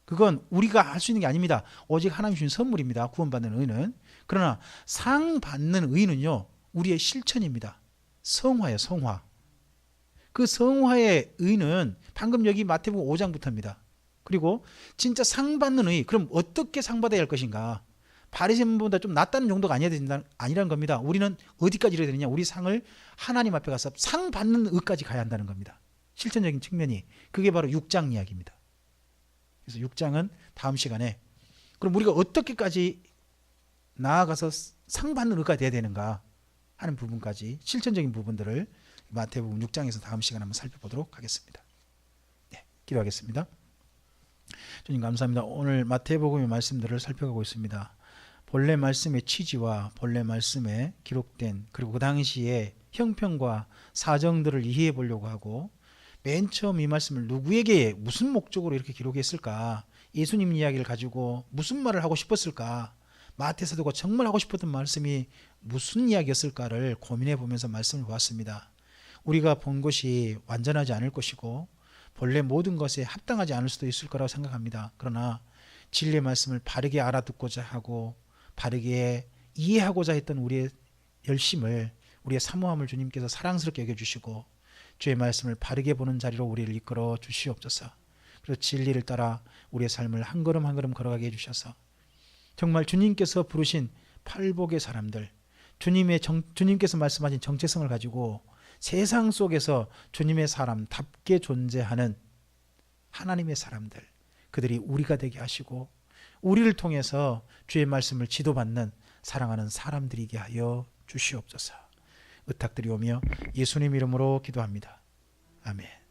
그건 우리가 할 수 있는 게 아닙니다. 오직 하나님이 주신 선물입니다. 구원받는 의는. 그러나 상받는 의는요, 우리의 실천입니다. 성화예요, 성화. 그 성화의 의는 방금 여기 마태복음 5장부터입니다. 그리고 진짜 상받는 의, 그럼 어떻게 상받아야 할 것인가? 바리새인보다 좀 낫다는 정도가 아니라는 겁니다. 우리는 어디까지 이래야 되느냐? 우리 상을 하나님 앞에 가서 상 받는 의까지 가야 한다는 겁니다. 실천적인 측면이. 그게 바로 6장 이야기입니다. 그래서 6장은 다음 시간에, 그럼 우리가 어떻게까지 나아가서 상 받는 의가 돼야 되는가 하는 부분까지, 실천적인 부분들을 마태복음 6장에서 다음 시간에 한번 살펴보도록 하겠습니다. 기도하겠습니다. 주님 감사합니다. 오늘 마태복음의 말씀들을 살펴가고 있습니다. 본래 말씀의 취지와 본래 말씀에 기록된 그리고 그 당시의 형편과 사정들을 이해해 보려고 하고, 맨 처음 이 말씀을 누구에게 무슨 목적으로 이렇게 기록했을까, 예수님 이야기를 가지고 무슨 말을 하고 싶었을까, 마태 사도가 정말 하고 싶었던 말씀이 무슨 이야기였을까를 고민해 보면서 말씀을 보았습니다. 우리가 본 것이 완전하지 않을 것이고 본래 모든 것에 합당하지 않을 수도 있을 거라고 생각합니다. 그러나 진리의 말씀을 바르게 알아듣고자 하고 바르게 이해하고자 했던 우리의 열심을, 우리의 사모함을 주님께서 사랑스럽게 여겨주시고 주의 말씀을 바르게 보는 자리로 우리를 이끌어 주시옵소서. 그리고 진리를 따라 우리의 삶을 한 걸음 한 걸음 걸어가게 해주셔서 정말 주님께서 부르신 팔복의 사람들, 주님께서 말씀하신 정체성을 가지고 세상 속에서 주님의 사람답게 존재하는 하나님의 사람들, 그들이 우리가 되게 하시고 우리를 통해서 주의 말씀을 지도받는 사랑하는 사람들이게 하여 주시옵소서. 의탁드리오며 예수님 이름으로 기도합니다. 아멘.